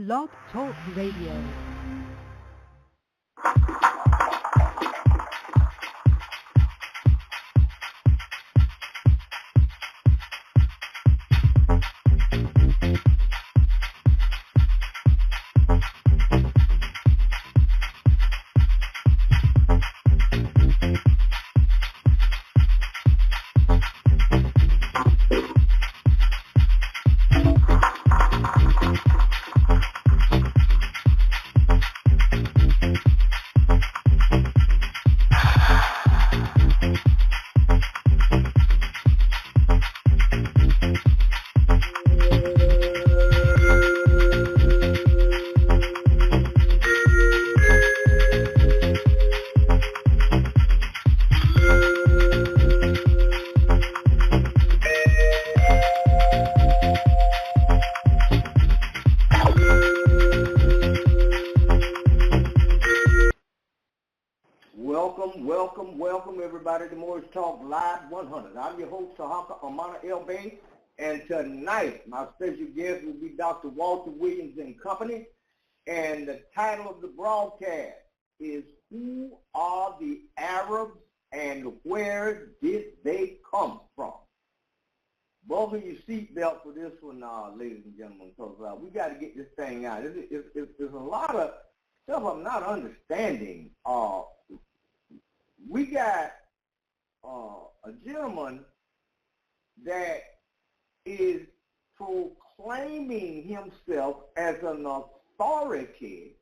Blog Talk Radio. Welcome everybody to Morris Talk Live 100. I'm your host, Tarhaka, and tonight my special guest will be Dr. Walter Williams and Company, and the title of the broadcast is Who Are the Arabs and Where Did They Come From? Buckle your seatbelt for this one, ladies and gentlemen, because we got to get this thing out. There's a lot of stuff I'm not understanding. We got a gentleman that is proclaiming himself as an authority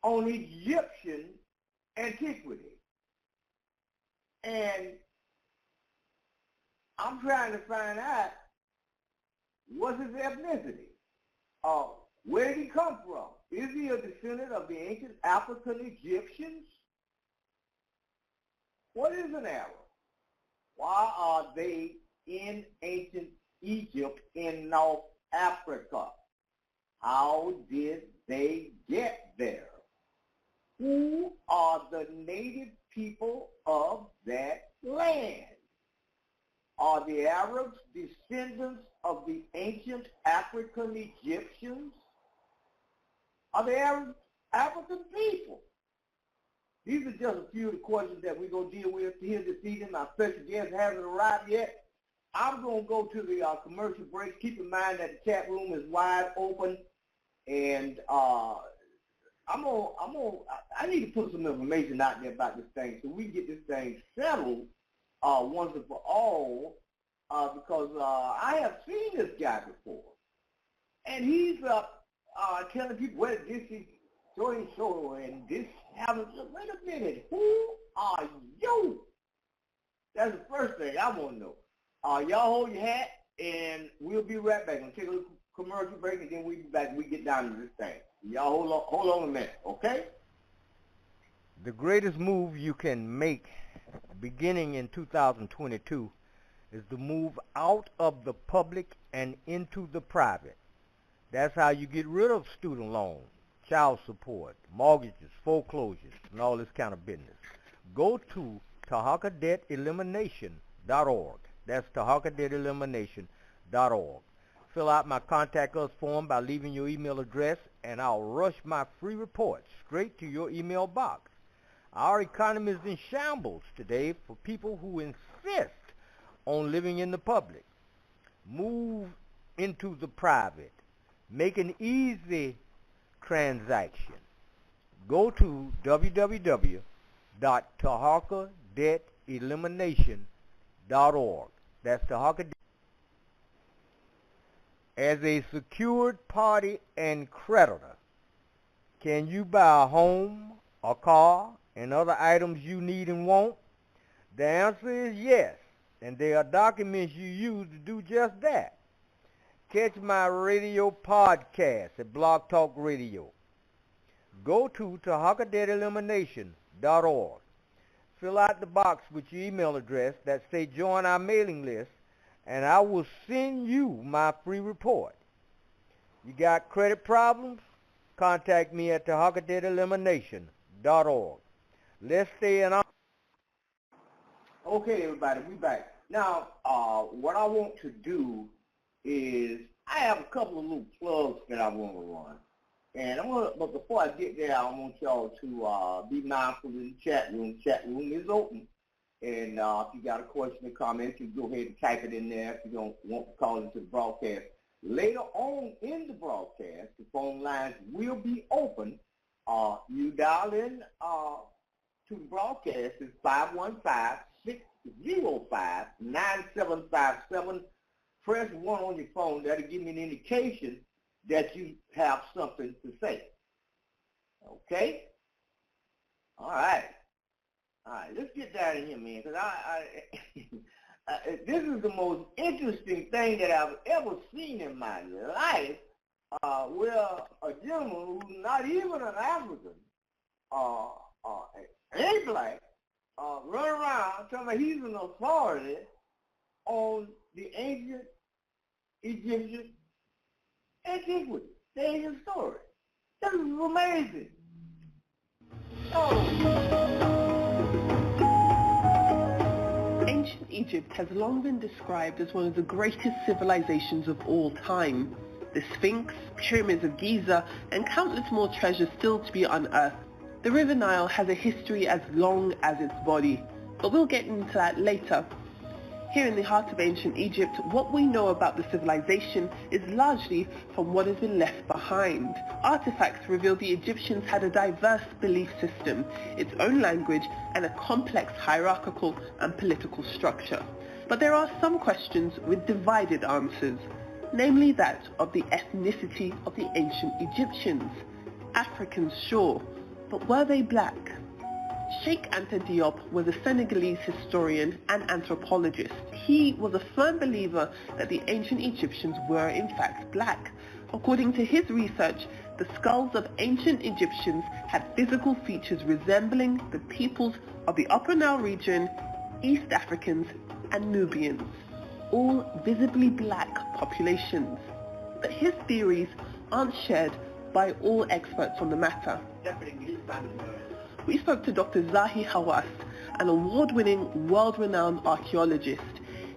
on Egyptian antiquity. And I'm trying to find out what's his ethnicity. Where did he come from? Is he a descendant of the ancient African Egyptians? What is an Arab? Why are they in ancient Egypt in North Africa? How did they get there? Who are the native people of that land? Are the Arabs descendants of the ancient African Egyptians? Are the Arabs African people? These are just a few of the questions that we're going to deal with here this evening. My special guest hasn't arrived yet. I'm going to go to the commercial break. Keep in mind that the chat room is wide open, and I need to put some information out there about this thing so we can get this thing settled once and for all, because I have seen this guy before, and he's telling people, well, this is so and so, and this happens. Wait a minute, who are you? That's the first thing I want to know. Y'all hold your hat, and we'll be right back. I'm going to take a little commercial break, and then we'll be back and we get down to this thing. Y'all hold on a minute, okay? The greatest move you can make beginning in 2022 is to move out of the public and into the private. That's how you get rid of student loans, child support, mortgages, foreclosures, and all this kind of business. Go to tarhakadebtelimination.org. That's tarhakadebtelimination.org. Fill out my Contact Us form by leaving your email address, and I'll rush my free report straight to your email box. Our economy is in shambles today for people who insist on living in the public. Move into the private. Make an easy transaction. Go to www.tarhakadebtelimination.org. That's Tarhaka. As a secured party and creditor, can you buy a home, a car, and other items you need and want? The answer is yes, and there are documents you use to do just that. Catch my radio podcast at Blog Talk Radio. Go to tarhakadebtelimination.org. Fill out the box with your email address that say join our mailing list, and I will send you my free report. You got credit problems? Contact me at tarhakadebtelimination.org. Let's stay in. Okay, everybody, we back. Now, what I want to do is I have a couple of little plugs that I want to run. And but before I get there, I want y'all to be mindful in the chat room. The chat room is open. And if you got a question or comment, you can go ahead and type it in there if you don't want to call into the broadcast. Later on in the broadcast, the phone lines will be open. You dial in to the broadcast. It's 515-605-9757. Press 1 on your phone. That'll give me an indication that you have something to say. Okay? All right. All right, let's get down in here, man, because this is the most interesting thing that I've ever seen in my life, where a gentleman who's not even an African, ain't black, run around telling me he's an authority on the ancient Egyptian antiquity, the ancient story. This is amazing. Ancient Egypt has long been described as one of the greatest civilizations of all time. The Sphinx, pyramids of Giza, and countless more treasures still to be unearthed. The River Nile has a history as long as its body, but we'll get into that later. Here in the heart of ancient Egypt, what we know about the civilization is largely from what has been left behind. Artifacts reveal the Egyptians had a diverse belief system, its own language, and a complex hierarchical and political structure. But there are some questions with divided answers, namely that of the ethnicity of the ancient Egyptians. Africans, sure, but were they black? Sheikh Anta Diop was a Senegalese historian and anthropologist. He was a firm believer that the ancient Egyptians were in fact black. According to his research, the skulls of ancient Egyptians had physical features resembling the peoples of the Upper Nile region, East Africans and Nubians, all visibly black populations. But his theories aren't shared by all experts on the matter. We spoke to Dr. Zahi Hawass, an award-winning, world-renowned archaeologist.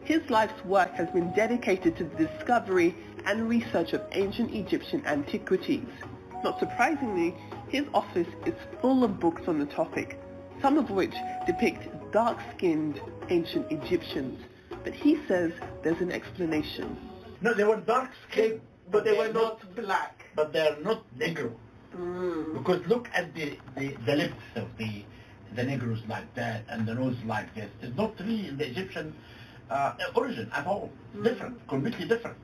His life's work has been dedicated to the discovery and research of ancient Egyptian antiquities. Not surprisingly, his office is full of books on the topic, some of which depict dark-skinned ancient Egyptians. But he says there's an explanation. No, they were dark-skinned, but they were not black. But they are not Negro. Because look at the lips of the Negroes like that and the nose like this. It's not really in the Egyptian origin at all. Different, completely different.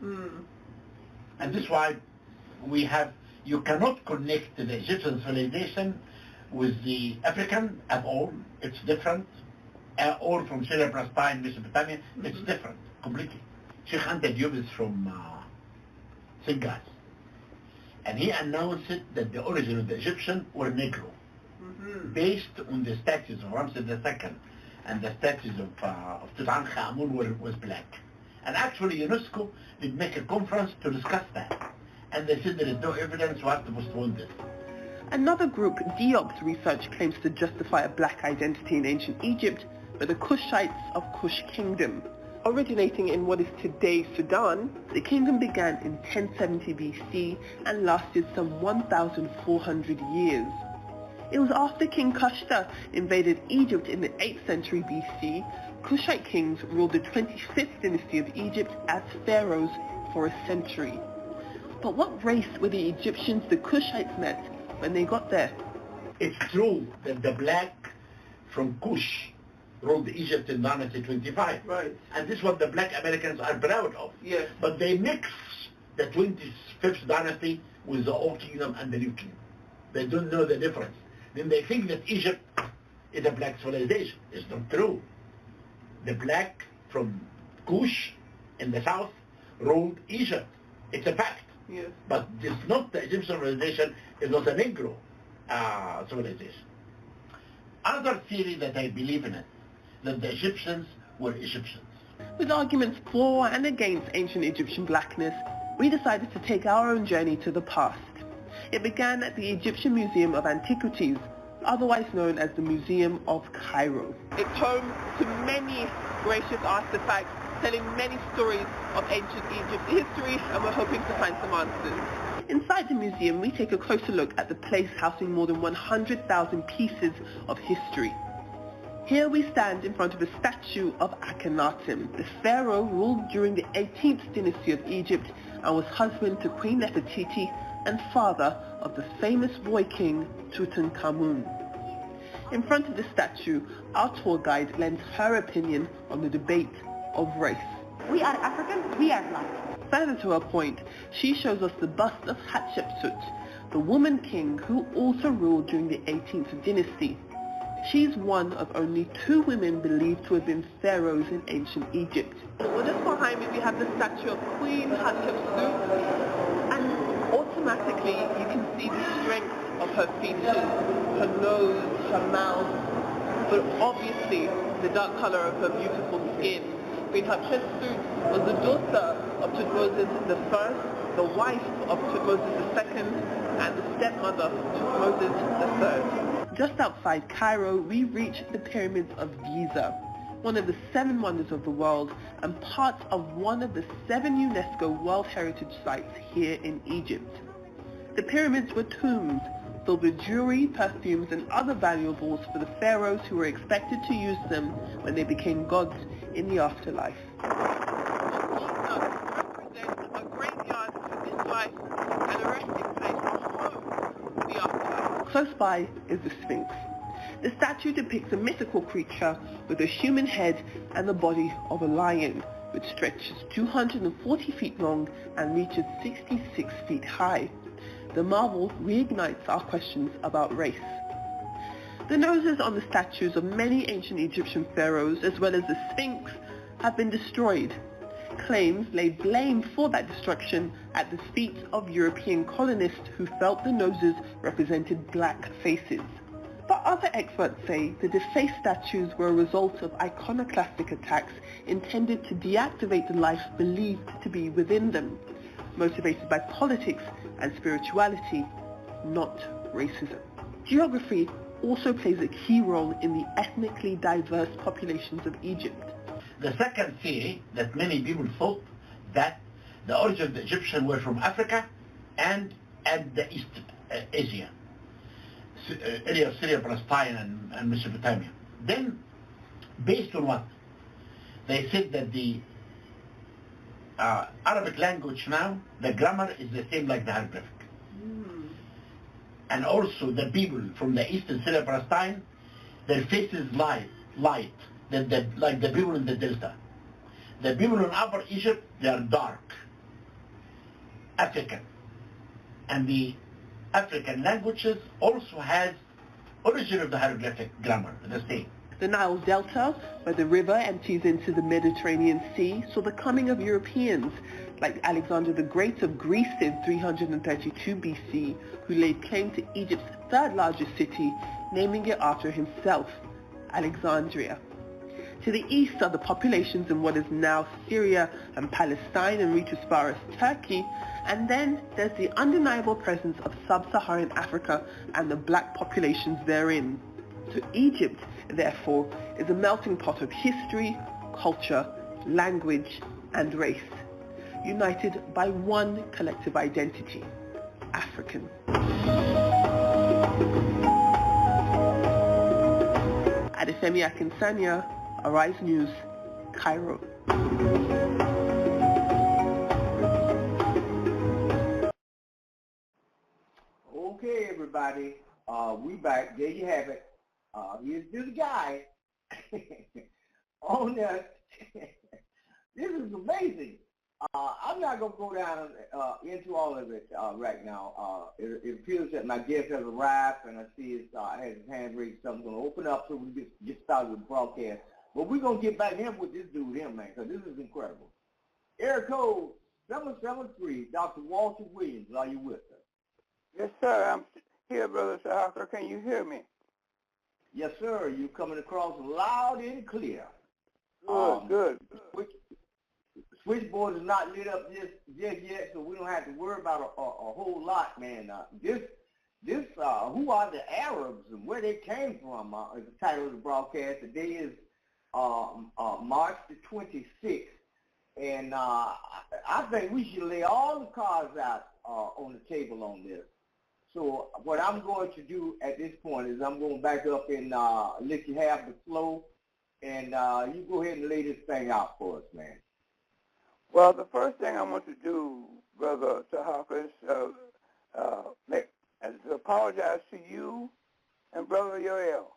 And this is why you cannot connect the Egyptian civilization with the African at all. It's different. Or from Syria, Palestine, Mesopotamia, it's different, completely. Sheikh Anta Diop is from Senegal. And he announced that the origin of the Egyptian were Negro, based on the statues of Ramses II and the statues of Tutankhamun was black. And actually UNESCO did make a conference to discuss that. And they said there is no evidence, we have to postpone this. Another group, Diop's research, claims to justify a black identity in ancient Egypt, but the Kushites of Kush Kingdom. Originating in what is today Sudan, the kingdom began in 1070 BC and lasted some 1,400 years. It was after King Kushta invaded Egypt in the 8th century BC, Kushite kings ruled the 25th dynasty of Egypt as pharaohs for a century. But what race were the Egyptians the Kushites met when they got there? It's true that the black from Kush ruled Egypt in dynasty 25. Right. And this is what the black Americans are proud of. Yes. But they mix the 25th dynasty with the Old Kingdom and the New Kingdom. They don't know the difference. Then they think that Egypt is a black civilization. It's not true. The black from Kush in the south ruled Egypt. It's a fact. Yes. But it's not the Egyptian civilization, it's not a Negro civilization. Another theory that I believe in it, that the Egyptians were Egyptians. With arguments for and against ancient Egyptian blackness, we decided to take our own journey to the past. It began at the Egyptian Museum of Antiquities, otherwise known as the Museum of Cairo. It's home to many gracious artifacts telling many stories of ancient Egypt's history, and we're hoping to find some answers. Inside the museum, we take a closer look at the place housing more than 100,000 pieces of history. Here we stand in front of a statue of Akhenaten. The pharaoh ruled during the 18th dynasty of Egypt and was husband to Queen Nefertiti and father of the famous boy king Tutankhamun. In front of the statue, our tour guide lends her opinion on the debate of race. We are African, we are black. Further to her point, she shows us the bust of Hatshepsut, the woman king who also ruled during the 18th dynasty. She's one of only 2 women believed to have been pharaohs in ancient Egypt. Well, just behind me we have the statue of Queen Hatshepsut, and automatically you can see the strength of her features, her nose, her mouth, but obviously the dark color of her beautiful skin. Queen Hatshepsut was the daughter of Tutmosis I, the wife of Tutmosis II, and the stepmother of Tutmosis III. Just outside Cairo, we reach the pyramids of Giza, one of the 7 wonders of the world and part of one of the 7 UNESCO World Heritage Sites here in Egypt. The pyramids were tombs filled with jewelry, perfumes and other valuables for the pharaohs who were expected to use them when they became gods in the afterlife. Giza represents a graveyard for this life and a resting place or home for the afterlife. Close by is the Sphinx. The statue depicts a mythical creature with a human head and the body of a lion, which stretches 240 feet long and reaches 66 feet high. The marvel reignites our questions about race. The noses on the statues of many ancient Egyptian pharaohs, as well as the Sphinx, have been destroyed. Claims lay blame for that destruction at the feet of European colonists who felt the noses represented black faces. But other experts say the defaced statues were a result of iconoclastic attacks intended to deactivate the life believed to be within them, motivated by politics and spirituality, not racism. Geography also plays a key role in the ethnically diverse populations of Egypt. The second theory that many people thought that the origin of the Egyptians were from Africa and at the East Asia, area of Syria, Palestine, and Mesopotamia. Then, based on what? They said that the Arabic language now, the grammar is the same like the hieroglyphic. And also the people from the eastern Syria, Palestine, their faces light, like the people in the delta. The people in Upper Egypt, they are dark, African. And the African languages also has origin of the hieroglyphic grammar, the same. The Nile Delta, where the river empties into the Mediterranean Sea, saw the coming of Europeans, like Alexander the Great of Greece in 332 BC, who laid claim to Egypt's third largest city, naming it after himself, Alexandria. To the east are the populations in what is now Syria and Palestine and reach as far as Turkey, and then there's the undeniable presence of sub-Saharan Africa and the black populations therein. So Egypt, therefore, is a melting pot of history, culture, language, and race, united by one collective identity, African. Adefemi Akinsanya, Arise News, Cairo. Okay, everybody, we back. There you have it. Here's this guy on that. This is amazing. I'm not going to go down into all of it right now. It appears that my guest has arrived, and I see has his hand raised, so I'm going to open up so we can get started with the broadcast. But we're going to get back in with this dude here, man, because this is incredible. Area code 773, Dr. Walter Williams, are you with us? Yes, sir. I'm here, Brother Tarhaka. Can you hear me? Yes, sir. You're coming across loud and clear. Good. Switchboard is not lit up just yet, so we don't have to worry about a whole lot, man. Who are the Arabs and where they came from is the title of the broadcast. Today is March the 26th, and I think we should lay all the cards out on the table on this. So what I'm going to do at this point is I'm going to back up and let you have the flow, and you go ahead and lay this thing out for us, man. Well, the first thing I want to do, Brother Tarhaka, is to apologize to you and Brother Yoel.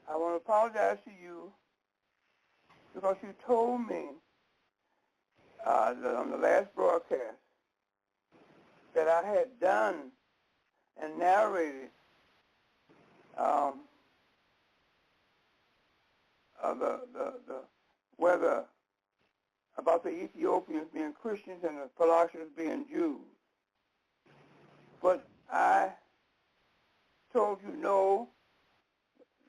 I want to apologize to you because you told me that on the last broadcast that I had done and narrated the weather about the Ethiopians being Christians and the Colossians being Jews. But I told you, no,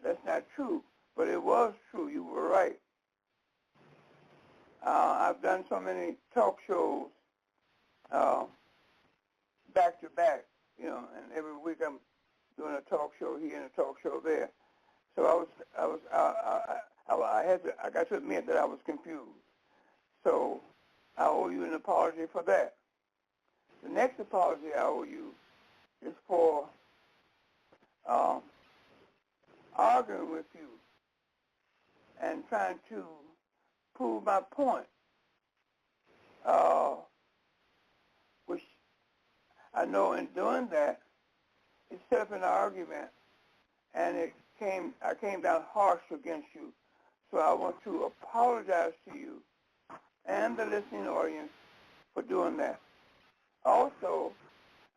that's not true. But it was true. You were right. I've done so many talk shows back to back, and every week I'm doing a talk show here and a talk show there. So I got to admit that I was confused. So I owe you an apology for that. The next apology I owe you is for arguing with you and trying to prove my point, which I know in doing that, it set up an argument, and I came down harsh against you. So I want to apologize to you and the listening audience for doing that. Also,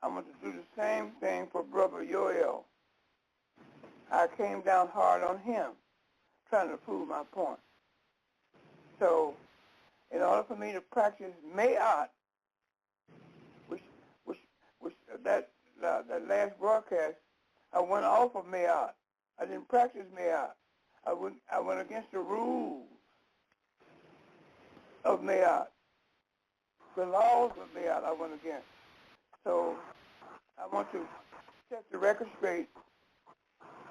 I want to do the same thing for Brother Yoel. I came down hard on him, trying to prove my point. So, in order for me to practice mayat, which that last broadcast, I went off of mayat. I didn't practice mayat. I went against the rules of mayat. The laws of mayat I went against. So I want to set the record straight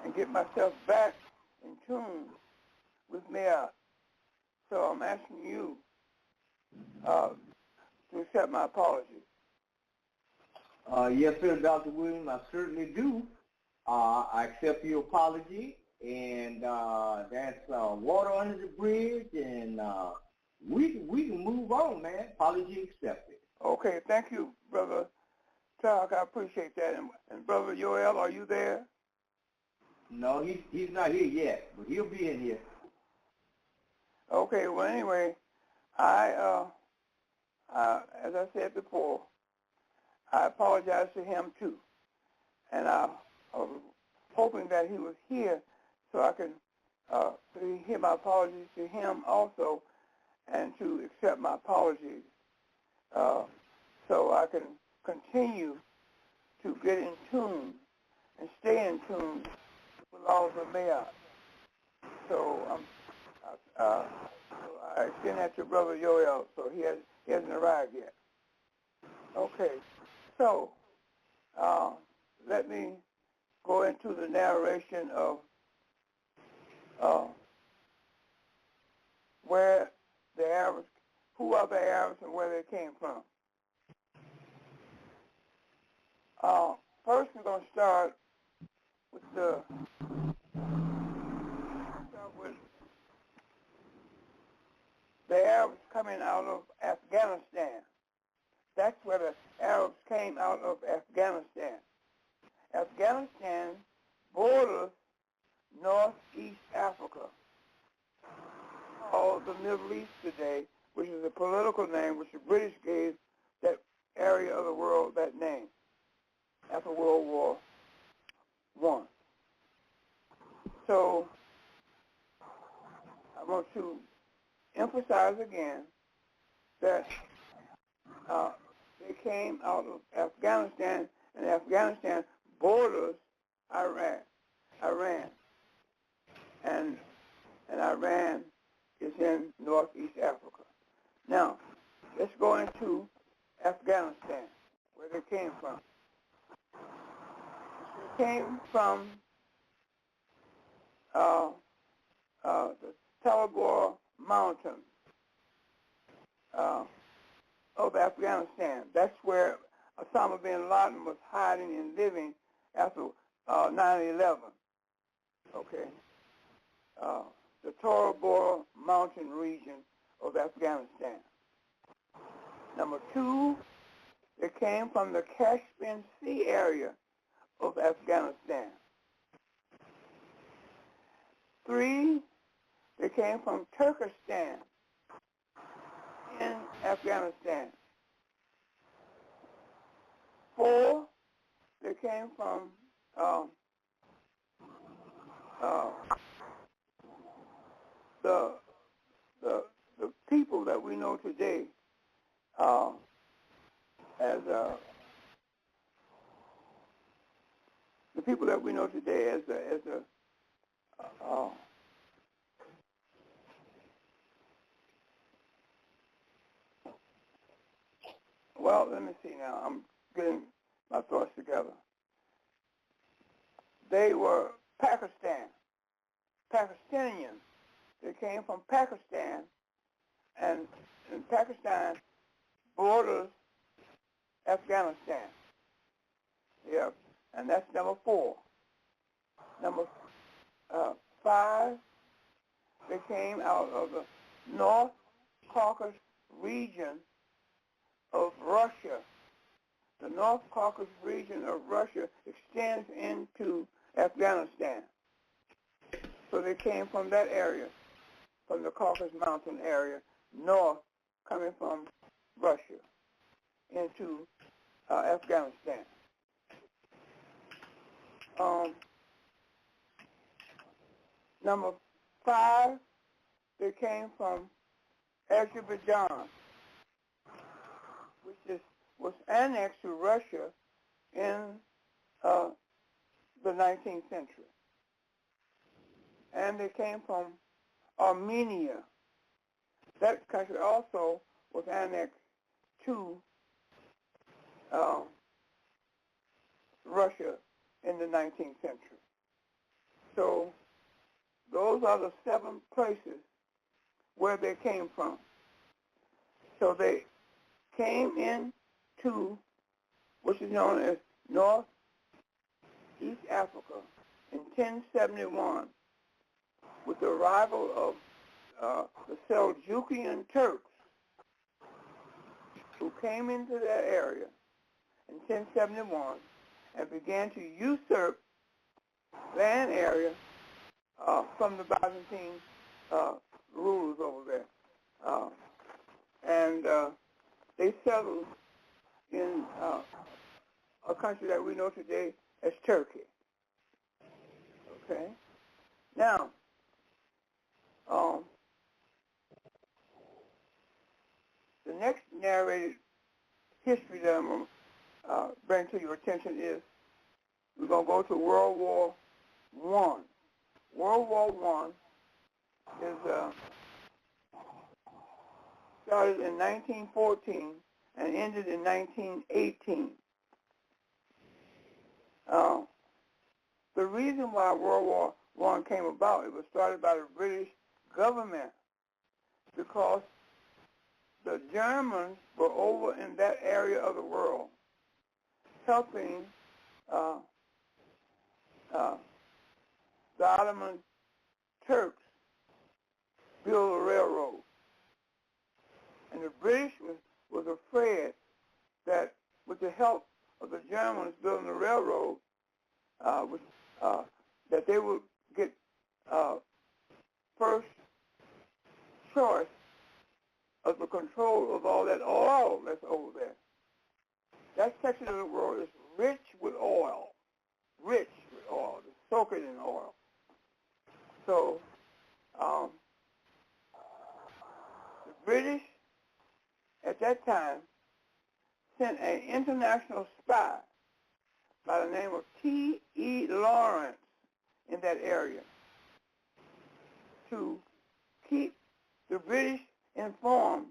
and get myself back in tune with mayat. So I'm asking you to accept my apology. Yes, sir, Dr. Williams, I certainly do. I accept your apology, and that's water under the bridge, and we can move on, man. Apology accepted. Okay, thank you, Brother Tarhaka. I appreciate that. And Brother Yoel, are you there? No, he's not here yet, but he'll be in here. Okay, well, anyway, as I said before, I apologize to him too. And I was hoping that he was here so I can hear my apologies to him also and to accept my apologies so I can continue to get in tune and stay in tune with laws of mayat. So I extend that to Brother Yoel, so he hasn't arrived yet. Okay, so let me go into the narration of where the Arabs, who are the Arabs and where they came from. First, we're going to start with the Arabs coming out of Afghanistan. That's where the Arabs came out of Afghanistan. Afghanistan borders Northeast Africa, called the Middle East today, which is a political name which the British gave that area of the world that name after World War I. So I want to emphasize again that they came out of Afghanistan, and Afghanistan borders Iran, and Iran is in Northeast Africa. Now, let's go into Afghanistan, where they came from. They came from the Talabor Mountains of Afghanistan. That's where Osama bin Laden was hiding and living after 9/11. Okay. The Talabor Mountain region of Afghanistan. Number two, they came from the Caspian Sea area of Afghanistan. Three, they came from Turkestan in Afghanistan. Four, they came from the people that we know today as the people that we know today as well, let me see now. I'm getting my thoughts together. They were Pakistanians. They came from Pakistan, and Pakistan borders Afghanistan. Yep, and that's number four. Number five, they came out of the North Caucasus region of Russia. The North Caucasus region of Russia extends into Afghanistan. So they came from that area, from the Caucasus Mountain area, north, coming from Russia into Afghanistan. Number 5, they came from Azerbaijan, which was annexed to Russia in the 19th century. And they came from Armenia. That country also was annexed to Russia in the 19th century. So those are the 7 places where they came from. So they came into which is known as North East Africa in 1071 with the arrival of the Seljukian Turks who came into that area in 1071 and began to usurp land area from the Byzantine rulers over there. And they settled in a country that we know today as Turkey. Okay? Now, the next narrated history that I'm going to bring to your attention is we're going to go to World War I. World War I is started in 1914 and ended in 1918. The reason why World War I came about, it was started by the British government because the Germans were over in that area of the world helping the Ottoman Turks build a railroad. And the British was afraid that with the help of the Germans building the railroad, that they would get first choice of the control of all that oil that's over there. That section of the world is rich with oil, to soak it in oil. So the British at that time sent an international spy by the name of T.E. Lawrence in that area to keep the British informed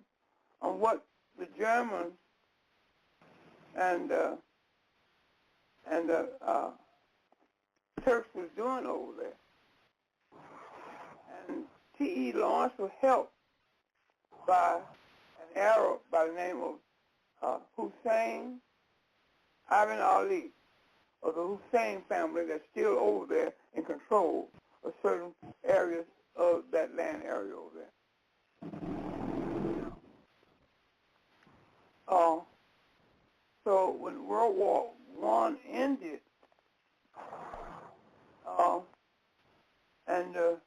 on what the Germans and the Turks was doing over there. And T.E. Lawrence was helped by an Arab by the name of Hussein Ibn Ali, of the Hussein family that's still over there in control of certain areas of that land area over there. So when World War I ended, and the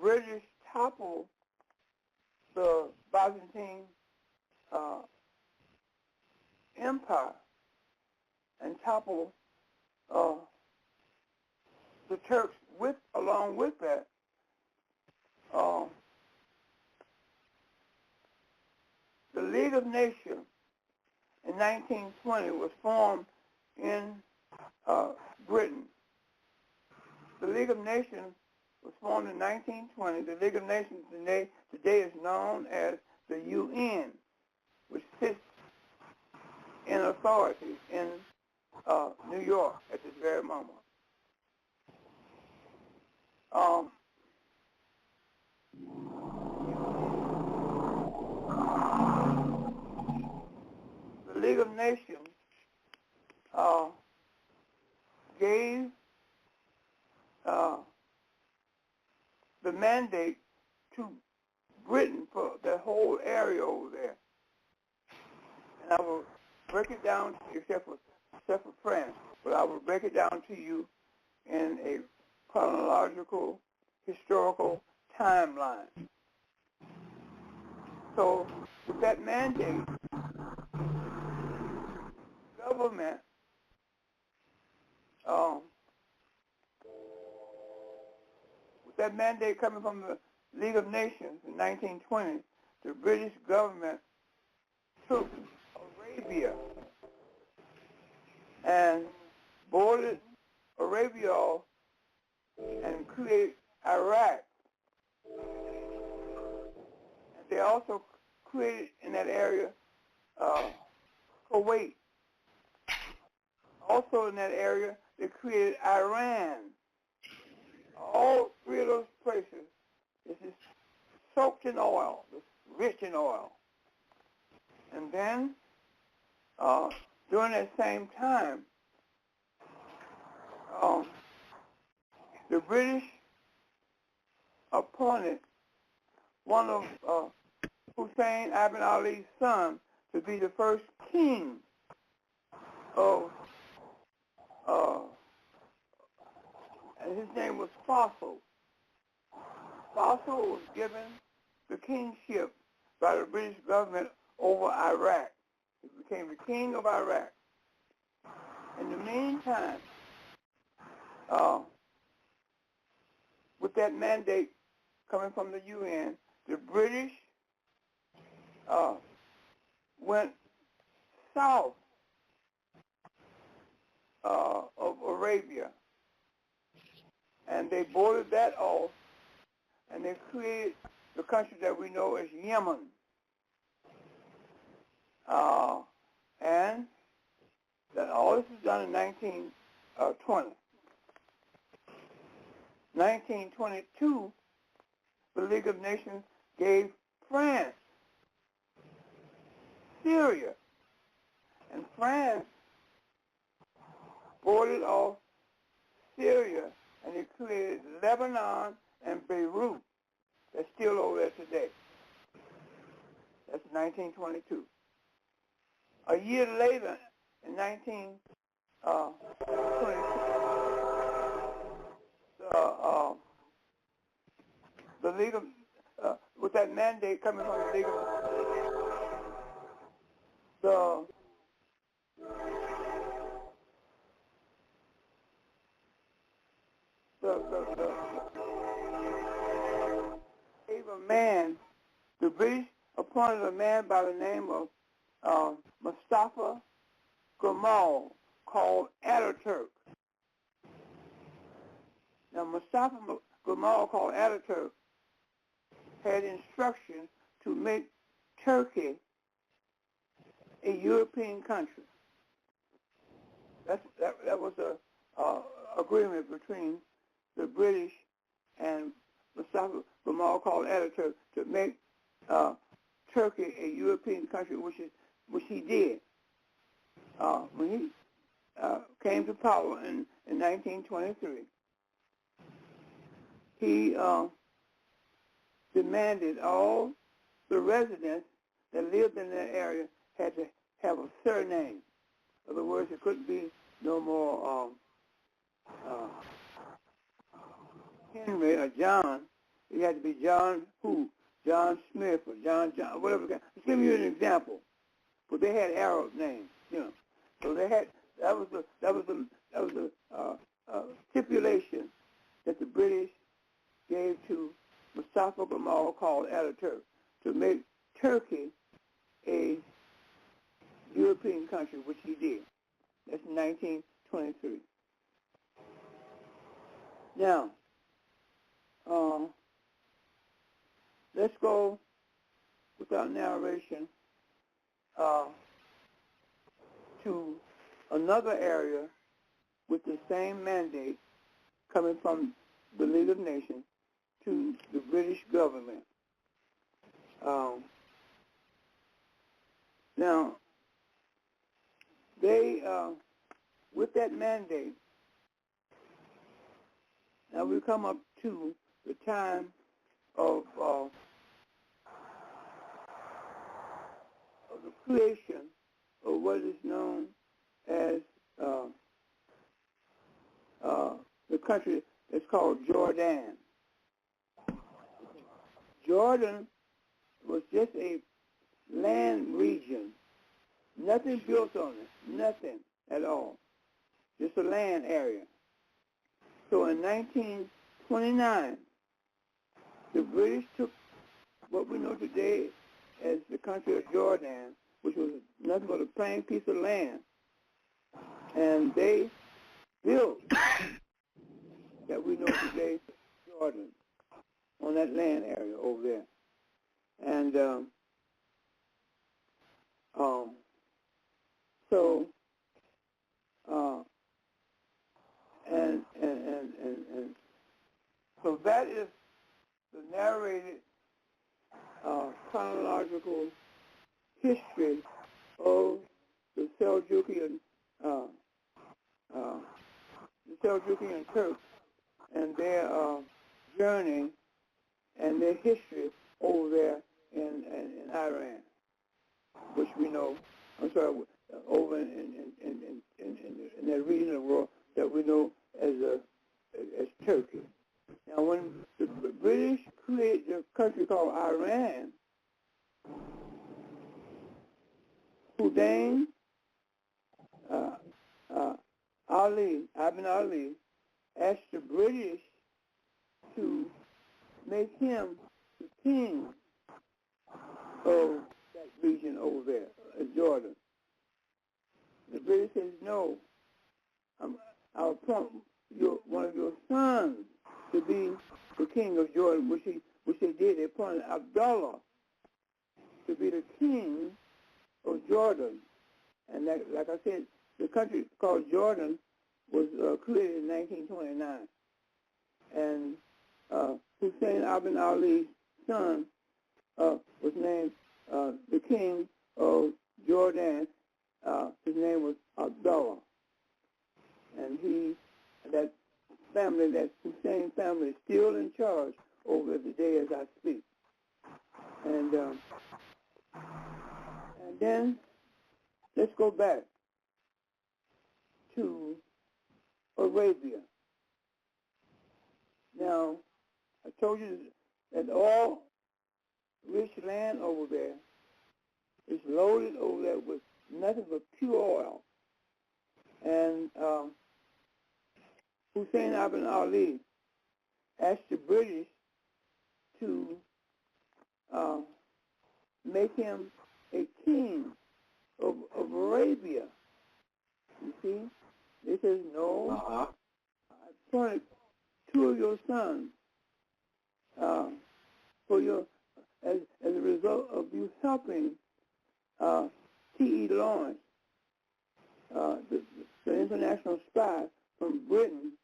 British toppled the Byzantine Empire and toppled the Turks along with that, the League of Nations in 1920 was formed in Britain. The League of Nations was formed in 1920. The League of Nations today is known as the UN, which sits in authority in New York at this very moment. The League of Nations gave the mandate to Britain for the whole area over there. And I will break it down, except for France, but I will break it down to you in a chronological, historical timeline. So with that mandate, government that mandate coming from the League of Nations in 1920, the British government took Arabia and boarded Arabia off and created Iraq. And they also created in that area Kuwait. Also in that area, they created Iran. All three of those places is just soaked in oil, it's rich in oil. And then, during that same time, the British appointed one of Hussein Ibn Ali's son to be the first king of, and his name was Faisal. Faisal was given the kingship by the British government over Iraq. He became the king of Iraq. In the meantime, with that mandate coming from the UN, the British went south of Arabia, and they boarded that off, and they created the country that we know as Yemen. And that all this is done in 1920. 1922, the League of Nations gave France Syria, and France boarded off Syria, and it created Lebanon and Beirut. That's still over there today. That's 1922. A year later, in 1922, the League of, with that mandate coming from the League of, the British appointed a man by the name of Mustafa Kemal called Ataturk. Now, Mustafa Kemal called Ataturk had instructions to make Turkey a European country. That was a agreement between the British and Mustafa Kemal called Ataturk to make Turkey a European country, which he did. When he came to power in 1923, he demanded all the residents that lived in that area had to have a surname. In other words, it couldn't be no more Henry or John. It had to be John who? John Smith or John, whatever. Just give you an example. But they had Arab names, you know. So they had that was the stipulation that the British gave to Mustafa Kemal called Ataturk to make Turkey a European country, which he did. That's in 1923. Now, let's go without narration to another area with the same mandate coming from the League of Nations to the British government. Now, they, with that mandate, now we come up to the time of the creation of what is known as the country that's called Jordan. Jordan was just a land region, nothing built on it, nothing at all, just a land area. So in 1929, the British took what we know today as the country of Jordan, which was nothing but a plain piece of land, and they built that we know today Jordan on that land area over there. And so that is the narrated chronological history of the Seljukian Turks and their journey and their history over there in Iran, which we know. Over in that region of the world that we know as Turkey. Now, when the British created a country called Iran, Hussein Ibn Ali, asked the British to make him the king of that region over there, Jordan. The British says, no, I'll appoint one of your sons to be the king of Jordan, which they did. They appointed Abdullah to be the king of Jordan. And like I said, the country called Jordan was created in 1929. And Hussein Ibn Ali's son was named the king of Jordan. His name was Abdullah. And that family, that Hussein family, is still in charge over today as I speak. And then let's go back to Arabia. Now, I told you that all rich land over there is loaded over there with nothing but pure oil. And Hussein Ibn Ali asked the British to make him a king of Arabia. You see? They says, no, I appointed two of your sons for your, as a result of you helping T.E. Lawrence, the international spy from Britain,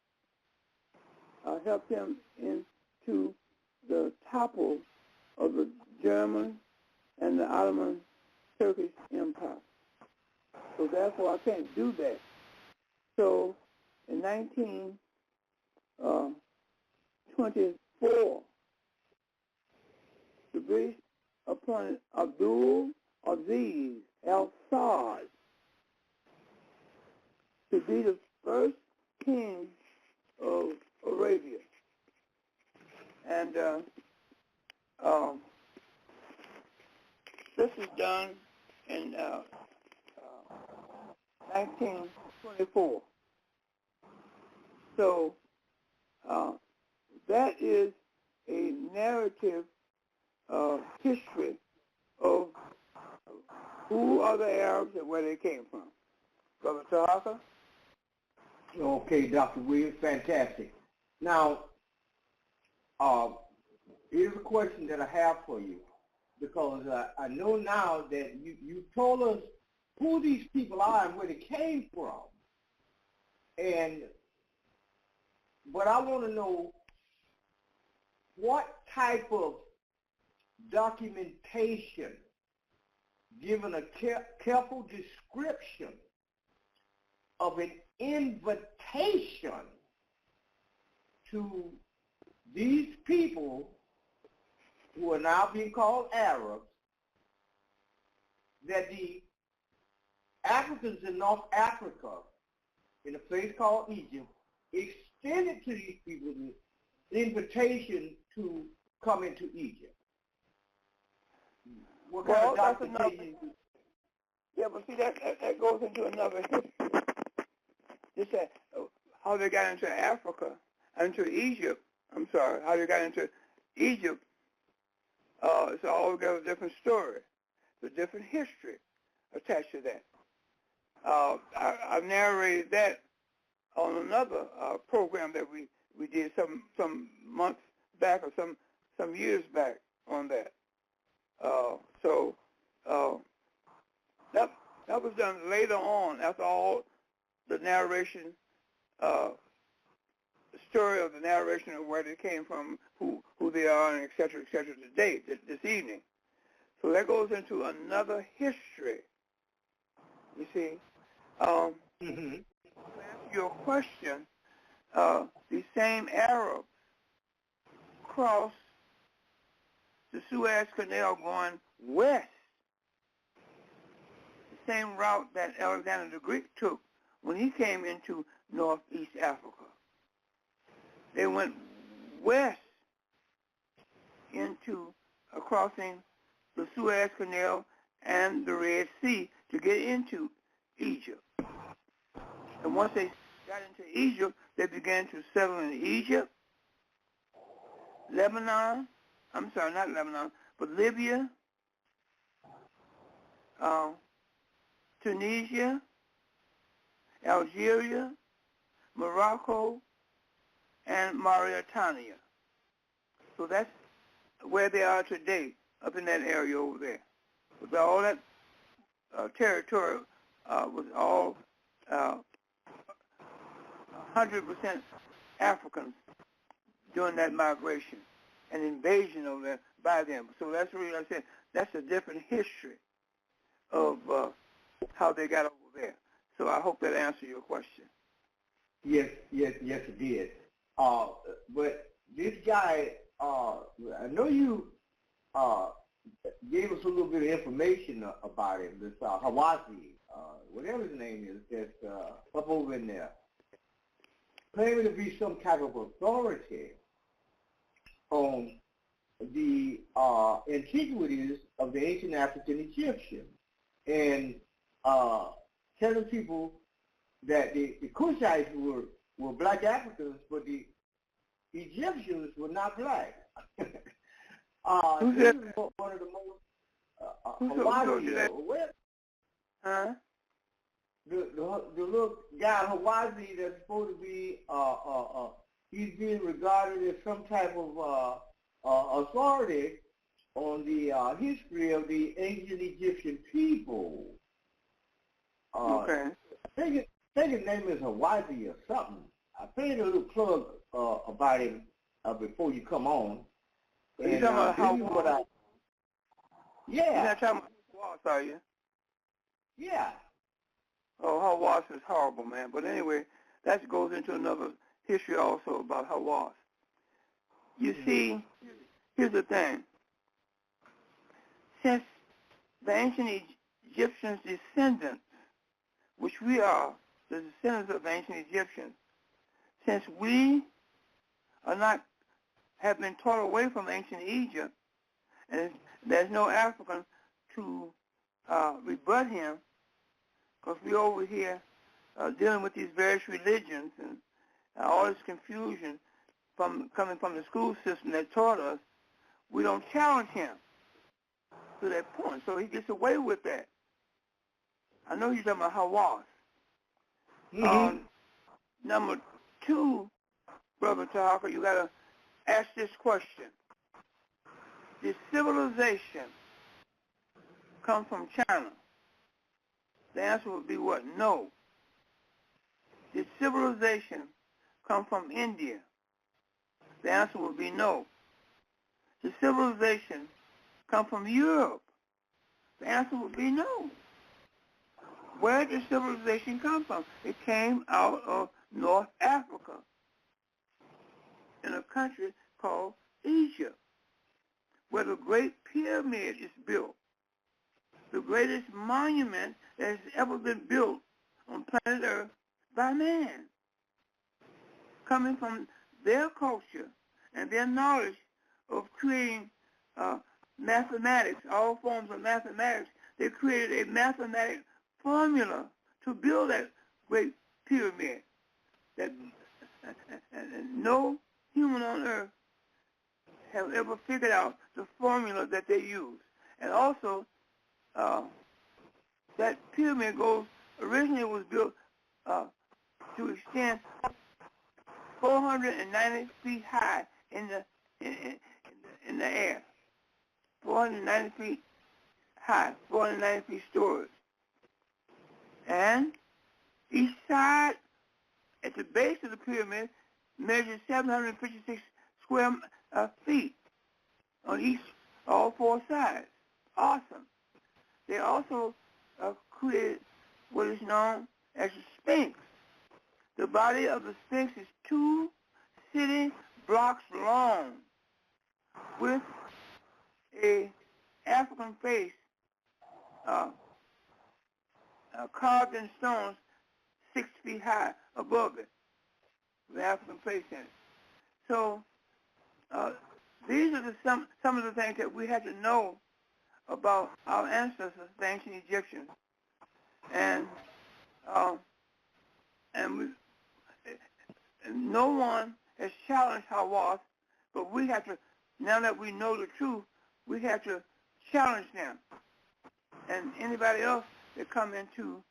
helped him into the topple of the German and the Ottoman Turkish Empire. So therefore, I can't do that. So in 1924, the British appointed Abdul Aziz al-Saud to be the first king of Arabia. And this is done in 1924. So that is a narrative history of who are the Arabs and where they came from. Brother Tarhaka? Okay, Dr. Williams, fantastic. Now, here's a question that I have for you, because I know now that you told us who these people are and where they came from. But I want to know what type of documentation, given a careful description of an invitation to these people who are now being called Arabs, that the Africans in North Africa, in a place called Egypt, extended to these people the invitation to come into Egypt. What kind of documentation? Yeah, but see, that goes into another history. Just that, how they got into Africa, into Egypt. I'm sorry, how they got into Egypt, it's all got a different story, a different history attached to that. I've narrated that on another program that we did some months back or some years back on that. That was done later on after all the narration, the story of the narration of where they came from, who they are, and et cetera, today, this evening. So that goes into another history, you see. To answer your question, these same Arabs crossed the Suez Canal going west, the same route that Alexander the Greek took when he came into northeast Africa. They went west into crossing the Suez Canal and the Red Sea to get into Egypt. And once they got into Egypt, they began to settle in Egypt, Lebanon, I'm sorry, not Lebanon, but Libya, Tunisia, Algeria, Morocco, and Mauritania. So that's where they are today, up in that area over there. But all that territory was all 100% Africans during that migration and invasion of them by them. So that's really, like I said, that's a different history of how they got over there. So I hope that answered your question. Yes, it did. But this guy, I know you gave us a little bit of information about him, this Hawazi, whatever his name is, that's up over in there, claiming to be some type of authority on the antiquities of the ancient African Egyptians, and telling people that the Cushites were black Africans, but the Egyptians were not black. This is one of the most Hawazi. Huh? The little guy Hawazi that's supposed to be he's being regarded as some type of authority on the history of the ancient Egyptian people. Okay. I think his name is Hawazi or something. I played a little plug about him before you come on. Are you talking about Hawazi? Yeah. You're not talking about Hawazi, are you? Yeah. Oh, Hawazi is horrible, man. But anyway, that goes into another history also about Hawazi. You see, here's the thing. Since the ancient Egyptians' descendants, which we are, the descendants of ancient Egyptians, since we have been taught away from ancient Egypt, and there's no African to rebut him, because we're over here dealing with these various religions and all this confusion coming from the school system that taught us, we don't challenge him to that point. So he gets away with that. I know you're talking about Hawass. Number two, Brother Tarhaka, you got to ask this question. Did civilization come from China? The answer would be what? No. Did civilization come from India? The answer would be no. Did civilization come from Europe? The answer would be no. Where did civilization come from? It came out of North Africa in a country called Egypt, where the Great Pyramid is built, the greatest monument that has ever been built on planet Earth by man. Coming from their culture and their knowledge of creating mathematics, all forms of mathematics, they created a mathematic formula to build that great pyramid that no human on earth have ever figured out the formula that they use. And also, that pyramid originally was built to extend 490 feet high in the air. 490 feet high, 490 feet storage. And each side at the base of the pyramid measures 756 square feet on all four sides. Awesome. They also created what is known as the Sphinx. The body of the Sphinx is 2 city blocks long with a African face carved in stones 6 feet high above it, with African face in it. So these are some of the things that we had to know about our ancestors, the ancient Egyptians, and no one has challenged Hawass, but we have to, now that we know the truth, we have to challenge them. And anybody else that come into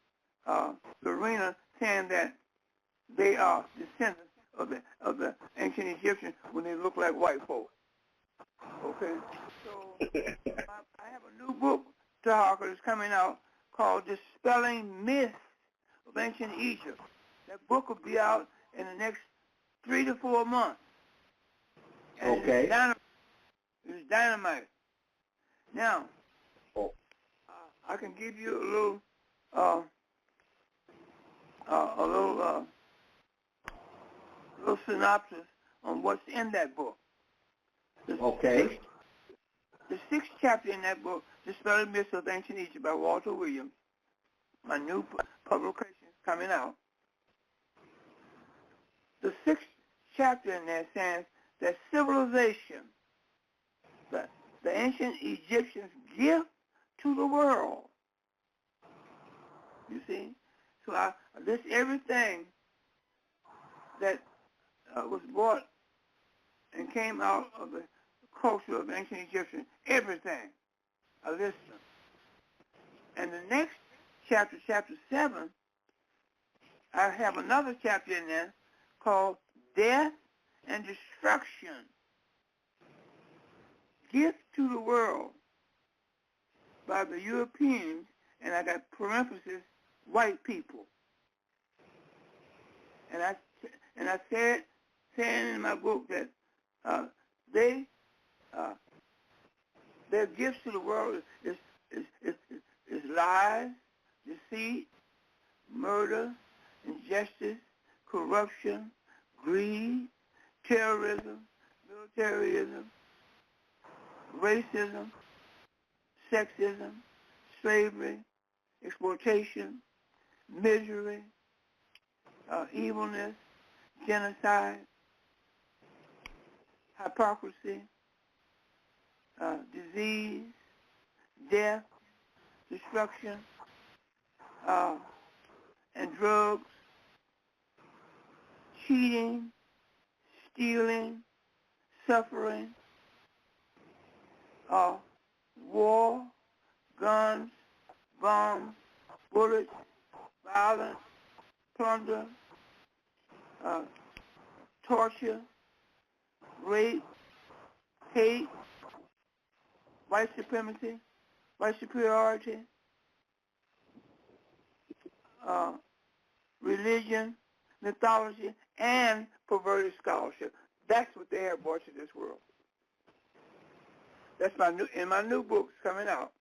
the arena saying that they are descendants of the ancient Egyptians when they look like white folks. Okay? So I have a new book, Tarhaka, that's coming out called Dispelling Myths of Ancient Egypt. That book will be out in the next 3 to 4 months. And okay. It's dynamite. Now, I can give you a little synopsis on what's in that book. Okay. The 6th chapter in that book, Dispelling Myths of Ancient Egypt by Walter Williams, my new publication is coming out. The 6th chapter in there says that civilization, the ancient Egyptians' gift to the world. You see? So I list everything that was brought and came out of the culture of ancient Egyptians. Everything. I list them. And the next chapter, chapter 7, I have another chapter in there called Death and Destruction. Gift to the world by the Europeans, and I got parentheses, white people. And I said in my book that their gifts to the world is lies, deceit, murder, injustice, corruption, greed, terrorism, militarism, racism, sexism, slavery, exploitation, misery, evilness, genocide, hypocrisy, disease, death, destruction, and drugs, cheating, stealing, suffering, war, guns, bombs, bullets, violence, plunder, torture, rape, hate, white supremacy, white superiority, religion, mythology, and perverted scholarship. That's what they have brought to this world. That's in my new books coming out.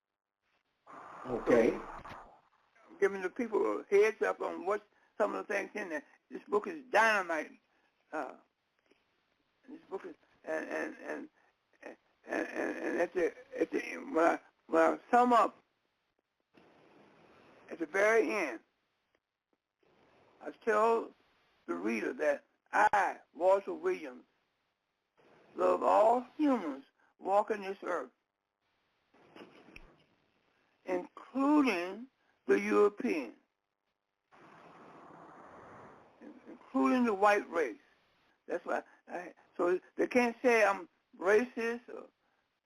Okay. I'm giving the people a heads up on what some of the things in there. This book is dynamite. This book is and at the when I sum up at the very end, I tell the reader that I, Walter Williams, love all humans walking this earth, including the European, including the white race. That's why. So they can't say I'm racist or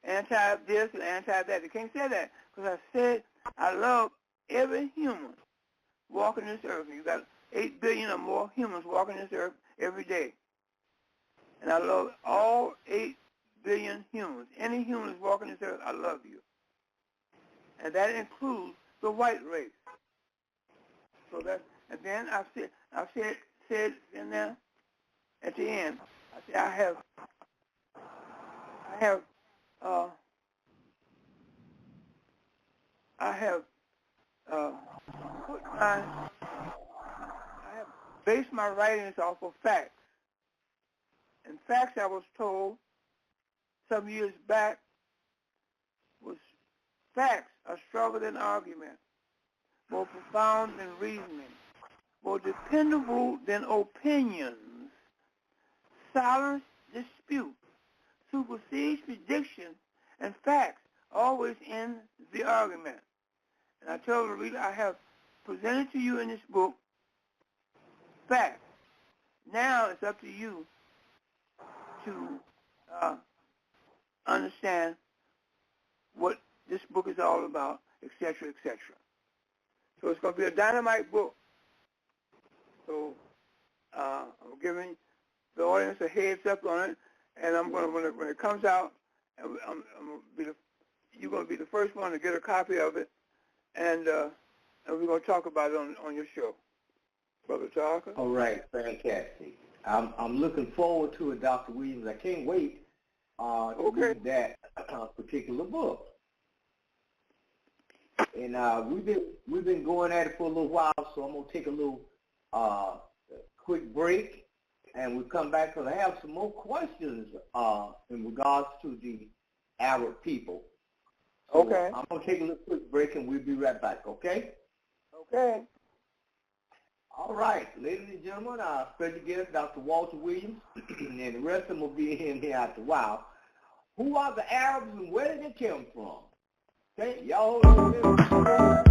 anti-this or anti-that. They can't say that because I said I love every human walking this earth. You got 8 billion or more humans walking this earth every day. And I love all 8 billion humans. Any human that's walking this earth, I love you. And that includes the white race. So that, and then I said in there at the end, I said I have based my writings off of facts. And facts, I was told some years back, was facts are stronger than argument, more profound than reasoning, more dependable than opinions, silence dispute, supersedes prediction, and facts always end the argument. And I tell the reader, I have presented to you in this book facts. Now it's up to you to understand what this book is all about, etc., etc. So it's going to be a dynamite book. So I'm giving the audience a heads up on it, and I'm going to, when it comes out, you're going to be the first one to get a copy of it, and we're going to talk about it on your show. Brother Tarhaka? All right, fantastic. I'm looking forward to it, Dr. Williams. I can't wait to read that particular book. And we've been going at it for a little while, so I'm gonna take a little quick break, and we'll come back because I have some more questions in regards to the Arab people. So okay. I'm gonna take a little quick break, and we'll be right back. Okay? Okay. All right, ladies and gentlemen, our special guest, Dr. Walter Williams, and the rest of them will be in here after a while. Who are the Arabs and where did they come from? Okay, y'all hold on.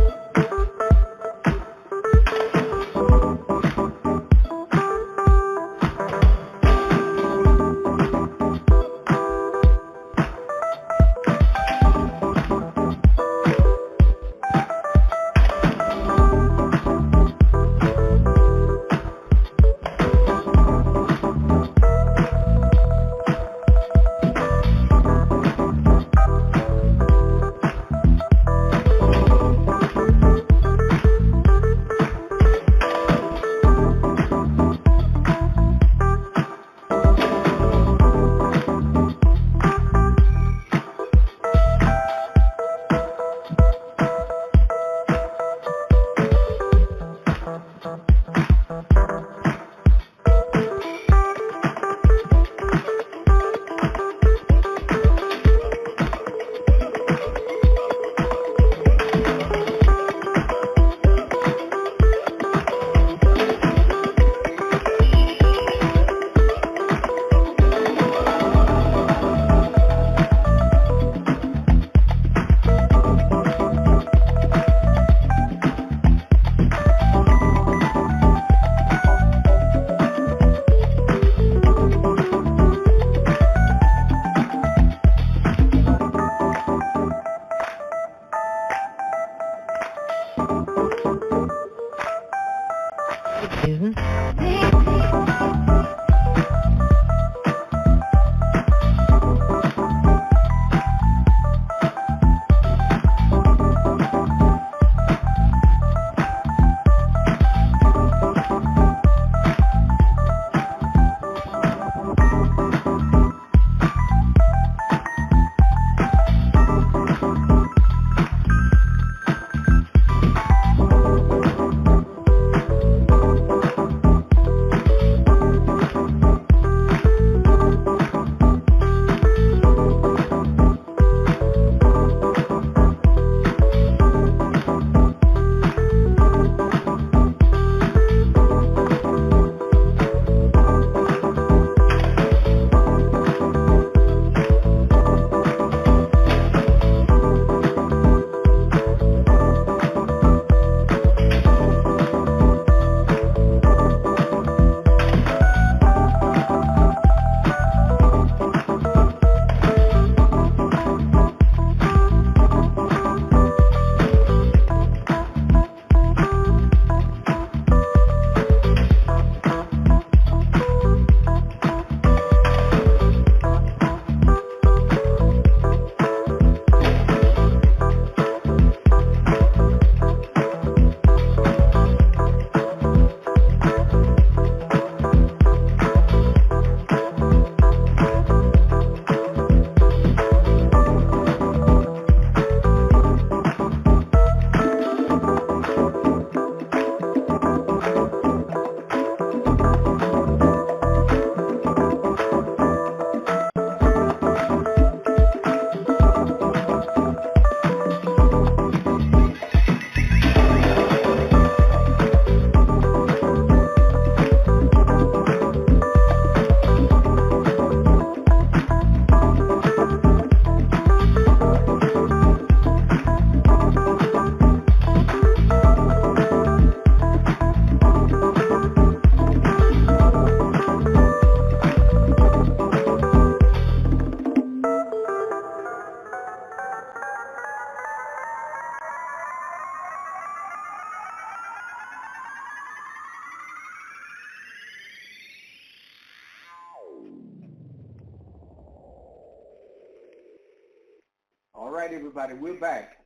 right, everybody, we're back.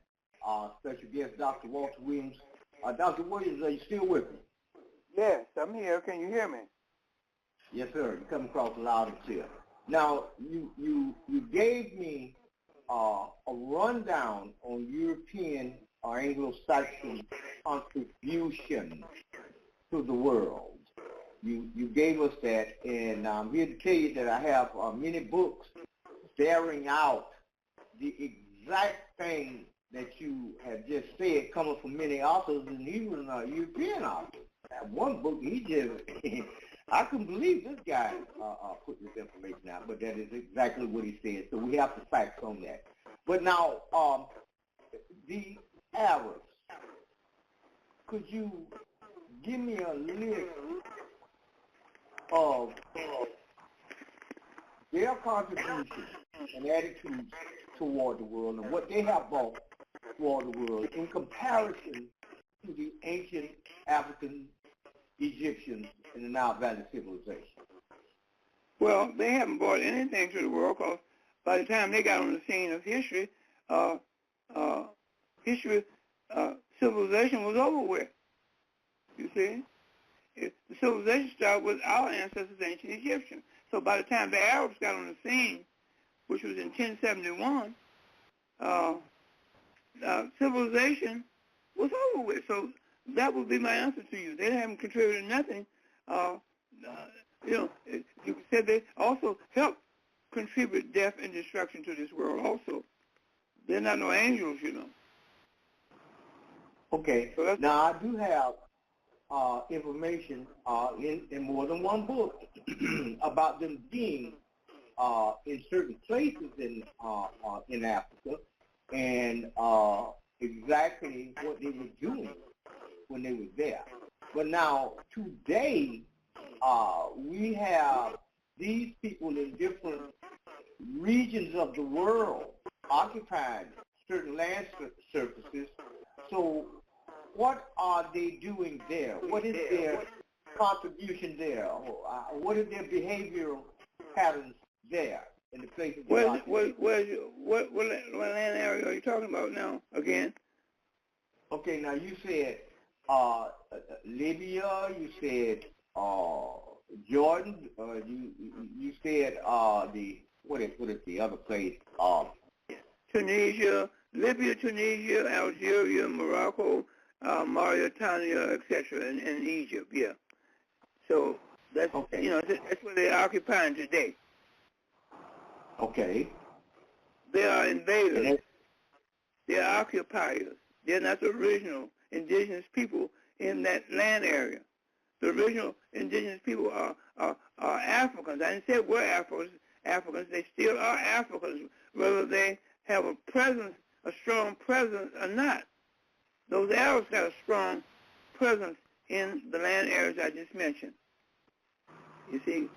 Special guest, Dr. Walter Williams. Dr. Williams, are you still with me? Yes, I'm here. Can you hear me? Yes, sir. You come across loud and clear. Now, you gave me a rundown on European or Anglo-Saxon contribution to the world. You gave us that, and I'm here to tell you that I have many books bearing out the exact thing that you have just said, coming from many authors, and even European authors. That one book, he just, I couldn't believe this guy put this information out, but that is exactly what he said. So we have the facts on that. But now, the Arabs, could you give me a list of their contributions and attitudes toward the world and what they have brought toward the world in comparison to the ancient African Egyptians in the Nile Valley civilization? Well, they haven't brought anything to the world because by the time they got on the scene of history, civilization was over with. You see? The civilization started with our ancestors, ancient Egyptians. So by the time the Arabs got on the scene, which was in 1071, civilization was over with. So that would be my answer to you. They haven't contributed nothing. You could say they also helped contribute death and destruction to this world also. They're not no angels, you know. Okay. So now, I do have information in more than one book about them being in certain places in Africa and exactly what they were doing when they were there. But now, today, we have these people in different regions of the world occupying certain land surfaces. So what are they doing there? What is their contribution there? What are their behavioral patterns there in the places they occupy? What land area are you talking about now, again? Okay, now you said Libya, you said Jordan, you said what is the other place? Tunisia, Libya, Tunisia, Algeria, Morocco, Mauritania, etc., and Egypt. Yeah. So that's okay. That's where they're occupying today. Okay. They are invaders. They are occupiers. They're not the original indigenous people in that land area. The original indigenous people are Africans. I didn't say we're Africans. They still are Africans, whether they have a strong presence or not. Those Arabs got a strong presence in the land areas I just mentioned. You see,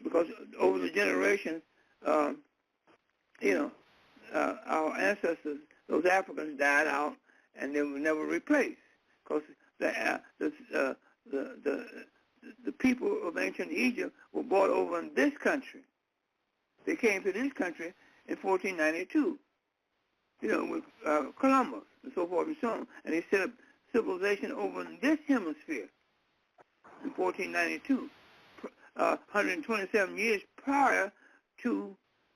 because over the generations, our ancestors, those Africans, died out, and they were never replaced because the people of ancient Egypt were brought over in this country. They came to this country in 1492, with Columbus and so forth and so on, and they set up civilization over in this hemisphere in 1492, 127 years prior to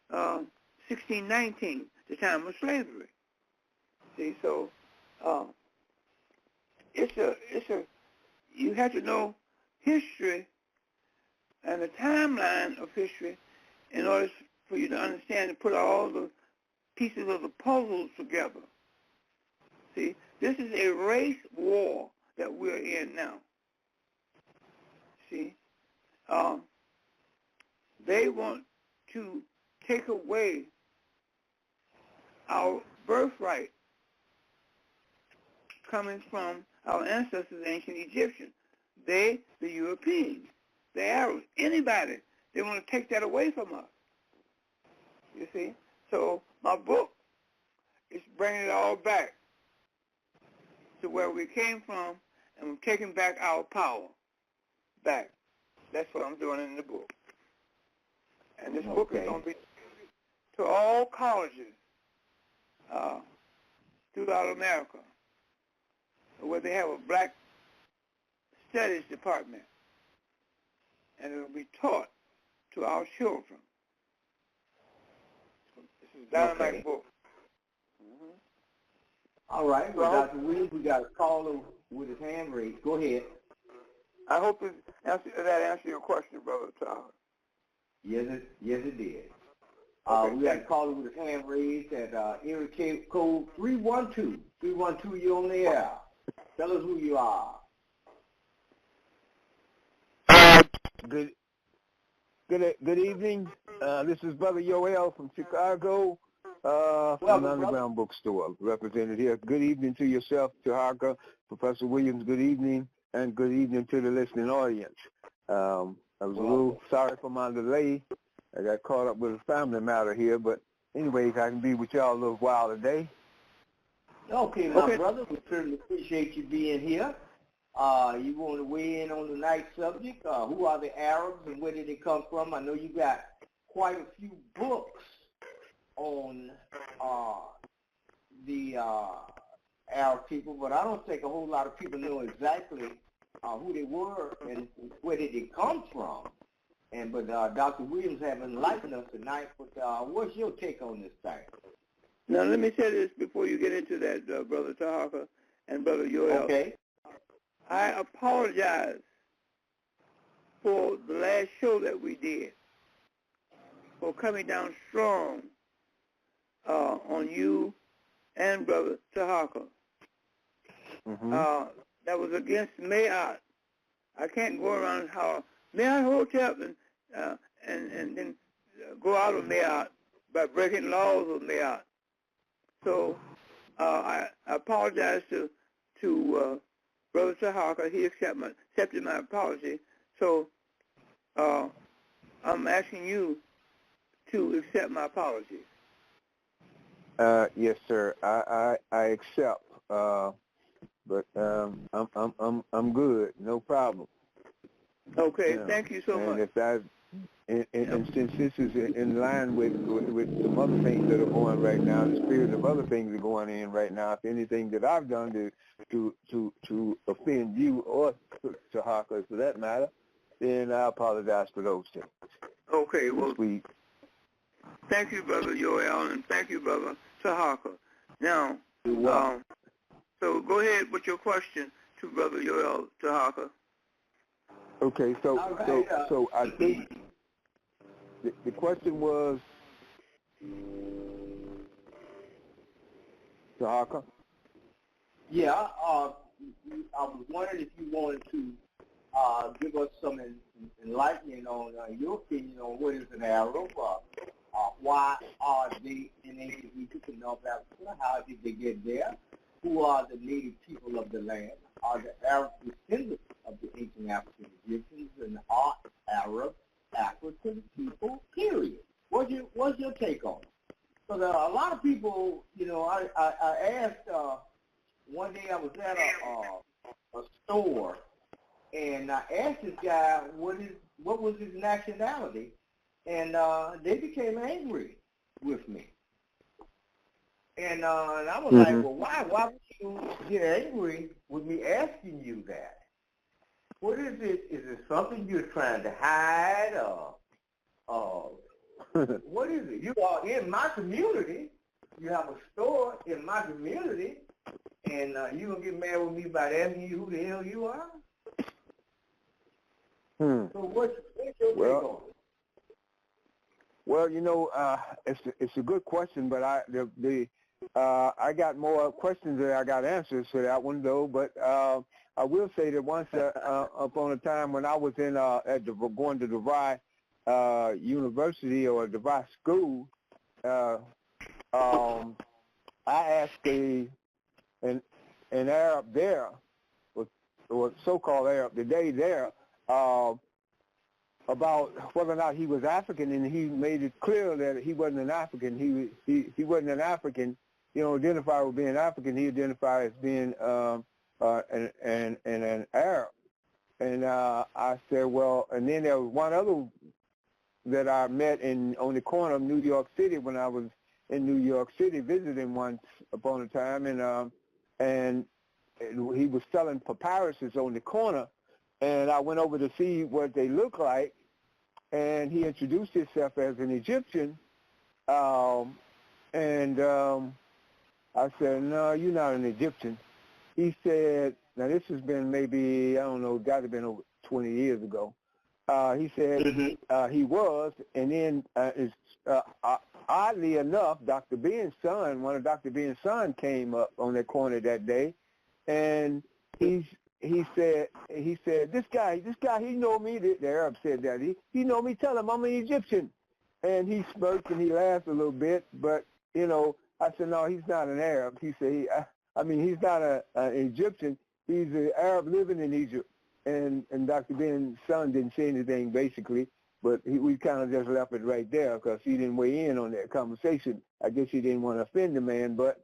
1619, the time of slavery. See, so you have to know history and the timeline of history in order for you to understand and put all the pieces of the puzzles together. See, this is a race war that we're in now. See, they want to take away our birthright coming from our ancestors, ancient Egyptians. They, the Europeans, the Arabs, anybody, they want to take that away from us. You see? So my book is bringing it all back to where we came from, and we're taking back our power back. That's what I'm doing in the book. And this book is going to be to all colleges throughout America, where they have a black studies department, and it will be taught to our children. This is dynamite book. Mm-hmm. All right. Well, Dr. Williams, we got a caller with his hand raised. Go ahead. I hope that answers your question, Brother Tyler. Yes, it did. Okay, we got a caller with his hand raised at area code 312. 312, you're on the air. Tell us who you are. Good evening. This is Brother Yoel from Chicago, from the Underground Bookstore, represented here. Good evening to yourself, Tarhaka, Professor Williams. Good evening, and good evening to the listening audience. I was a little sorry for my delay. I got caught up with a family matter here, but anyways, I can be with y'all a little while today. Okay, my brother, we certainly appreciate you being here. You want to weigh in on tonight's subject? Who are the Arabs and where did they come from? I know you got quite a few books on the Arab people, but I don't think a whole lot of people know exactly who they were and where did they come from. But Dr. Williams has enlightened us tonight. But what's your take on this thing? Now, let me say this before you get into that, Brother Tarhaka and Brother Yoel. Okay. I apologize for the last show that we did, for coming down strong on you and Brother Tarhaka. Mm-hmm. That was against Mayat. I can't go around how Mayat Hotep and then go out of Mayat by breaking laws of Mayat. So I apologize to Brother Tarhaka. He accepted my apology. So I'm asking you to accept my apology. Yes, sir. I accept. But I'm good. No problem. Okay. Thank you so much. And since this is in line with some other things that are going right now, the spirit of other things are going in right now. If anything that I've done to offend you or Tarhaka for that matter, then I apologize for those things. Okay, well, sweet. Thank you, Brother Yoel, and thank you, Brother Tarhaka. Now, so go ahead with your question to Brother Yoel Tarhaka. Okay, so I think the question was, Tarhaka? Yeah, I was wondering if you wanted to give us some enlightenment on your opinion on what is an Arab. Why are they in ancient Egypt and North Africa? How did they get there? Who are the native people of the land? Are the Arabs descendants of the ancient African Egyptians, and are Arab African people, period? What's your take on it? Because a lot of people, I asked, one day I was at a store, and I asked this guy what was his nationality, and they became angry with me. And I was like, well, why? Why would you get angry with me asking you that? What is it? Is it something you're trying to hide? What is it? You are in my community. You have a store in my community, and you going to get mad with me about asking you who the hell you are? So what's your take on it? Well, it's a good question, but I got more questions than I got answers for that one, though. But I will say that once upon a time when I was going to DeVry University or DeVry School, I asked an Arab there, or so-called Arab today there, about whether or not he was African, and he made it clear that he wasn't an African. He wasn't an African. Identify with being African. He identified as being an Arab. And I said, well, and then there was one other that I met on the corner of New York City when I was in New York City visiting once upon a time, and he was selling papyruses on the corner, and I went over to see what they look like, and he introduced himself as an Egyptian, and I said, no, you're not an Egyptian. He said, now this has been maybe, I don't know, got to have been over 20 years ago. He said he was, and then oddly enough, Dr. Ben's son, one of Dr. Ben's son came up on that corner that day, and he said, this guy, he know me, the Arab said that, he know me, tell him I'm an Egyptian. And he smirked and he laughed a little bit, but, you know, I said, no, he's not an Arab. He said, he's not an Egyptian. He's an Arab living in Egypt. And Dr. Ben's son didn't say anything, basically, but we kind of just left it right there because he didn't weigh in on that conversation. I guess he didn't want to offend the man, but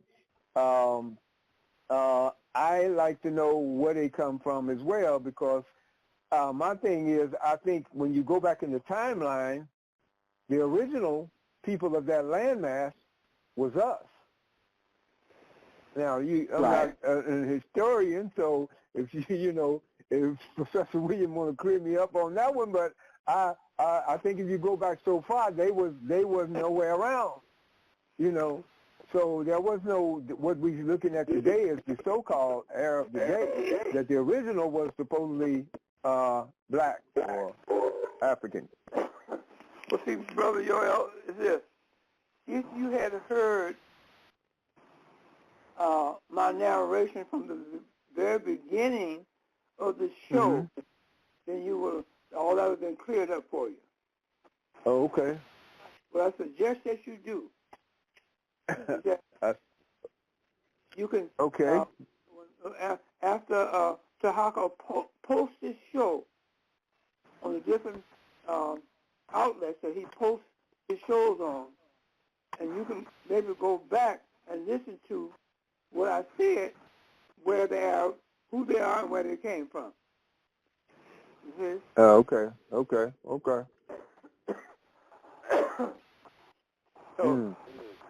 I like to know where they come from as well, because my thing is, I think when you go back in the timeline, the original people of that landmass was us. Now, I'm not a historian, so if if Professor William want to clear me up on that one, but I think if you go back so far, they was nowhere around, you know. So there was no, what we're looking at today is the so-called Arab today, that the original was supposedly black or African. Well, see, Brother Yoel, is this. If you had heard my narration from the very beginning of the show, then you would, all that would have been cleared up for you. Oh, okay. Well, I suggest that you do. You can, okay. After Tarhaka posts this show on the different outlets that he posts his shows on, and you can maybe go back and listen to what I said, where they are, who they are, and where they came from. Okay. So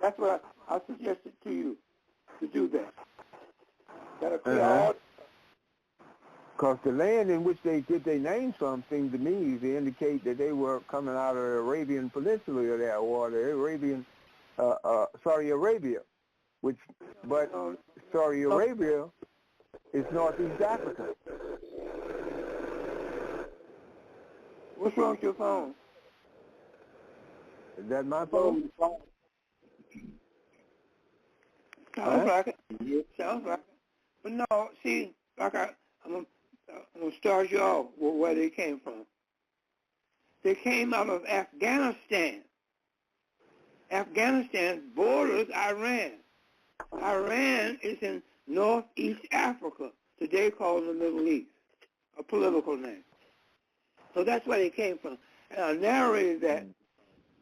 that's what I suggested to you, to do that. That'll clear all. Because the land in which they get their names from seemed to me to indicate that they were coming out of the Arabian Peninsula there, or the Arabian, Saudi Arabia, but Saudi Arabia is Northeast Africa. What's wrong with your phone? Is that my phone? Sounds like it. Sounds like it. But no, see, I'm going to start you off with where they came from. They came out of Afghanistan. Afghanistan borders Iran. Iran is in Northeast Africa, today called the Middle East, a political name. So that's where they came from. And I narrated that.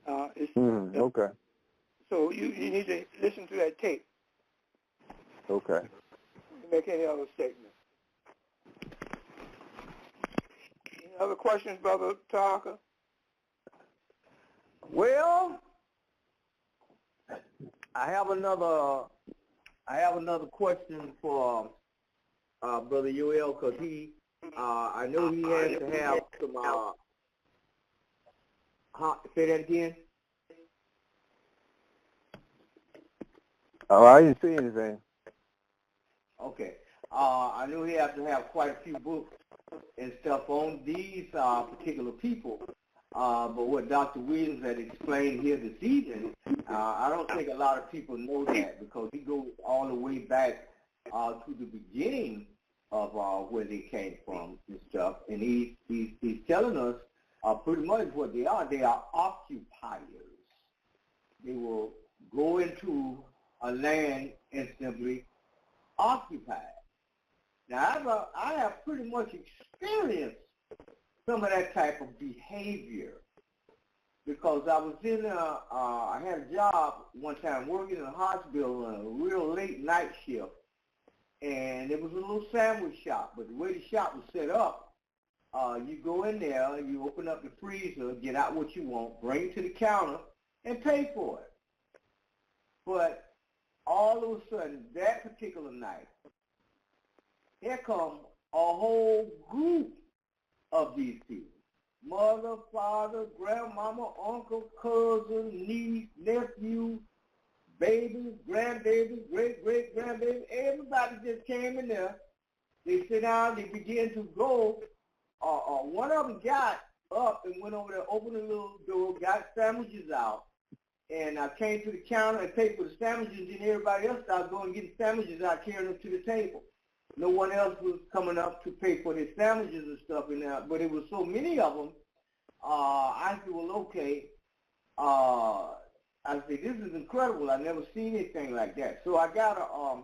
Okay. So you need to listen to that tape. Okay. To make any other statement. Any other questions, Brother Tarhaka? Well, I have another question for Brother Yoel, because I know he has to have some. Say that again. Oh, I didn't see anything. Okay. I knew he had to have quite a few books and stuff on these particular people. But what Dr. Williams had explained here this evening, I don't think a lot of people know that, because he goes all the way back to the beginning of where they came from and stuff. And he's telling us pretty much what they are. They are occupiers. They will go into a land and simply occupy. Now, I have pretty much experienced some of that type of behavior, because I was I had a job one time working in a hospital on a real late night shift, and it was a little sandwich shop. But the way the shop was set up, you go in there, you open up the freezer, get out what you want, bring it to the counter, and pay for it. But all of a sudden, that particular night, here come a whole group of these people. Mother, father, grandmama, uncle, cousin, niece, nephew, baby, grandbaby, great-great-grandbaby. Everybody just came in there. They sit down, they began to go. One of them got up and went over there, opened a little door, got sandwiches out, and I came to the counter and paid for the sandwiches, and everybody else started going and getting sandwiches out, carrying them to the table. No one else was coming up to pay for their sandwiches and stuff in there, but it was so many of them. I said, well, okay. I said, this is incredible. I've never seen anything like that. So I got a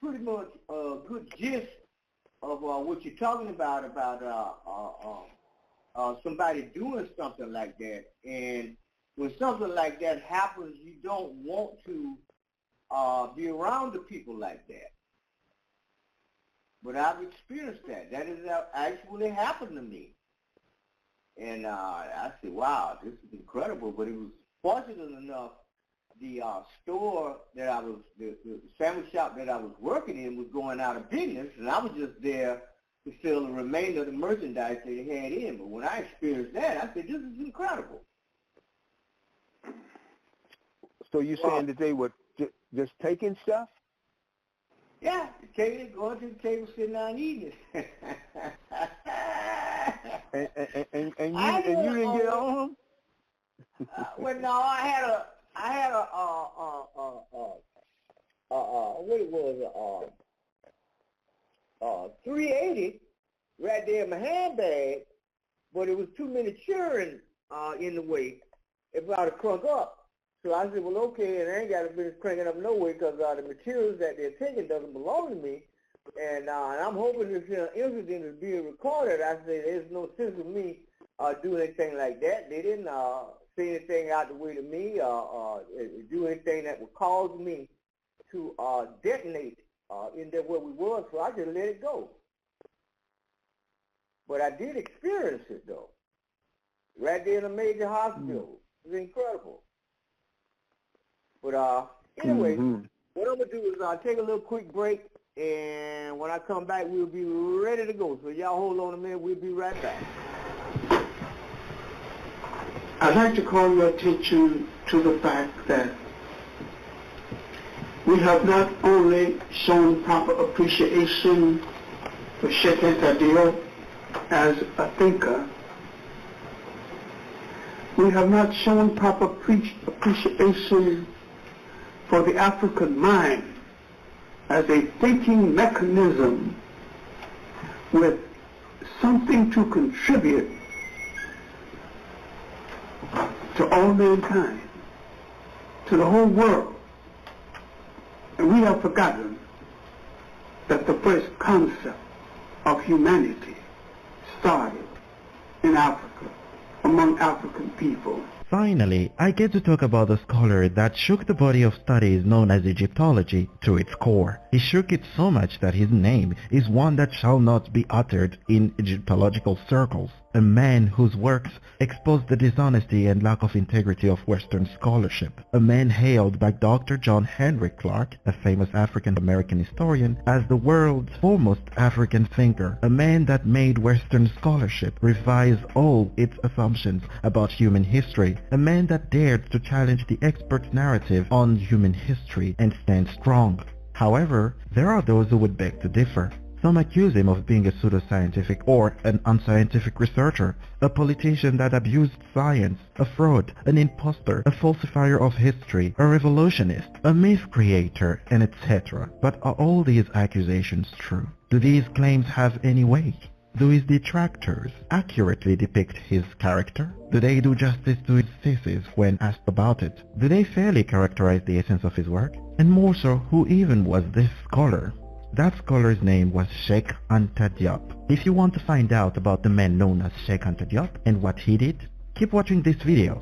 pretty much a good gist of what you're talking about somebody doing something like that. And when something like that happens, you don't want to be around the people like that. But I've experienced that. That has actually happened to me. And I said, wow, this is incredible. But it was fortunate enough, the store that I was, the sandwich shop that I was working in was going out of business, and I was just there to sell the remainder of the merchandise that they had in. But when I experienced that, I said, this is incredible. So you're saying that they were just taking stuff? Yeah, going to the table, sitting down eating it. and you didn't get on them? Well, no, I had a what it was, 380 right there in my handbag, but it was too many children in the way if I would have crunk up. So I said, well, okay, and I ain't got to be cranking up no way because the materials that they're taking doesn't belong to me. And I'm hoping this incident is being recorded. I said, there's no sense of me doing anything like that. They didn't say anything out the way to me, do anything that would cause me to detonate in there where we were, so I just let it go. But I did experience it, though, right there in a major hospital. It was incredible. But anyway, what I'm going to do is take a little quick break, and when I come back, we'll be ready to go. So y'all hold on a minute. We'll be right back. I'd like to call your attention to the fact that we have not only shown proper appreciation for Sheikh Anta as a thinker, we have not shown proper appreciation for the African mind as a thinking mechanism with something to contribute to all mankind, to the whole world. And we have forgotten that the first concept of humanity started in Africa, among African people. Finally, I get to talk about a scholar that shook the body of studies known as Egyptology to its core. He shook it so much that his name is one that shall not be uttered in Egyptological circles. A man whose works exposed the dishonesty and lack of integrity of Western scholarship. A man hailed by Dr. John Henry Clark, a famous African-American historian, as the world's foremost African thinker. A man that made Western scholarship revise all its assumptions about human history. A man that dared to challenge the expert narrative on human history and stand strong. However, there are those who would beg to differ. Some accuse him of being a pseudoscientific or an unscientific researcher, a politician that abused science, a fraud, an impostor, a falsifier of history, a revolutionist, a myth creator, and etc. But are all these accusations true? Do these claims have any weight? Do his detractors accurately depict his character? Do they do justice to his thesis when asked about it? Do they fairly characterize the essence of his work? And more so, who even was this scholar? That scholar's name was Sheikh Anta Diop. If you want to find out about the man known as Sheikh Anta Diop and what he did, keep watching this video.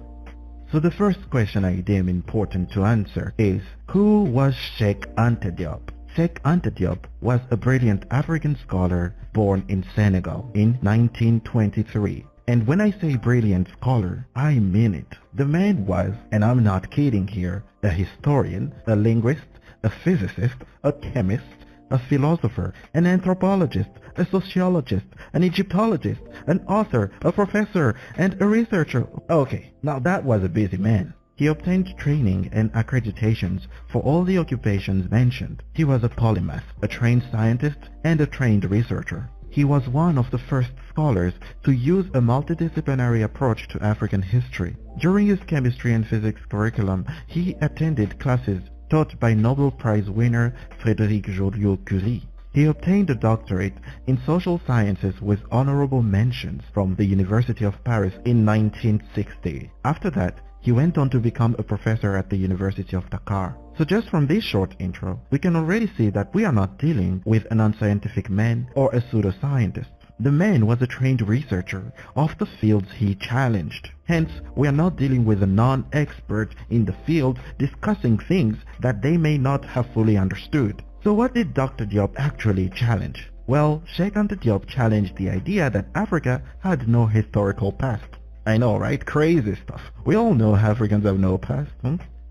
So the first question I deem important to answer is, who was Sheikh Anta Diop? Sheikh Anta Diop was a brilliant African scholar born in Senegal in 1923 And when I say brilliant scholar, I mean it. The man was, and I'm not kidding here, a historian, a linguist, a physicist, a chemist, a philosopher, an anthropologist, a sociologist, an Egyptologist, an author, a professor, and a researcher. Okay, now that was a busy man. He obtained training and accreditations for all the occupations mentioned. He was a polymath, a trained scientist, and a trained researcher. He was one of the first scholars to use a multidisciplinary approach to African history. During his chemistry and physics curriculum, he attended classes taught by Nobel Prize winner Frédéric Joliot-Curie. He obtained a doctorate in social sciences with honorable mentions from the University of Paris in 1960. After that, he went on to become a professor at the University of Dakar. So just from this short intro, we can already see that we are not dealing with an unscientific man or a pseudoscientist. The man was a trained researcher of the fields he challenged. Hence, we are not dealing with a non-expert in the field discussing things that they may not have fully understood. So what did Dr. Diop actually challenge? Well, Cheikh Anta Diop challenged the idea that Africa had no historical past. I know, right? Crazy stuff. We all know Africans have no past.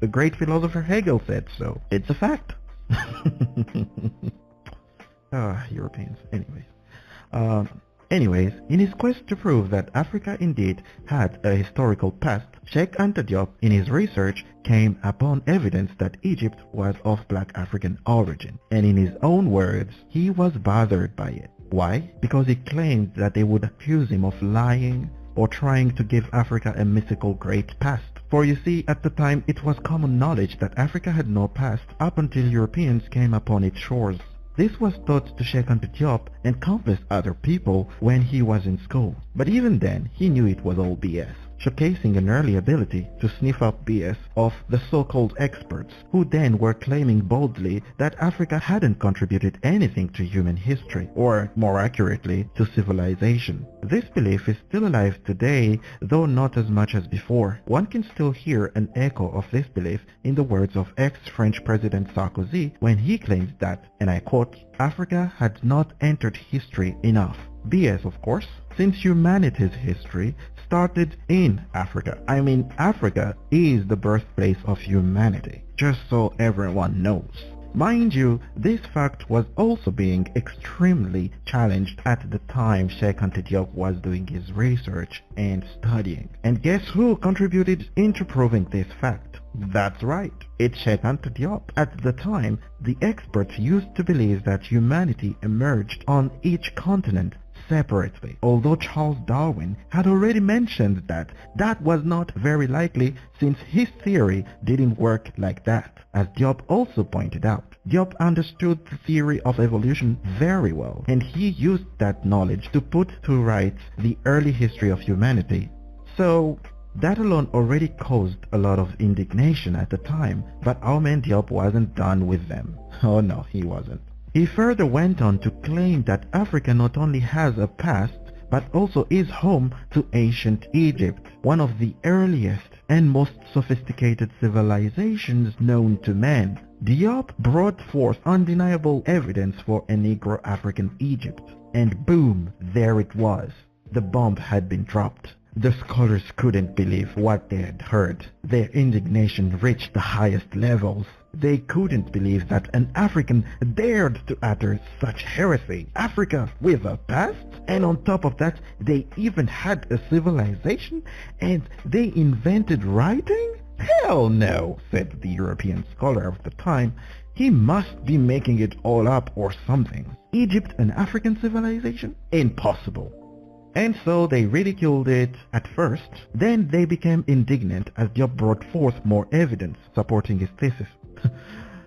The great philosopher Hegel said so. It's a fact. Europeans. Anyways, in his quest to prove that Africa indeed had a historical past, Cheikh Anta Diop in his research came upon evidence that Egypt was of black African origin, and in his own words, he was bothered by it. Why? Because he claimed that they would accuse him of lying or trying to give Africa a mythical great past. For you see, at the time it was common knowledge that Africa had no past up until Europeans came upon its shores. This was taught to Cheikh Anta Diop and countless other people when he was in school. But even then, he knew it was all BS, showcasing an early ability to sniff up BS of the so-called experts, who then were claiming boldly that Africa hadn't contributed anything to human history, or more accurately, to civilization. This belief is still alive today, though not as much as before. One can still hear an echo of this belief in the words of ex-French President Sarkozy when he claimed that, and I quote, Africa had not entered history enough. BS, of course, since humanity's history started in Africa. I mean, Africa is the birthplace of humanity, just so everyone knows. Mind you, this fact was also being extremely challenged at the time Cheikh Anta Diop was doing his research and studying. And guess who contributed into proving this fact? That's right, it's Cheikh Anta Diop. At the time, the experts used to believe that humanity emerged on each continent separately, although Charles Darwin had already mentioned that that was not very likely since his theory didn't work like that. As Diop also pointed out, Diop understood the theory of evolution very well, and he used that knowledge to put to rights the early history of humanity. So that alone already caused a lot of indignation at the time, but our man Diop wasn't done with them. Oh no, he wasn't. He further went on to claim that Africa not only has a past, but also is home to ancient Egypt, one of the earliest and most sophisticated civilizations known to man. Diop brought forth undeniable evidence for a Negro African Egypt, and boom, there it was. The bomb had been dropped. The scholars couldn't believe what they had heard. Their indignation reached the highest levels. They couldn't believe that an African dared to utter such heresy. Africa with a past? And on top of that, they even had a civilization? And they invented writing? Hell no, said the European scholar of the time. He must be making it all up or something. Egypt an African civilization? Impossible. And so they ridiculed it at first. Then they became indignant as Diop brought forth more evidence supporting his thesis.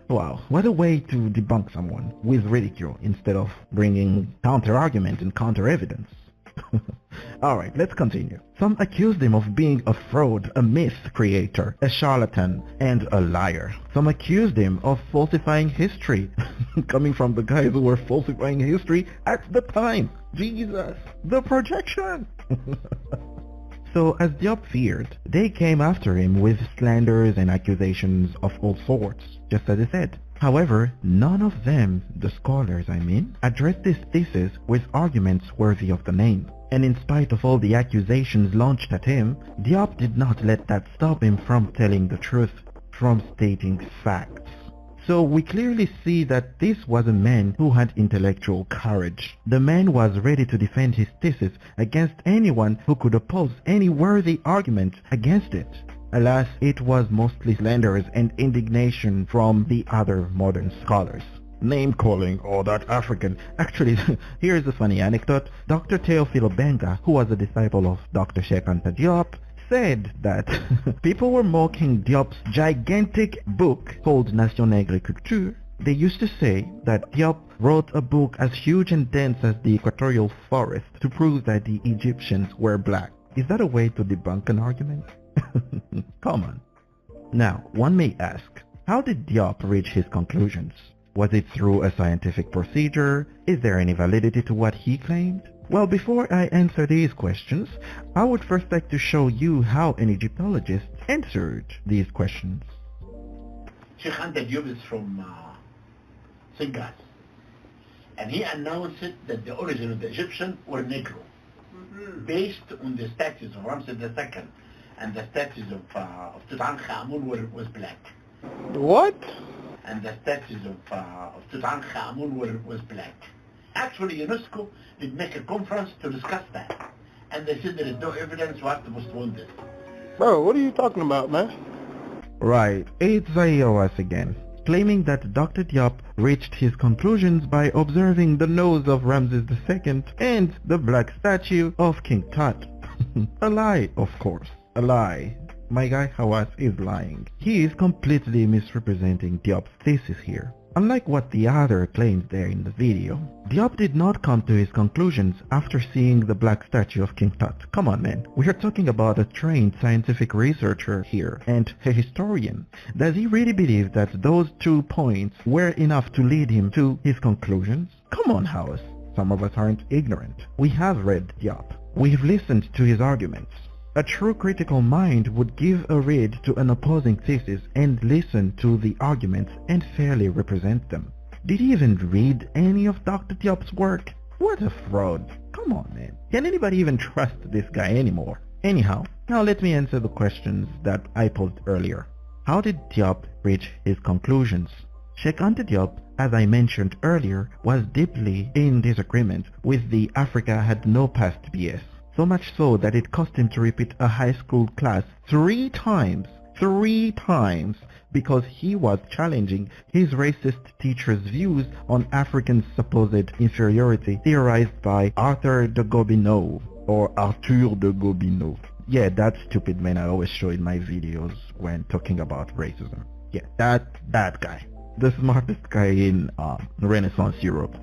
Wow, what a way to debunk someone with ridicule instead of bringing counter-argument and counter-evidence. Alright, let's continue. Some accused him of being a fraud, a myth creator, a charlatan, and a liar. Some accused him of falsifying history, coming from the guys who were falsifying history at the time. Jesus, the projection! So, as Diop feared, they came after him with slanders and accusations of all sorts, just as he said. However, none of them, the scholars I mean, addressed this thesis with arguments worthy of the name. And in spite of all the accusations launched at him, Diop did not let that stop him from telling the truth, from stating facts. So we clearly see that this was a man who had intellectual courage. The man was ready to defend his thesis against anyone who could oppose any worthy argument against it. Alas, it was mostly slanders and indignation from the other modern scholars. Name-calling all that African. Actually, here's a funny anecdote. Dr. Théophile Benga, who was a disciple of Dr. Cheikh Anta Diop, said that people were mocking Diop's gigantic book called Nation Nègre Culture. They used to say that Diop wrote a book as huge and dense as the equatorial forest to prove that the Egyptians were black. Is that a way to debunk an argument? Come on. Now, one may ask, how did Diop reach his conclusions? Was it through a scientific procedure? Is there any validity to what he claimed? Well, before I answer these questions, I would first like to show you how an Egyptologist answered these questions. Cheikh Anta Diop is from Senegal, and he announced that the origin of the Egyptians were Negro, based on the statues of Ramses II, and the statues of Tutankhamun was black. What? And the statues of Tutankhamun was black. Actually, UNESCO did make a conference to discuss that, and they said there is no evidence what was wounded. Bro, what are you talking about, man? Right, it's Zayoas again, claiming that Dr. Diop reached his conclusions by observing the nose of Ramses II and the black statue of King Tut. A lie, of course, a lie. My guy Hawass is lying. He is completely misrepresenting Diop's thesis here. Unlike what the other claims there in the video, Diop did not come to his conclusions after seeing the black statue of King Tut. Come on, man. We are talking about a trained scientific researcher here and a historian. Does he really believe that those 2 points were enough to lead him to his conclusions? Come on, Hawass. Some of us aren't ignorant. We have read Diop. We've listened to his arguments. A true critical mind would give a read to an opposing thesis and listen to the arguments and fairly represent them. Did he even read any of Dr. Diop's work? What a fraud. Come on, man. Can anybody even trust this guy anymore? Anyhow, now let me answer the questions that I posed earlier. How did Diop reach his conclusions? Cheikh Anta Diop, as I mentioned earlier, was deeply in disagreement with the Africa had no past BS. So much so that it cost him to repeat a high school class 3 times, because he was challenging his racist teacher's views on African supposed inferiority theorized by Arthur de Gobineau, or Arthur de Gobineau. Yeah, that stupid man I always show in my videos when talking about racism. Yeah, that guy. The smartest guy in Renaissance Europe.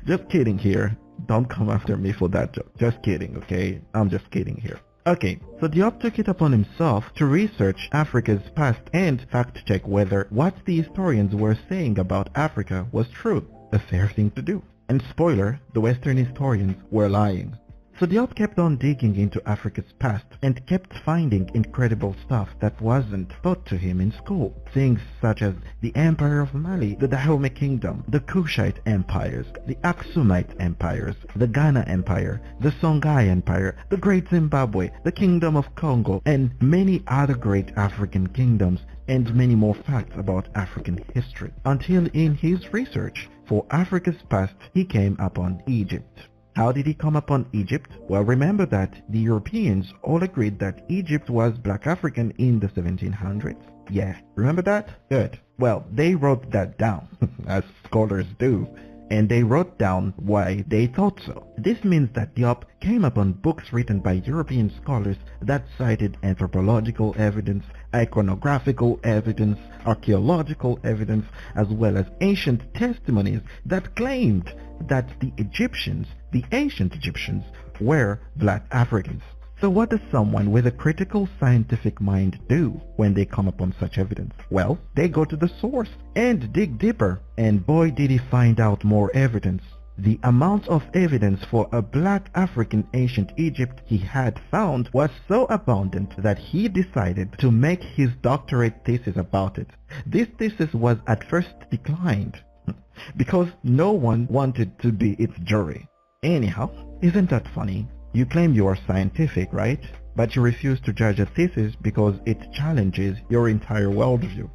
Just kidding here. Don't come after me for that joke. Just kidding, okay? I'm just kidding here. Okay, so Diop took it upon himself to research Africa's past and fact-check whether what the historians were saying about Africa was true. A fair thing to do. And spoiler, the Western historians were lying. So Diop kept on digging into Africa's past and kept finding incredible stuff that wasn't taught to him in school. Things such as the Empire of Mali, the Dahomey Kingdom, the Kushite empires, the Aksumite empires, the Ghana Empire, the Songhai Empire, the Great Zimbabwe, the Kingdom of Congo, and many other great African kingdoms, and many more facts about African history. Until in his research for Africa's past, he came upon Egypt. How did he come upon Egypt? Well, remember that the Europeans all agreed that Egypt was Black African in the 1700s. Yeah, remember that? Good. Well, they wrote that down, as scholars do, and they wrote down why they thought so. This means that Diop came upon books written by European scholars that cited anthropological evidence, iconographical evidence, archaeological evidence, as well as ancient testimonies that claimed that the Egyptians, the ancient Egyptians, were Black Africans. So what does someone with a critical scientific mind do when they come upon such evidence? Well, they go to the source and dig deeper, and boy did he find out more evidence. The amount of evidence for a Black African ancient Egypt he had found was so abundant that he decided to make his doctorate thesis about it. This thesis was at first declined, because no one wanted to be its jury. Anyhow, isn't that funny? You claim you are scientific, right? But you refuse to judge a thesis because it challenges your entire worldview.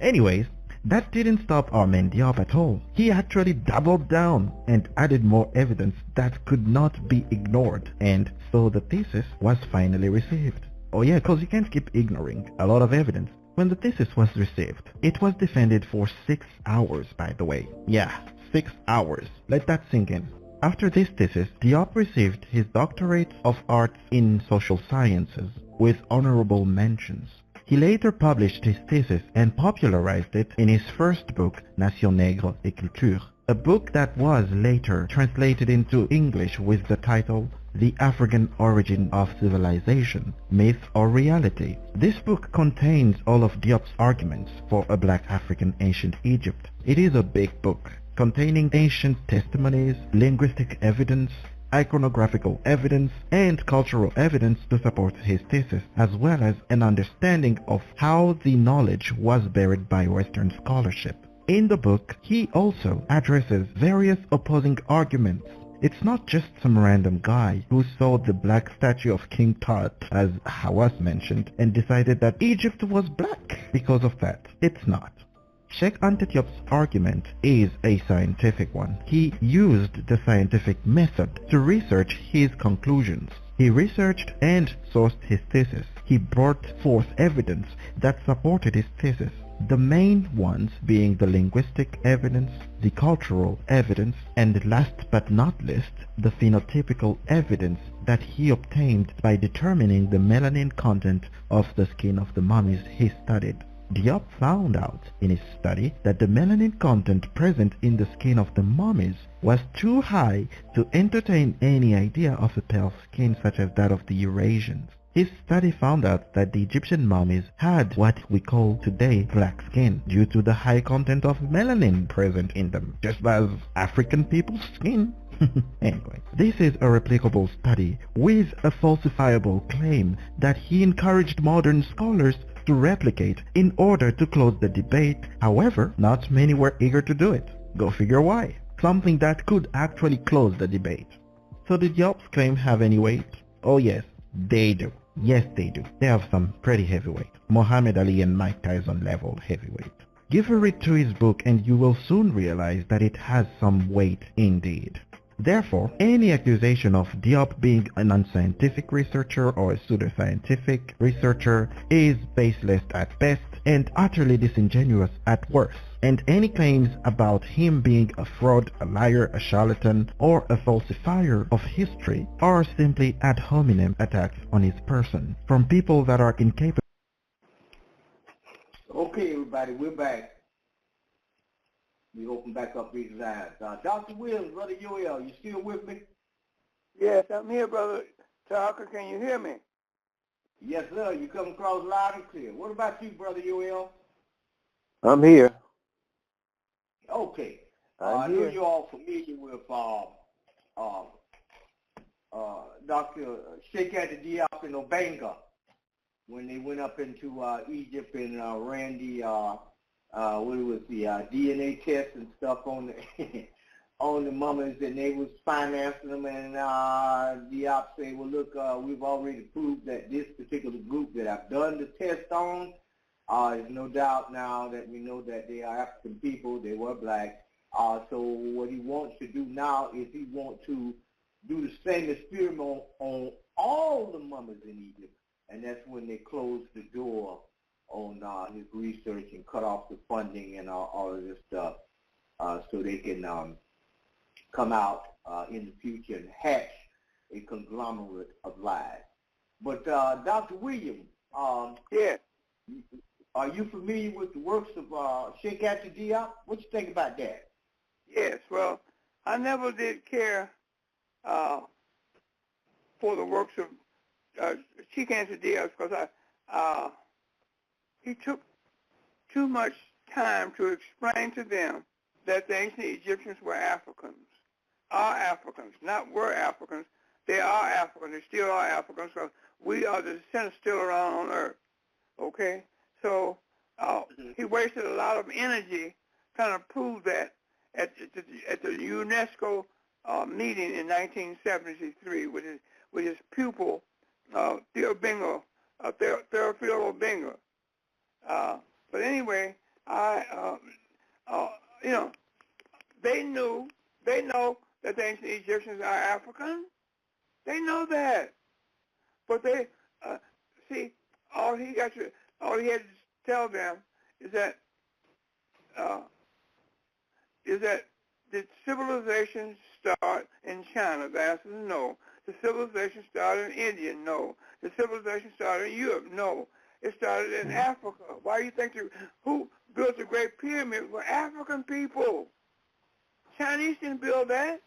Anyways, that didn't stop our man Diop at all. He actually doubled down and added more evidence that could not be ignored, and so the thesis was finally received. Oh yeah, cause you can't keep ignoring a lot of evidence. When the thesis was received, it was defended for 6 hours, by the way. Yeah, 6 hours. Let that sink in. After this thesis, Diop received his doctorate of arts in social sciences with honorable mentions. He later published his thesis and popularized it in his first book, Nation Nègre et Culture, a book that was later translated into English with the title The African Origin of Civilization, Myth or Reality. This book contains all of Diop's arguments for a black African ancient Egypt. It is a big book containing ancient testimonies, linguistic evidence, iconographical evidence, and cultural evidence to support his thesis, as well as an understanding of how the knowledge was buried by Western scholarship. In the book, he also addresses various opposing arguments. It's not just some random guy who saw the black statue of King Tut, as Hawass mentioned, and decided that Egypt was black because of that. It's not. Sheikh Anta Diop's argument is a scientific one. He used the scientific method to research his conclusions. He researched and sourced his thesis. He brought forth evidence that supported his thesis. The main ones being the linguistic evidence, the cultural evidence, and last but not least, the phenotypical evidence that he obtained by determining the melanin content of the skin of the mummies he studied. Diop found out in his study that the melanin content present in the skin of the mummies was too high to entertain any idea of a pale skin such as that of the Eurasians. His study found out that the Egyptian mummies had what we call today black skin due to the high content of melanin present in them, just as African people's skin. Anyway, this is a replicable study with a falsifiable claim that he encouraged modern scholars to replicate in order to close the debate. However, not many were eager to do it. Go figure why. Something that could actually close the debate. So did Diop's claim have any weight? Oh yes, they do. Yes, they do. They have some pretty heavyweight. Muhammad Ali and Mike Tyson level heavyweight. Give a read to his book and you will soon realize that it has some weight indeed. Therefore, any accusation of Diop being an unscientific researcher or a pseudoscientific researcher is baseless at best and utterly disingenuous at worst. And any claims about him being a fraud, a liar, a charlatan, or a falsifier of history are simply ad hominem attacks on his person from people that are incapable. Okay, everybody, we're back. We open back up these lines. Dr. Williams, Brother Yoel, you still with me? Yes, I'm here, Brother Tarhaka. Can you hear me? Yes, sir. You come across loud and clear. What about you, Brother Yoel? I'm here. Okay. I know you're all familiar with Dr. Sheikh Anta Diop and Obanga when they went up into Egypt and ran the what was the DNA test and stuff on the on the mummies, and they was financing them, and Diop said, well, look, we've already proved that this particular group that I've done the test on, there's no doubt now that we know that they are African people, they were black. So what he wants to do now is he wants to do the same experiment on all the mummies in Egypt, and that's when they closed the door on his research and cut off the funding and all of this stuff, so they can come out in the future and hatch a conglomerate of lies. But Dr. Williams, yes. Are you familiar with the works of Sheikh Anta Diop? What you think about that? Yes, well, I never did care for the works of Sheikh Anta Diop because he took too much time to explain to them that the ancient Egyptians were Africans, are Africans, not were Africans. They are Africans. They still are Africans because we are the descendants still around on Earth. Okay? So he wasted a lot of energy kind of proved that at the UNESCO meeting in 1973 with his pupil Theophilo Binga. But anyway, they know that the ancient Egyptians are African. They know that, but they see all he had to tell them is that did civilization start in China? The answer is no. The civilization started in India? No. The civilization started in Europe? No. It started in Africa. Why do you think who built the Great Pyramid were African people? Chinese didn't build that.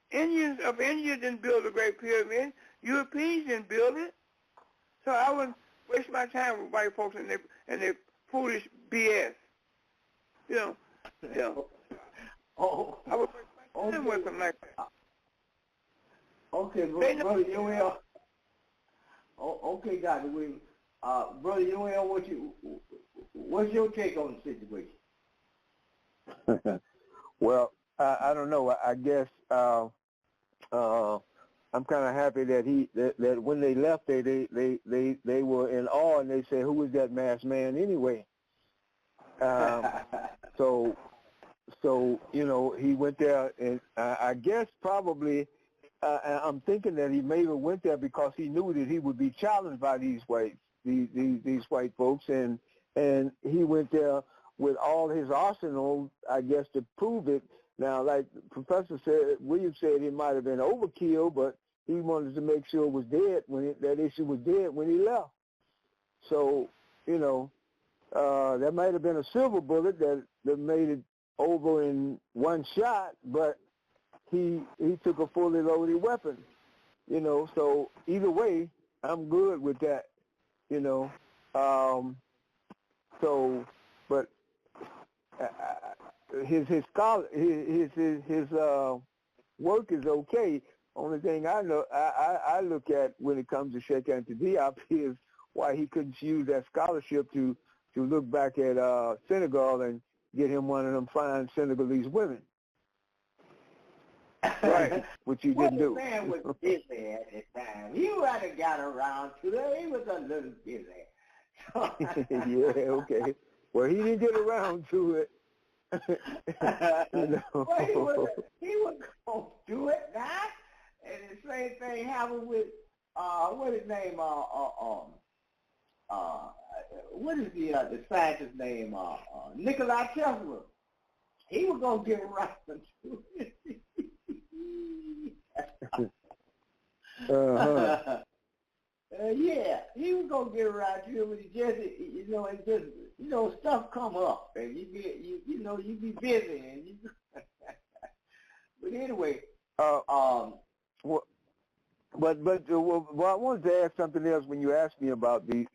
Indians of India didn't build the Great Pyramid. Europeans didn't build it. So I wouldn't waste my time with white folks and their foolish BS. Oh, I would waste my time with them like that. Okay, brother Yoel. Okay, Dr. Williams. Brother Yoel, what's your take on the situation? Well, I don't know. I guess I'm kind of happy that when they left, they were in awe and they said, "Who is that masked man anyway?" So he went there, and I guess probably I'm thinking that he maybe went there because he knew that he would be challenged by these white folks, and he went there with all his arsenal, I guess, to prove it. Now, like Professor Williams said, it might have been overkill, but he wanted to make sure it was dead that issue was dead when he left. So, that might have been a silver bullet that made it over in one shot, but he took a fully loaded weapon, So either way, I'm good with that, but his work is okay. Only thing I look at when it comes to Sheikh Anta Diop is why he couldn't use that scholarship to look back at Senegal and get him one of them fine Senegalese women. Right, which he didn't do. The man was busy at the time. He might have got around to it. He was a little busy. Yeah, okay. Well, he didn't get around to it. Well, he was going to do it now. And the same thing happened with, what is his name? What is the scientist's name? Nikola Tesla. He was going to get around to it. Yeah, he was gonna get around to it, but he just, stuff come up, and you be busy, and you. But anyway, But I wanted to ask something else when you asked me about these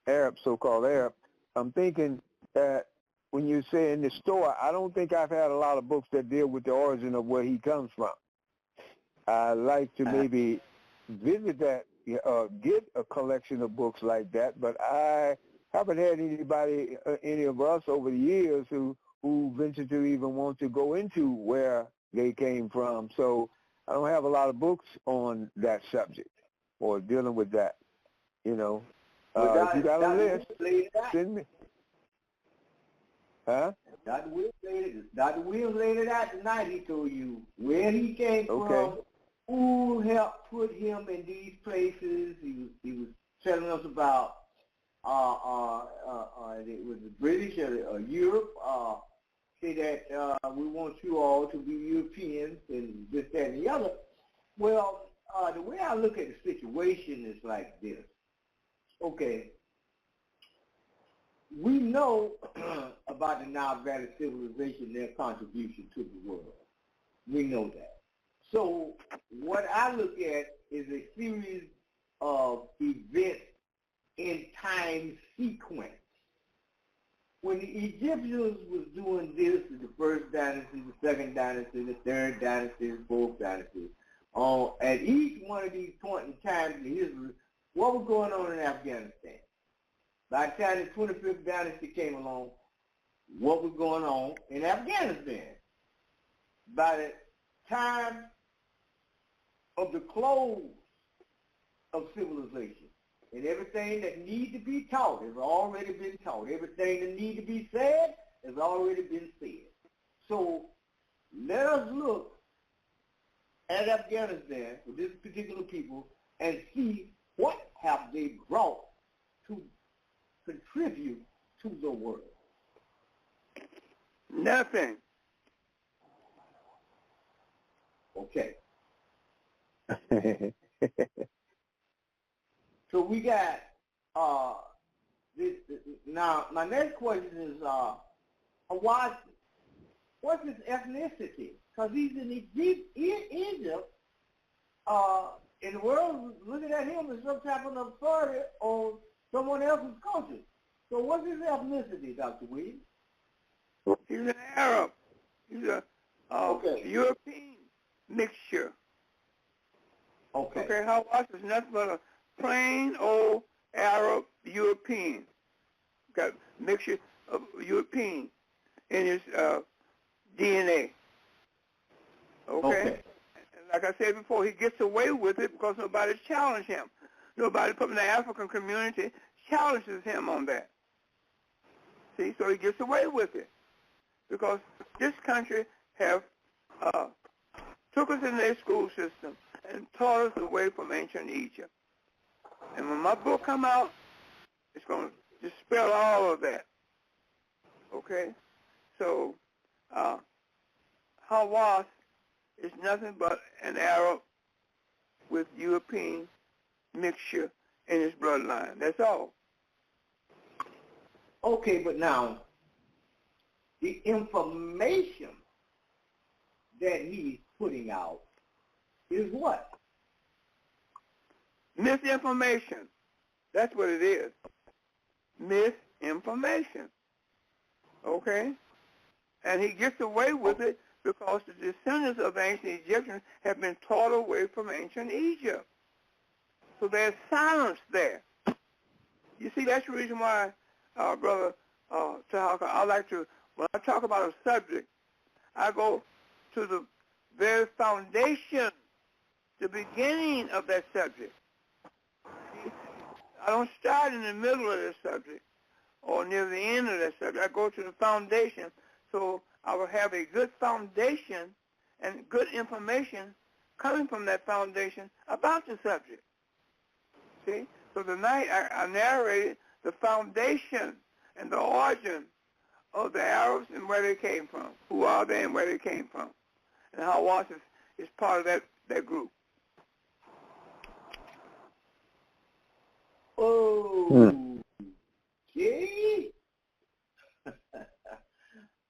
Arabs, so-called Arabs. I'm thinking that when you say in the store, I don't think I've had a lot of books that deal with the origin of where he comes from. I'd like to maybe visit that, get a collection of books like that, but I haven't had any of us over the years who ventured to even want to go into where they came from. So I don't have a lot of books on that subject or dealing with that, If you got a list, send me. Huh? Dr. Williams laid it out tonight. He told you where he came from, who helped put him in these places. He was telling us about it was the British or Europe. Say that we want you all to be Europeans and this, that, and the other. Well, the way I look at the situation is like this. Okay. We know about the Nile Valley civilization, their contribution to the world. We know that. So what I look at is a series of events in time sequence. When the Egyptians was doing this, the first dynasty, the second dynasty, the third dynasty, the fourth dynasty, at each one of these points in time in history, what was going on in Afghanistan? By the time the 25th dynasty came along, what was going on in Afghanistan. By the time of the close of civilization, and everything that needs to be taught has already been taught. Everything that needs to be said has already been said. So let us look at Afghanistan with this particular people and see what have they brought to contribute to the world. Nothing. Okay. So we got now my next question is what's his ethnicity? Because he's in Egypt, and the world looking at him as some type of authority on someone else's culture. So what's his ethnicity, Dr. Williams? He's an Arab. He's a European mixture. Okay. Okay, Hawass is nothing but a plain old Arab European. Got a mixture of European in his DNA. Okay? And like I said before, he gets away with it because nobody's challenged him. Nobody from the African community challenges him on that. See, so he gets away with it because this country have took us in their school system and taught us away from ancient Egypt. And when my book come out, it's going to dispel all of that. Okay? So, Hawass is nothing but an Arab with European mixture in his bloodline. That's all. Okay, but now, the information that he's putting out is what? Misinformation. That's what it is. Misinformation. Okay? And he gets away with it because the descendants of ancient Egyptians have been taught away from ancient Egypt. So there's silence there. You see, that's the reason why, Brother Tarhaka, I like to, when I talk about a subject, I go to the very foundation, the beginning of that subject. See? I don't start in the middle of the subject or near the end of that subject. I go to the foundation, so I will have a good foundation and good information coming from that foundation about the subject. See? So tonight I narrated the foundation and the origin of the Arabs and where they came from. Who are they and where they came from. And Hawass is part of that group. Oh, gee.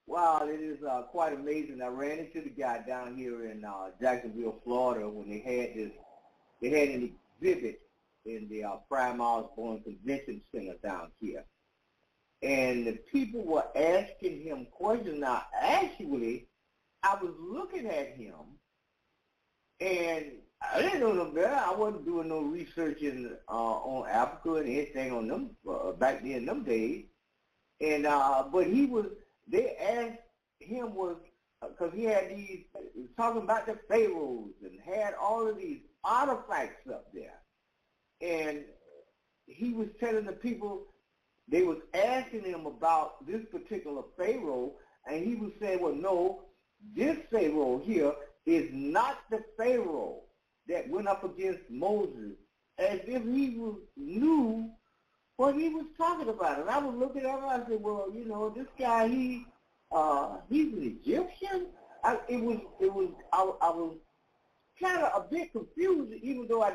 Wow, it is quite amazing. I ran into the guy down here in Jacksonville, Florida, when they had an exhibit in the Prime Osborne Convention Center down here. And the people were asking him questions. Now, actually, I was looking at him, and I didn't know no better. I wasn't doing no research on Africa and anything on them back then in them days. And but they asked him because he had he was talking about the pharaohs and had all of these artifacts up there. And he was telling the people, they was asking him about this particular pharaoh, and he was saying, well, no, this pharaoh here is not the pharaoh that went up against Moses, as if he knew what he was talking about. And I was looking at him, I said, well, you know, this guy, he's an Egyptian? I was kind of a bit confused, even though I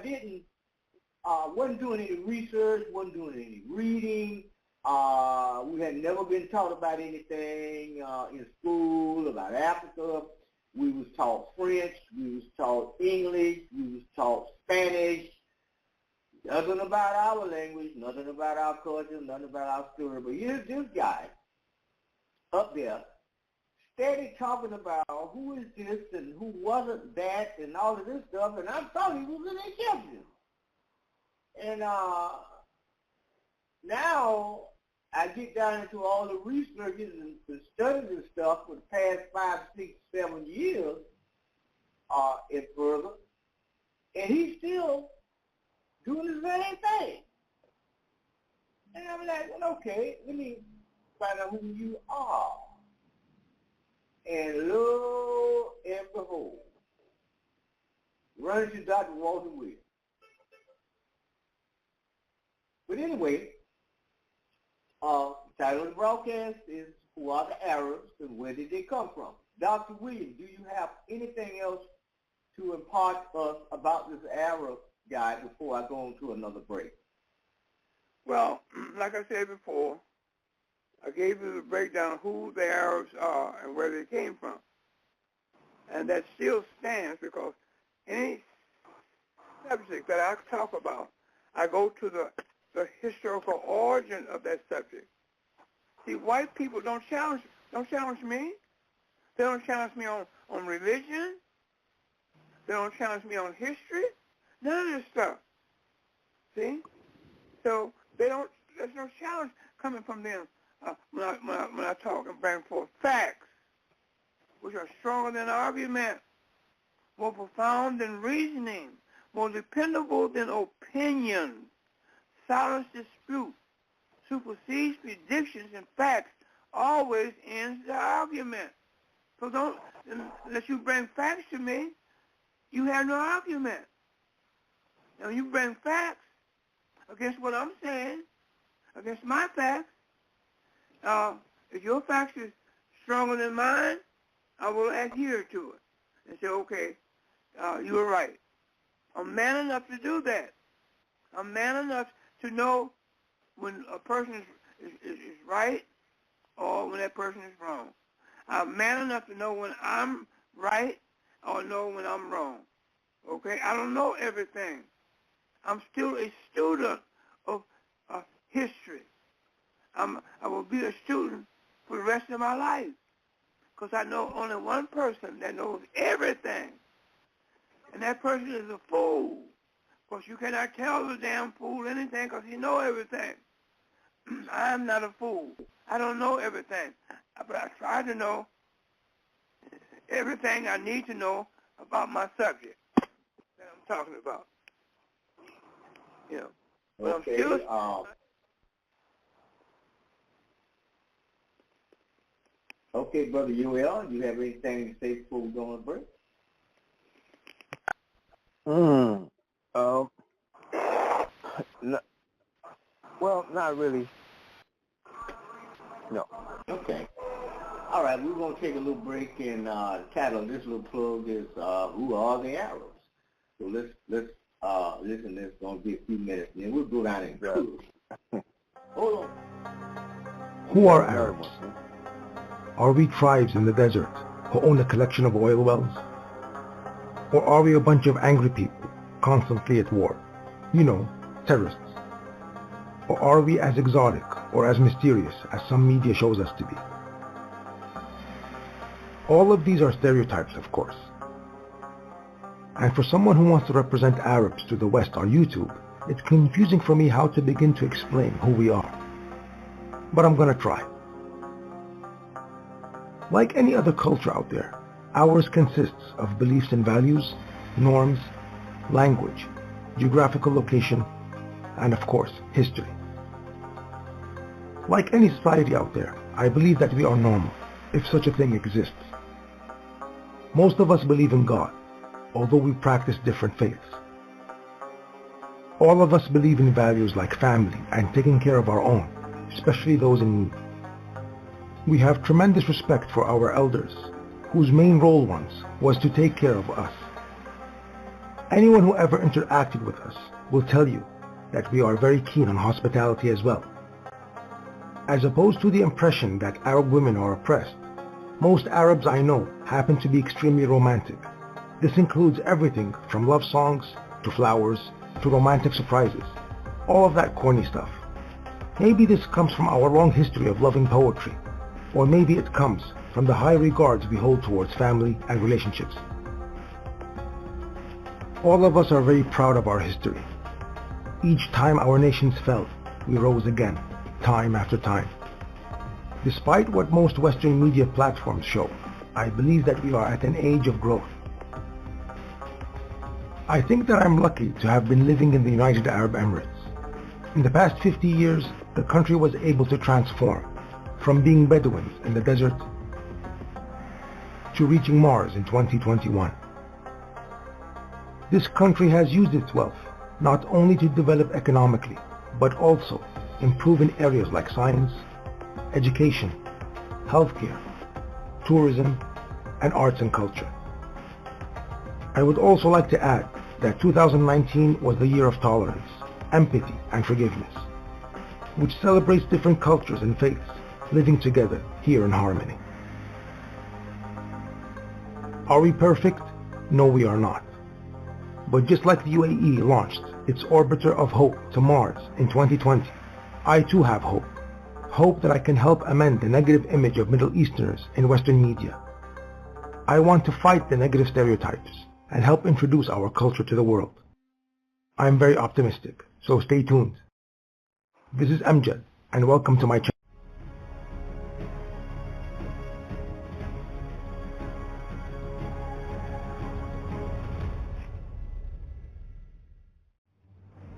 wasn't doing any research, wasn't doing any reading. We had never been taught about anything in school about Africa. We was taught French, we was taught English, we was taught Spanish. Nothing about our language, nothing about our culture, nothing about our story. But here's this guy up there, steady talking about who is this and who wasn't that and all of this stuff, and I thought he was an Egyptian. And now I get down into all the researches and the studies and stuff for the past 5, 6, 7 years and further, and he's still doing the same thing. And I'm like, well, okay, let me find out who you are. And lo and behold, run into Dr. Walter Williams. But anyway, the title of the broadcast is Who Are the Arabs and Where Did They Come From? Dr. Williams, do you have anything else to impart us about this Arab guy before I go on to another break? Well, like I said before, I gave you the breakdown of who the Arabs are and where they came from. And that still stands because any subject that I talk about, I go to the historical origin of that subject. See, white people don't challenge me. They don't challenge me on religion. They don't challenge me on history. None of this stuff. See? So there's no challenge coming from them when I talk and bring forth facts, which are stronger than argument, more profound than reasoning, more dependable than opinion. Silence dispute, supersedes predictions, and facts always ends the argument. So don't, unless you bring facts to me, you have no argument. Now you bring facts against what I'm saying, against my facts. If your facts is stronger than mine, I will adhere to it and say, okay, you were right. I'm man enough to do that. I'm man enough to know when a person is right or when that person is wrong. I'm man enough to know when I'm right or know when I'm wrong. Okay? I don't know everything. I'm still a student of history. I will be a student for the rest of my life because I know only one person that knows everything, and that person is a fool. Because you cannot tell the damn fool anything because he knows everything. I am not a fool. I don't know everything. But I try to know everything I need to know about my subject that I'm talking about. You know. But okay. I'm still... Okay, Brother UL, you have anything to say before we go on break? Well, not really. No. Okay. All right, we're going to take a little break, and the title of this little plug is Who Are the Arabs? So let's listen, there's going to be a few minutes, and then we'll go down and cook. Hold on. Who are Arabs? Are we tribes in the desert who own a collection of oil wells? Or are we a bunch of angry people constantly at war? You know, terrorists. Or are we as exotic or as mysterious as some media shows us to be? All of these are stereotypes, of course. And for someone who wants to represent Arabs to the West on YouTube, it's confusing for me how to begin to explain who we are. But I'm gonna try. Like any other culture out there, ours consists of beliefs and values, norms, language, geographical location, and of course, history. Like any society out there, I believe that we are normal, if such a thing exists. Most of us believe in God, although we practice different faiths. All of us believe in values like family and taking care of our own, especially those in need. We have tremendous respect for our elders, whose main role once was to take care of us. Anyone who ever interacted with us will tell you that we are very keen on hospitality as well. As opposed to the impression that Arab women are oppressed, most Arabs I know happen to be extremely romantic. This includes everything from love songs, to flowers, to romantic surprises. All of that corny stuff. Maybe this comes from our long history of loving poetry, or maybe it comes from the high regards we hold towards family and relationships. All of us are very proud of our history. Each time our nations fell, we rose again, time after time. Despite what most Western media platforms show, I believe that we are at an age of growth. I think that I'm lucky to have been living in the United Arab Emirates. In the past 50 years, the country was able to transform from being Bedouins in the desert to reaching Mars in 2021. This country has used its wealth not only to develop economically, but also improve in areas like science, education, healthcare, tourism, and arts and culture. I would also like to add that 2019 was the year of tolerance, empathy, and forgiveness, which celebrates different cultures and faiths living together here in harmony. Are we perfect? No, we are not. But just like the UAE launched its orbiter of hope to Mars in 2020, I too have hope. Hope that I can help amend the negative image of Middle Easterners in Western media. I want to fight the negative stereotypes and help introduce our culture to the world. I am very optimistic, so stay tuned. This is Amjad, and welcome to my channel.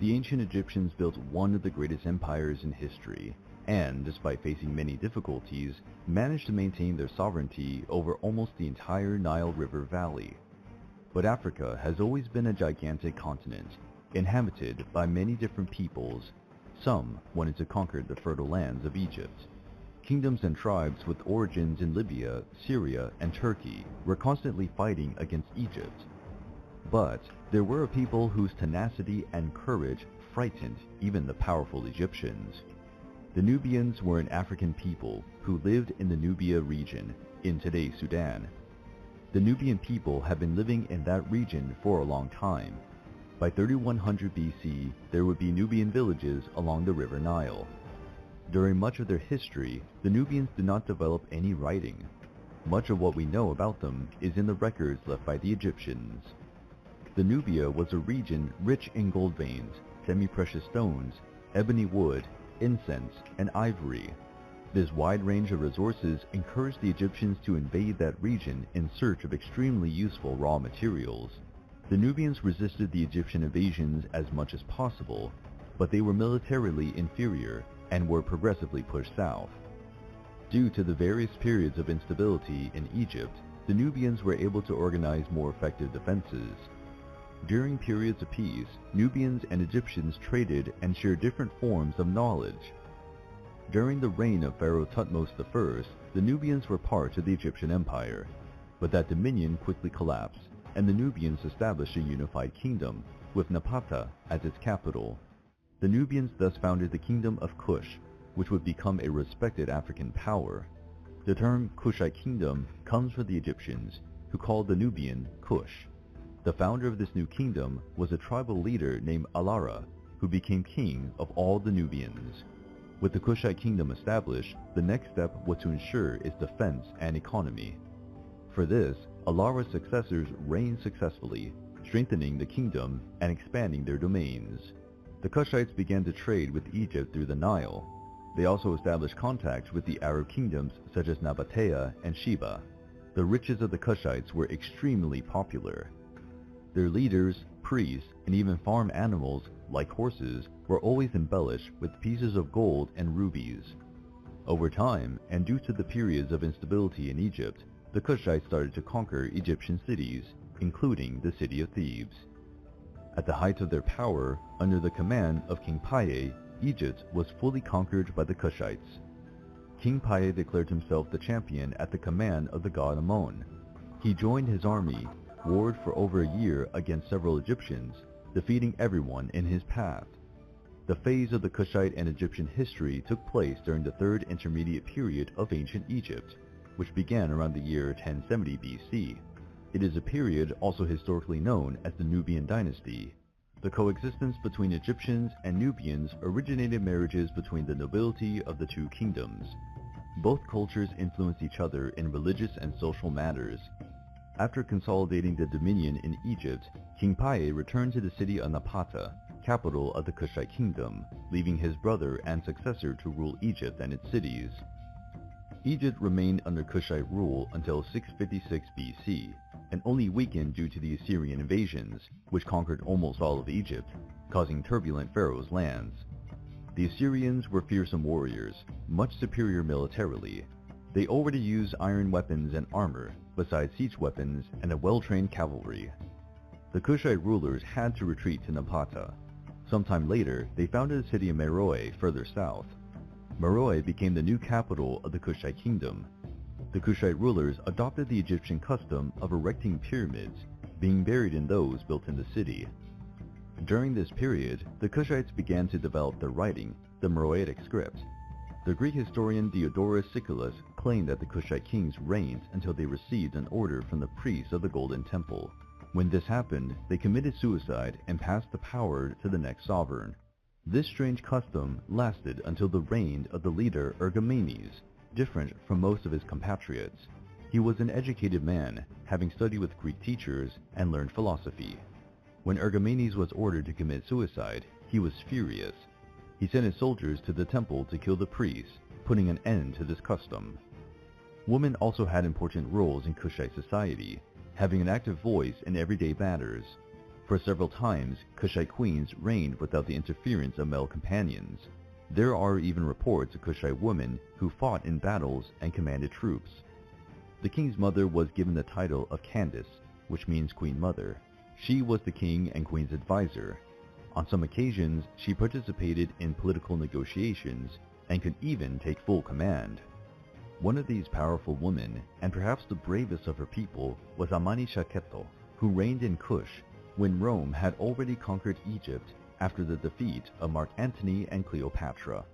The ancient Egyptians built one of the greatest empires in history, and, despite facing many difficulties, managed to maintain their sovereignty over almost the entire Nile River Valley. But Africa has always been a gigantic continent, inhabited by many different peoples. Some wanted to conquer the fertile lands of Egypt. Kingdoms and tribes with origins in Libya, Syria, and Turkey were constantly fighting against Egypt. But there were a people whose tenacity and courage frightened even the powerful Egyptians. The Nubians were an African people who lived in the Nubia region, in today's Sudan. The Nubian people have been living in that region for a long time. By 3100 BC, there would be Nubian villages along the River Nile. During much of their history, the Nubians did not develop any writing. Much of what we know about them is in the records left by the Egyptians. The Nubia was a region rich in gold veins, semi-precious stones, ebony wood, incense, and ivory. This wide range of resources encouraged the Egyptians to invade that region in search of extremely useful raw materials. The Nubians resisted the Egyptian invasions as much as possible, but they were militarily inferior and were progressively pushed south. Due to the various periods of instability in Egypt, the Nubians were able to organize more effective defenses. During periods of peace, Nubians and Egyptians traded and shared different forms of knowledge. During the reign of Pharaoh Thutmose I, the Nubians were part of the Egyptian Empire, but that dominion quickly collapsed, and the Nubians established a unified kingdom, with Napata as its capital. The Nubians thus founded the Kingdom of Kush, which would become a respected African power. The term Kushite Kingdom comes from the Egyptians, who called the Nubian Kush. The founder of this new kingdom was a tribal leader named Alara, who became king of all the Nubians. With the Kushite kingdom established, the next step was to ensure its defense and economy. For this, Alara's successors reigned successfully, strengthening the kingdom and expanding their domains. The Kushites began to trade with Egypt through the Nile. They also established contacts with the Arab kingdoms such as Nabatea and Sheba. The riches of the Kushites were extremely popular. Their leaders, priests, and even farm animals, like horses, were always embellished with pieces of gold and rubies. Over time, and due to the periods of instability in Egypt, the Kushites started to conquer Egyptian cities, including the city of Thebes. At the height of their power, under the command of King Paye, Egypt was fully conquered by the Kushites. King Paye declared himself the champion at the command of the god Amon. He joined his army, warred for over a year against several Egyptians, defeating everyone in his path. The phase of the Kushite and Egyptian history took place during the Third Intermediate Period of ancient Egypt, which began around the year 1070 BC. It is a period also historically known as the Nubian dynasty. The coexistence between Egyptians and Nubians originated marriages between the nobility of the two kingdoms. Both cultures influenced each other in religious and social matters. After consolidating the dominion in Egypt, King Paye returned to the city of Napata, capital of the Kushite kingdom, leaving his brother and successor to rule Egypt and its cities. Egypt remained under Kushite rule until 656 BC, and only weakened due to the Assyrian invasions, which conquered almost all of Egypt, causing turbulent pharaohs' lands. The Assyrians were fearsome warriors, much superior militarily. They already used iron weapons and armor, besides siege weapons and a well-trained cavalry. The Kushite rulers had to retreat to Napata. Sometime later, they founded the city of Meroe further south. Meroe became the new capital of the Kushite kingdom. The Kushite rulers adopted the Egyptian custom of erecting pyramids, being buried in those built in the city. During this period, the Kushites began to develop their writing, the Meroitic script. The Greek historian Diodorus Siculus claimed that the Kushite kings reigned until they received an order from the priests of the Golden Temple. When this happened, they committed suicide and passed the power to the next sovereign. This strange custom lasted until the reign of the leader Ergomenes, different from most of his compatriots. He was an educated man, having studied with Greek teachers and learned philosophy. When Ergomenes was ordered to commit suicide, he was furious. He sent his soldiers to the temple to kill the priests, putting an end to this custom. Women also had important roles in Kushite society, having an active voice in everyday matters. For several times, Kushite queens reigned without the interference of male companions. There are even reports of Kushite women who fought in battles and commanded troops. The king's mother was given the title of Candace, which means Queen Mother. She was the king and queen's advisor. On some occasions, she participated in political negotiations and could even take full command. One of these powerful women, and perhaps the bravest of her people, was Amani-Shaketo, who reigned in Kush when Rome had already conquered Egypt after the defeat of Mark Antony and Cleopatra.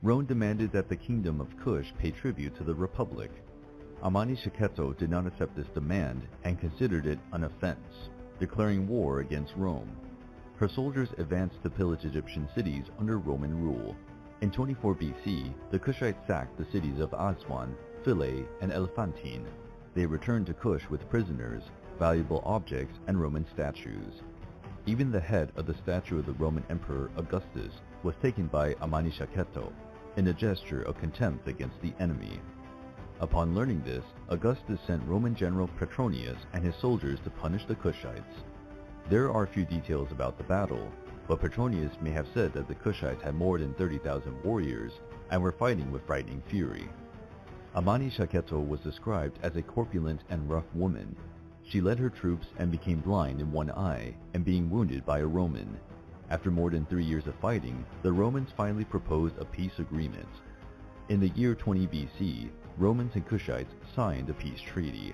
Rome demanded that the kingdom of Kush pay tribute to the Republic. Amani-Shaketo did not accept this demand and considered it an offense, declaring war against Rome. Her soldiers advanced to pillage Egyptian cities under Roman rule. In 24 BC, the Kushites sacked the cities of Aswan, Philae, and Elephantine. They returned to Kush with prisoners, valuable objects, and Roman statues. Even the head of the statue of the Roman Emperor Augustus was taken by Amani-Shaketo in a gesture of contempt against the enemy. Upon learning this, Augustus sent Roman general Petronius and his soldiers to punish the Kushites. There are few details about the battle, but Petronius may have said that the Kushites had more than 30,000 warriors and were fighting with frightening fury. Amani-Shaketo was described as a corpulent and rough woman. She led her troops and became blind in one eye and being wounded by a Roman. After more than 3 years of fighting, the Romans finally proposed a peace agreement. In the year 20 BC, Romans and Kushites signed a peace treaty.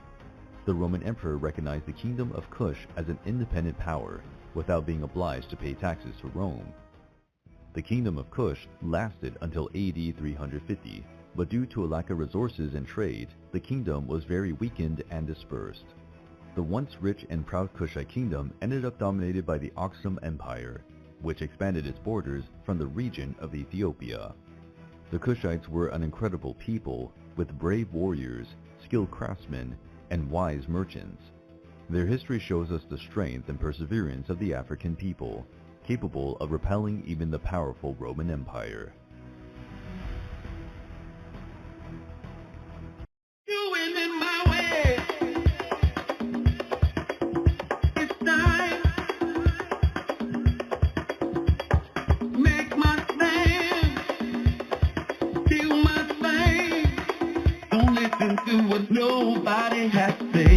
The Roman emperor recognized the kingdom of Kush as an independent power, without being obliged to pay taxes to Rome. The kingdom of Kush lasted until AD 350, but due to a lack of resources and trade, the kingdom was very weakened and dispersed. The once rich and proud Kushite kingdom ended up dominated by the Aksum Empire, which expanded its borders from the region of Ethiopia. The Kushites were an incredible people, with brave warriors, skilled craftsmen, and wise merchants. Their history shows us the strength and perseverance of the African people, capable of repelling even the powerful Roman Empire. Nobody has to say.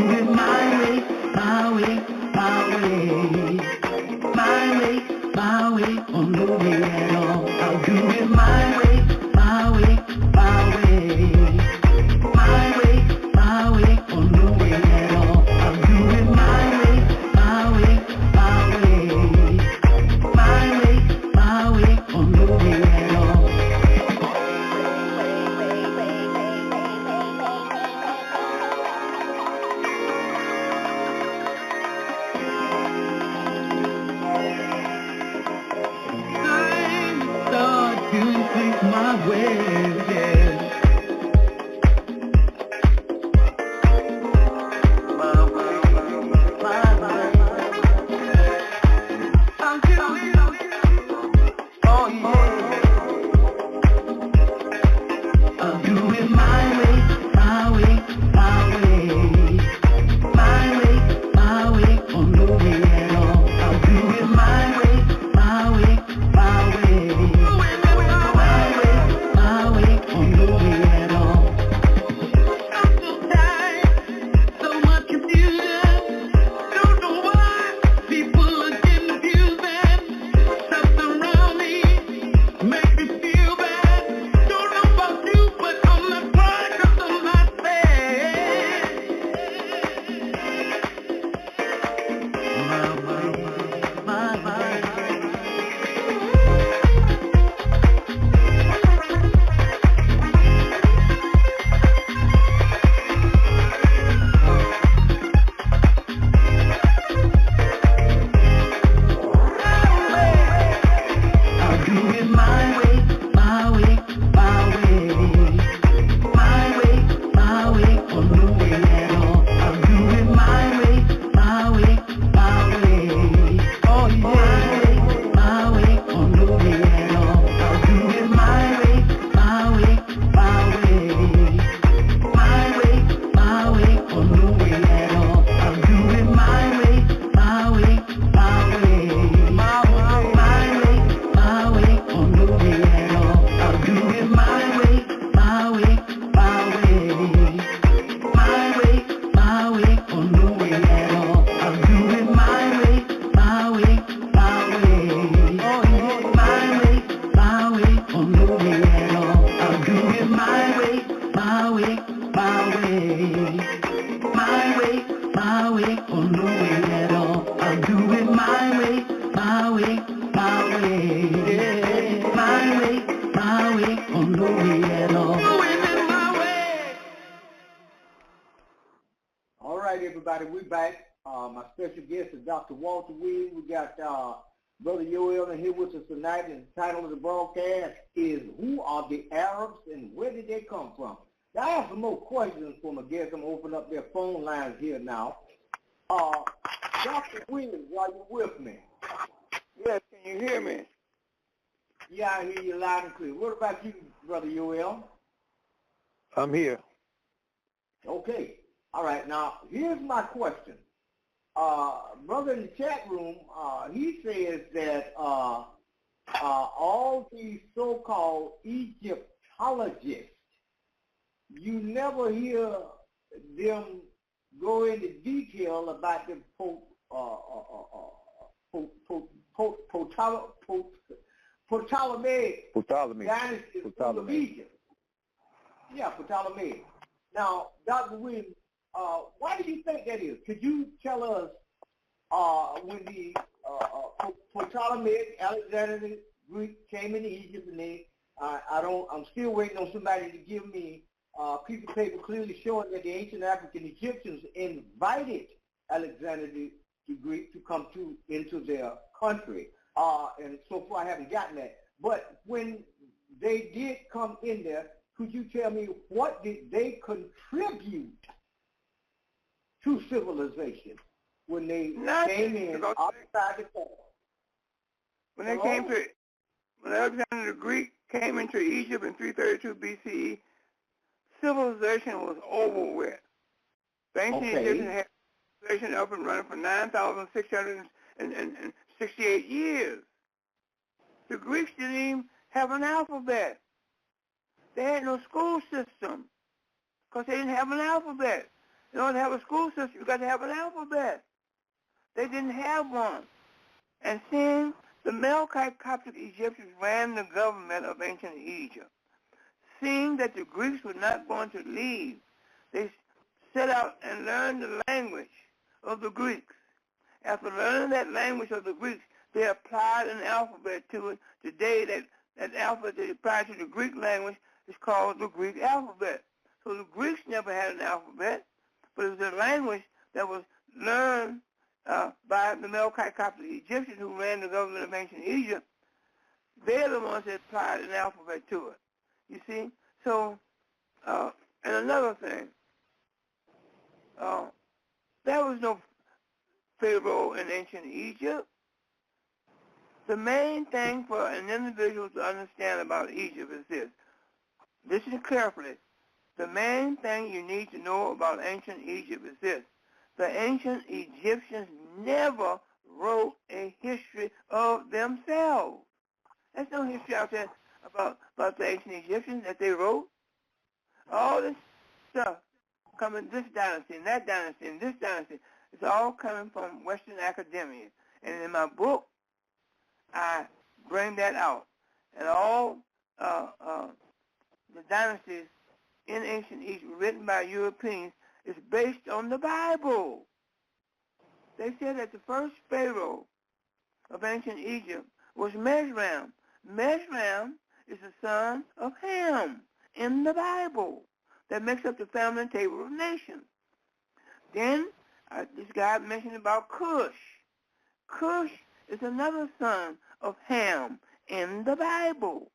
do it my way, my way, my way. My way, or no way at all. I'll do it my way, my way, my way. My way, or no way at all. I'll do it my way, my way, my way. My way, or no way at all. Doing things my way, yeah. My way, my way. I'll do it. Oh yeah. I'll do it my way, my way, my way. My way, or no way at all. I'll do it my way, my way, my way. My way, or no way at all. I'm so tired, so much confusion. Don't know why people are confusing. Stuff around me make me feel bad. Don't know about you, but I'm not crying 'cause I'm not sad. My. I'll do it my way, my way, my way. My way, or no way at all. I'll do it my way, my way, my way. Oh yeah, my way, or no way at all. I'll do it my way, my way, my way. My way, or no way at all. I'll do it my way, my way, my way. My way, or no way at all. I'll do it my way, my way, my way. My way, or no way at all. I'll do it my way, my way, my way. Oh yeah, my way, or no way at all. I'll do it my way, my way, my way. My way, or no way at all. I'll do it my way, my way, my way. Yeah. My way, or no way at all. All right, everybody, we're back. My special guest is Dr. Walter Williams. We got Brother Yoel in here with us tonight, and the title of the broadcast is Who Are the Arabs and Where Did They Come From? Now, I have some more questions for my guests. I'm going to open up their phone lines here now. Dr. Williams, are you with me? Yes, can you hear me? Yeah, I hear you loud and clear. What about you, Brother Yoel? I'm here. Okay. All right. Now, here's my question. Brother in the chat room, he says that all these so-called Egyptologists, you never hear them go into detail about the Ptolemy dynasty of Egypt. Yeah, Ptolemy. Now, Dr. Williams, why do you think that is? Could you tell us when the Ptolemaic Alexander the Greek came into Egypt, and they, I'm still waiting on somebody to give me a piece of paper clearly showing that the ancient African Egyptians invited Alexander the Greek to come into their country. And so far I haven't gotten that. But when they did come in there, could you tell me what did they contribute to civilization when they came in outside the camp? When Alexander the Greek came into Egypt in 332 BCE, civilization was over with. The ancient Egyptians had civilization up and running for 9,668 years. The Greeks didn't even have an alphabet. They had no school system because they didn't have an alphabet. In order to have a school system, you got to have an alphabet. They didn't have one. And seeing the Melkite Coptic Egyptians ran the government of ancient Egypt, seeing that the Greeks were not going to leave, they set out and learned the language of the Greeks. After learning that language of the Greeks, they applied an alphabet to it. Today, that alphabet they applied to the Greek language is called the Greek alphabet. So the Greeks never had an alphabet, but it was a language that was learned by the Melkite Coptic Egyptians who ran the government of ancient Egypt. They're the ones that applied an alphabet to it. You see? So, and another thing, there was no Pharaoh in ancient Egypt. The main thing for an individual to understand about Egypt is this. Listen carefully. The main thing you need to know about ancient Egypt is this. The ancient Egyptians never wrote a history of themselves. There's no history out there about the ancient Egyptians that they wrote. All this stuff coming this dynasty and that dynasty and this dynasty, it's all coming from Western academia. And in my book, I bring that out. And all the dynasties in ancient Egypt written by Europeans is based on the Bible. They said that the first pharaoh of ancient Egypt was Mesram. Mesram is the son of Ham in the Bible that makes up the family table of nations. Then this guy mentioned about Cush. Cush is another son of Ham in the Bible.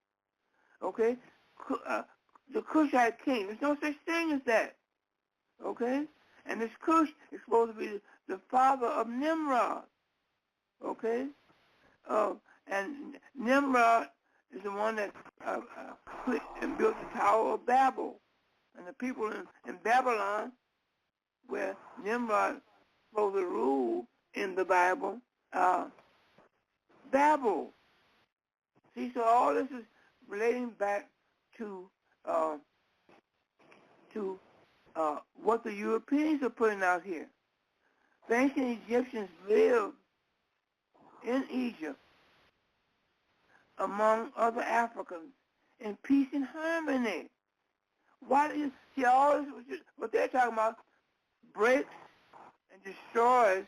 Okay? The Cushite king. There's no such thing as that. Okay? And this Cush is supposed to be the father of Nimrod. Okay? And Nimrod is the one that put and built the Tower of Babel. And the people in Babylon, where Nimrod is supposed to rule in the Bible, Babel. See, so all this is relating back to what the Europeans are putting out here. The ancient Egyptians lived in Egypt among other Africans in peace and harmony. Why do you see all this? What they're talking about breaks and destroys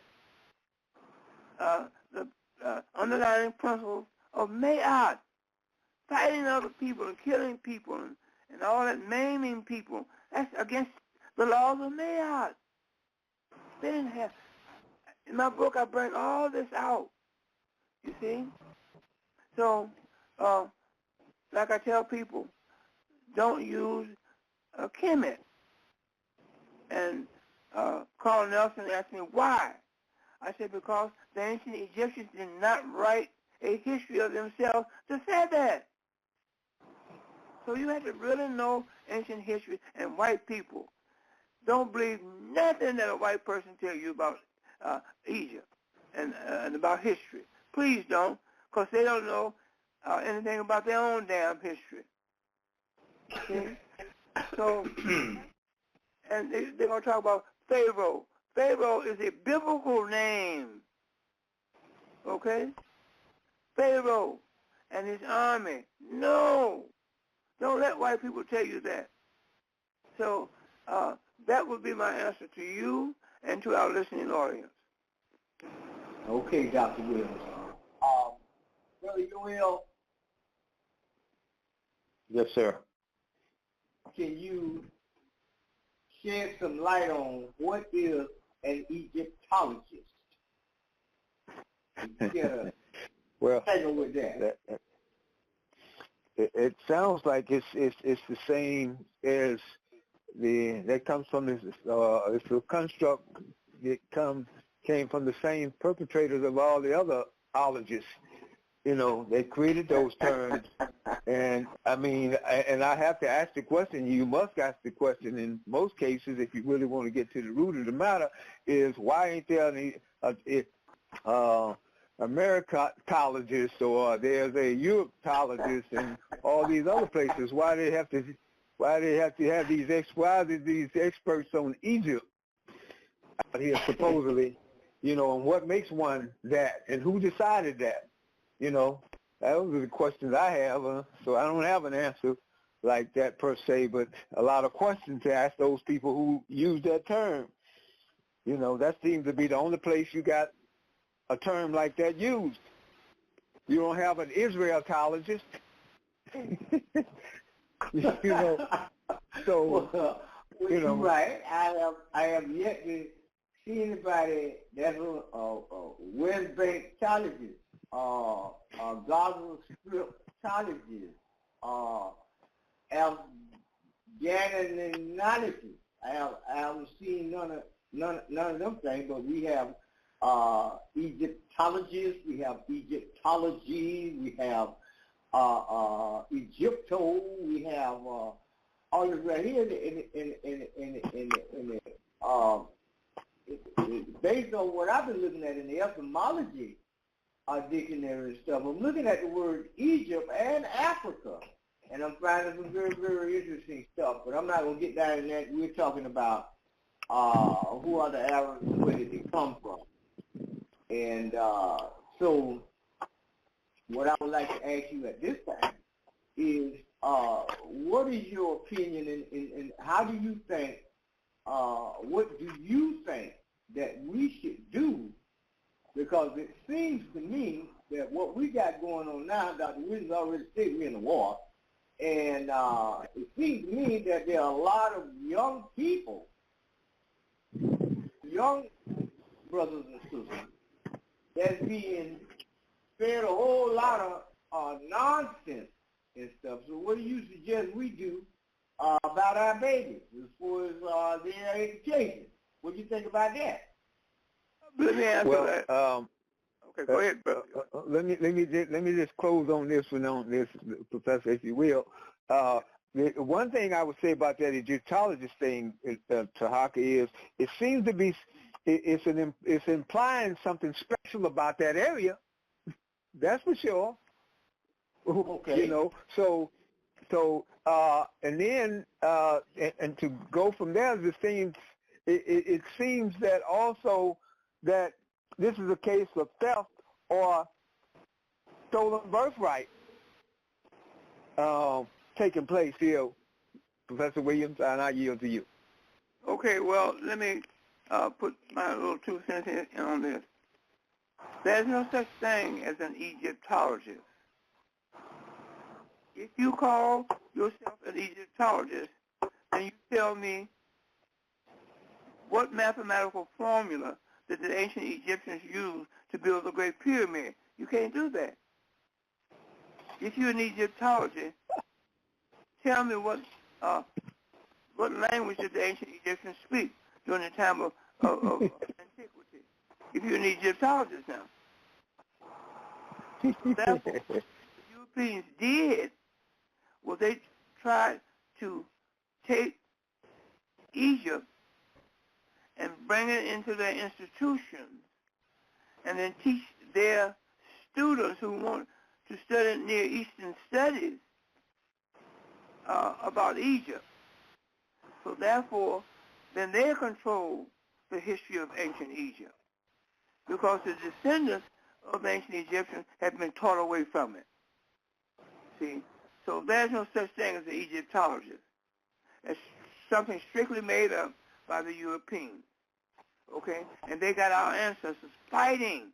the underlying principles of Ma'at, fighting other people and killing people and all that, maiming people. That's against the laws of Ma'at. They didn't have. In my book, I bring all this out. You see? So, like I tell people, don't use a Kemet. And Carl Nelson asked me why. I said because the ancient Egyptians did not write a history of themselves to say that. So you have to really know ancient history, and white people don't believe nothing that a white person tells you about Egypt and about history. Please don't, because they don't know anything about their own damn history. Okay? So, and they're going to talk about Pharaoh. Pharaoh is a biblical name. Okay? Pharaoh and his army. No. Don't let white people tell you that. So that would be my answer to you and to our listening audience. Okay, Dr. Williams. Brother Yoel. Yes, sir. Can you shed some light on what is an Egyptologist? Well, with that. It sounds like it's the same as that comes from this. It's a construct that came from the same perpetrators of all the other ologists. You know, they created those terms, and I mean, and I have to ask the question. You must ask the question in most cases if you really want to get to the root of the matter. Is why ain't there any Americologist or there's a Europologist and all these other places? Why they have to have these experts on Egypt out here supposedly, you know, and what makes one that, and who decided that, you know? Those are the questions I have, so I don't have an answer like that per se, but a lot of questions to ask those people who use that term. You know, that seems to be the only place you got a term like that used. You don't have an Israelologist. You know, so, well, you know. You're right. I have yet to see anybody that's a West Bank challenges, Gaza Strip challenges, Afghan analysis. I haven't seen none of them things, but we have Egyptologists, we have Egyptology, we have Egypto, we have all this right here based on what I've been looking at in the etymology dictionary and stuff. I'm looking at the word Egypt and Africa, and I'm finding some very, very interesting stuff. But I'm not going to get down in that. We're talking about who are the Arabs and where did they come from. And so what I would like to ask you at this time is, what is your opinion and how do you think, what do you think that we should do? Because it seems to me that what we got going on now, Dr. Williams already said we're in a war, and it seems to me that there are a lot of young people, young brothers and sisters, that's being fed a whole lot of nonsense and stuff. So what do you suggest we do about our babies as far as their education? What do you think about that? Let me answer that. Okay, go ahead, brother. Let me just close on this one, Professor, if you will. The one thing I would say about that Egyptologist thing, Tarhaka, is it seems to be it's implying something special about that area. That's for sure. Okay. You know, so and then and to go from there, it seems that also that this is a case of theft or stolen birthright taking place here, Professor Williams, and I yield to you. Okay, well, let me put my little 2 cents in on this. There's no such thing as an Egyptologist. If you call yourself an Egyptologist, then you tell me what mathematical formula did the ancient Egyptians use to build the Great Pyramid. You can't do that. If you're an Egyptologist, tell me what language did the ancient Egyptians speak during the time of antiquity. If you're an Egyptologist now. Therefore, what the Europeans did was they tried to take Egypt and bring it into their institutions and then teach their students who want to study Near Eastern studies about Egypt. So therefore, then they control the history of ancient Egypt because the descendants of ancient Egyptians have been taught away from it. See? So there's no such thing as an Egyptologist. It's something strictly made up by the Europeans. Okay? And they got our ancestors fighting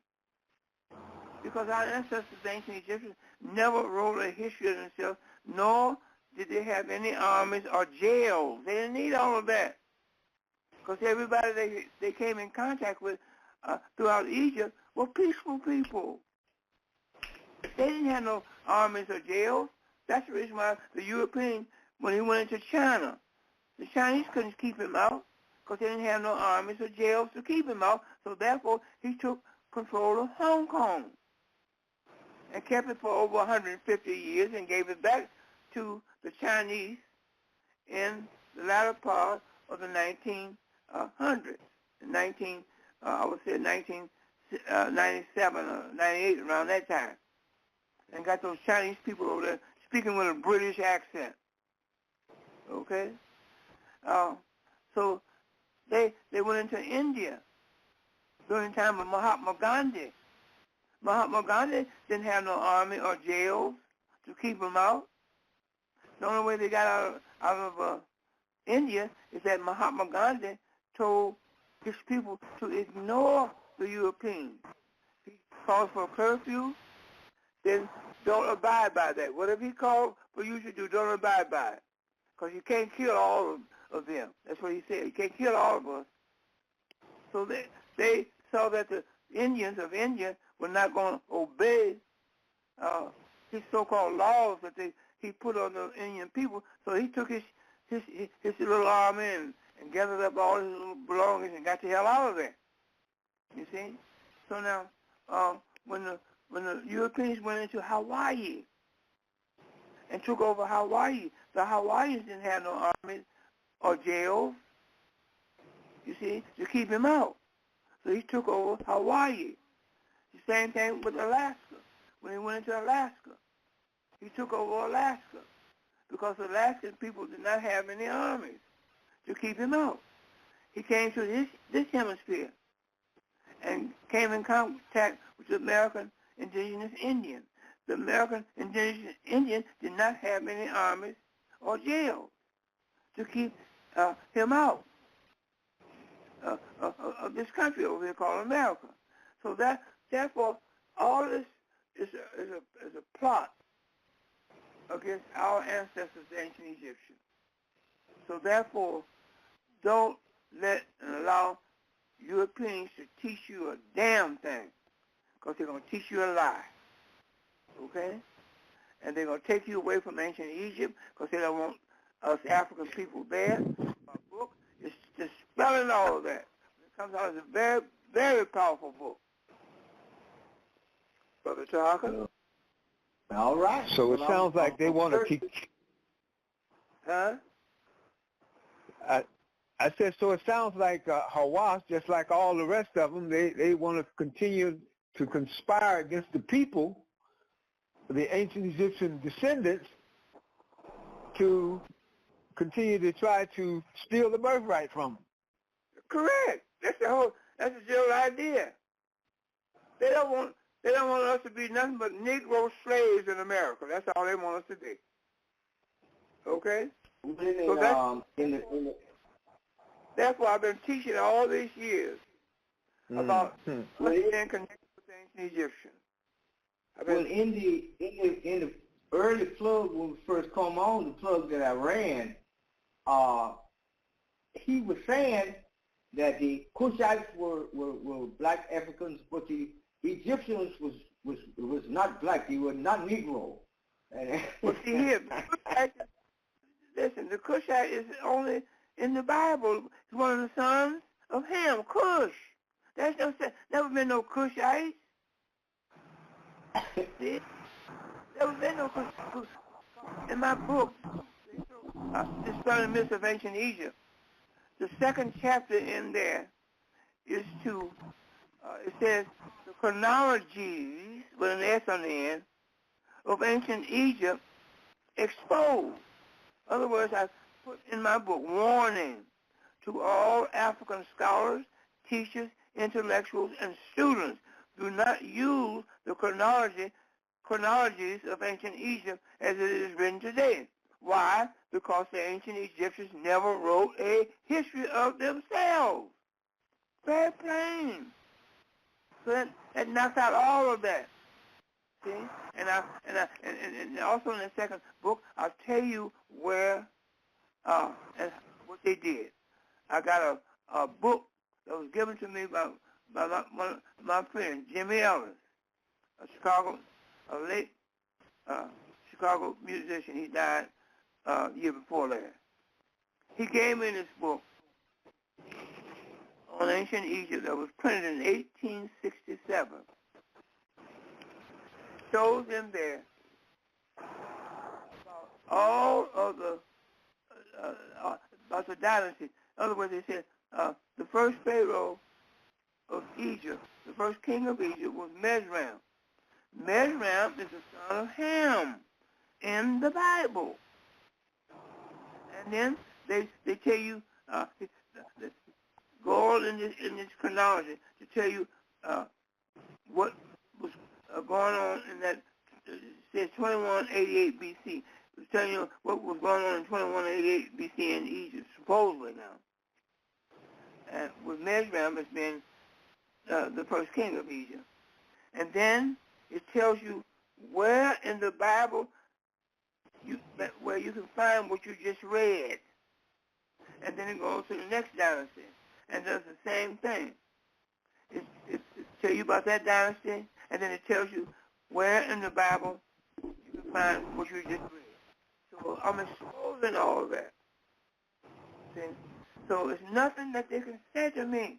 because our ancestors, the ancient Egyptians, never wrote a history of themselves, nor did they have any armies or jails. They didn't need all of that because everybody they came in contact with throughout Egypt were peaceful people. They didn't have no armies or jails. That's the reason why the European, when he went into China, the Chinese couldn't keep him out because they didn't have no armies or jails to keep him out. So therefore, he took control of Hong Kong and kept it for over 150 years and gave it back to the Chinese in the latter part of the 1900s. I would say 1997 or 98, around that time. And got those Chinese people over there speaking with a British accent. Okay? So They went into India during the time of Mahatma Gandhi. Mahatma Gandhi didn't have no army or jails to keep them out. The only way they got out of India is that Mahatma Gandhi told his people to ignore the Europeans. He called for a curfew, then don't abide by that. Whatever he called for you to do, don't abide by it. Because you can't kill all of them. That's what he said. You can't kill all of us. So they saw that the Indians of India were not going to obey his so-called laws that he put on the Indian people. So he took his little army and gathered up all his little belongings and got the hell out of there. You see? So now, when the Europeans went into Hawaii and took over Hawaii, the Hawaiians didn't have no armies or jails, you see, to keep him out. So he took over Hawaii. The same thing with Alaska. When he went into Alaska, he took over Alaska because Alaskan people did not have any armies to keep him out. He came to this hemisphere and came in contact with the American indigenous Indians. The American indigenous Indians did not have any armies or jails to keep him out of this country over here called America. So therefore, all this is a plot against our ancestors, the ancient Egyptians. So therefore, don't let and allow Europeans to teach you a damn thing, because they're going to teach you a lie. Okay? And they're going to take you away from ancient Egypt because they don't want us African people there. My book is dispelling all of that. It comes out as a very, very powerful book. Brother Tarhaka? All right. So it sounds like they want to keep... Huh? I said, so it sounds like Hawass, just like all the rest of them, they want to continue to conspire against the people, the ancient Egyptian descendants, to continue to try to steal the birthright from them. Correct. That's the whole idea. They don't want us to be nothing but Negro slaves in America. That's all they want us to be. Okay? So therefore, I've been teaching all these years about being connected with the ancient Egyptians. Well, in the early plug when we first come on, the plug that I ran, he was saying that the Cushites were black Africans, but the Egyptians was not black. They were not Negro. Well, see here, listen, the Cushite is only in the Bible. He's one of the sons of Ham, Cush. There's never been no Cushites. See? Never been no Cush. In my book, Dispelling the Myths of Ancient Egypt, the second chapter in there is to, it says, the chronologies, with an S on the end, of ancient Egypt exposed. In other words, I put in my book, warning to all African scholars, teachers, intellectuals, and students, do not use the chronologies of ancient Egypt as it is written today. Why? Because the ancient Egyptians never wrote a history of themselves. Very plain. So that knocks out all of that. See? And also in the second book, I'll tell you where and what they did. I got a book that was given to me by my friend, Jimmy Ellis, a late Chicago musician. He died the year before that. He gave me this book on ancient Egypt that was printed in 1867. Shows in there all of the about the dynasty. In other words, they said the first pharaoh of Egypt, the first king of Egypt, was Mesram. Mesram is the son of Ham in the Bible. And then they tell you go all in this chronology to tell you what was going on in that. It says 2188 BC. It was telling you what was going on in 2188 BC in Egypt, supposedly now. And with Mesram as being the first king of Egypt. And then it tells you where in the Bible where you can find what you just read. And then it goes to the next dynasty and does the same thing. It tells you about that dynasty, and then it tells you where in the Bible you can find what you just read. So I'm exposing all of that. See? So it's nothing that they can say to me.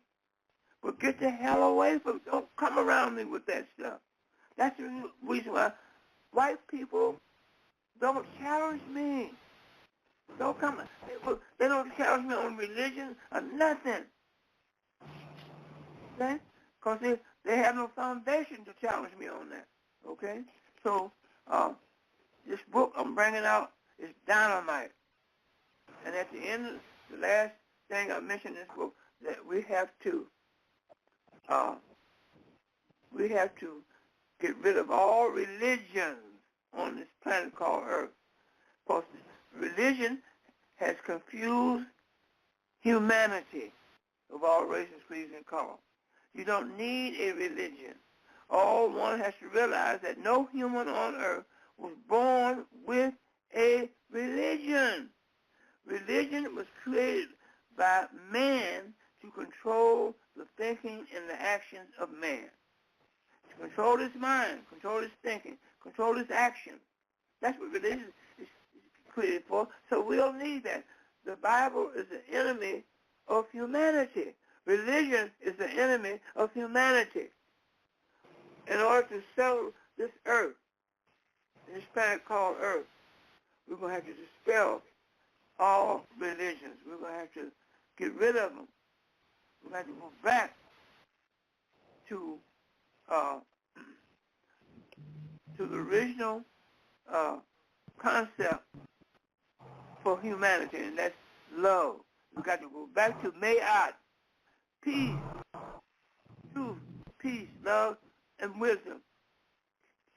But get the hell away from, don't come around me with that stuff. That's the reason why white people don't challenge me. Don't come, they don't challenge me on religion or nothing. Okay? Because they have no foundation to challenge me on that. Okay? So, this book I'm bringing out is dynamite. And at the end, the last thing I mentioned in this book, that we have to get rid of all religions on this planet called Earth. Because religion has confused humanity of all races, creeds, and colors. You don't need a religion. All one has to realize that no human on earth was born with a religion. Religion was created by man to control the thinking and the actions of man. To control his mind, control his thinking, control his actions. That's what religion is created for. So we don't need that. The Bible is the enemy of humanity. Religion is the enemy of humanity. In order to settle this earth, this planet called Earth, we're going to have to dispel all religions. We're going to have to get rid of them. We're going to have to go back to the original concept for humanity, and that's love. We've got to go back to Mayat, peace, truth, peace, love, and wisdom,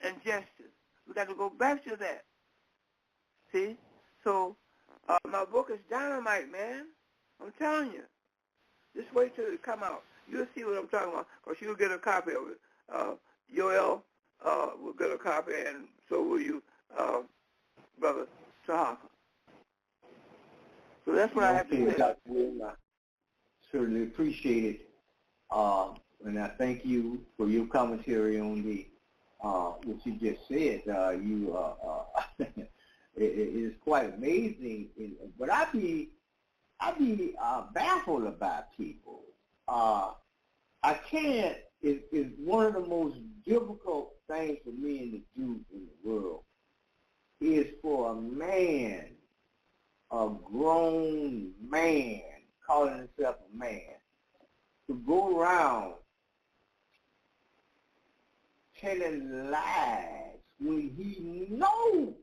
and justice. We've got to go back to that. See? So, my book is dynamite, man. I'm telling you. Just wait till it come out. You'll see what I'm talking about, because you'll get a copy of it. Yoel will get a copy, and so will you, Brother Tarhaka. So that's what I have to say. Dr. Williams, I certainly appreciate it. And I thank you for your commentary on the what you just said. It is quite amazing. But I be baffled about people. I can't. It's one of the most difficult things for men to do in the world is for a man, a grown man, calling himself a man, to go around telling lies when he knows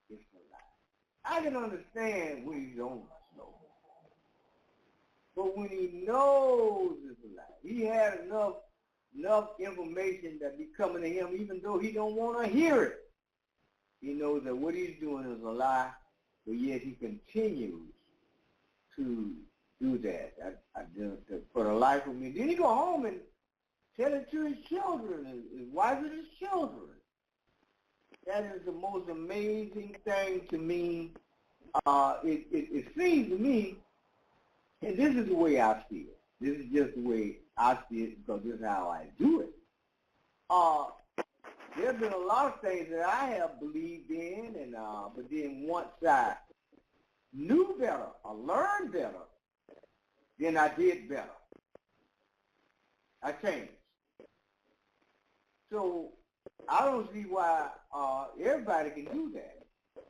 it's a lie. I can understand when he don't know. But when he knows it's a lie, he has enough information that be coming to him even though he don't want to hear it. He knows that what he's doing is a lie, but yet he continues to do that. For the life of me. Then he go home and tell it to his children, his wife and his children. That is the most amazing thing to me. It seems to me, and this is the way I see it. This is just the way I see it because this is how I do it. There's been a lot of things that I have believed in, and but then once I knew better, I learned better, then I did better. I changed. So I don't see why everybody can do that.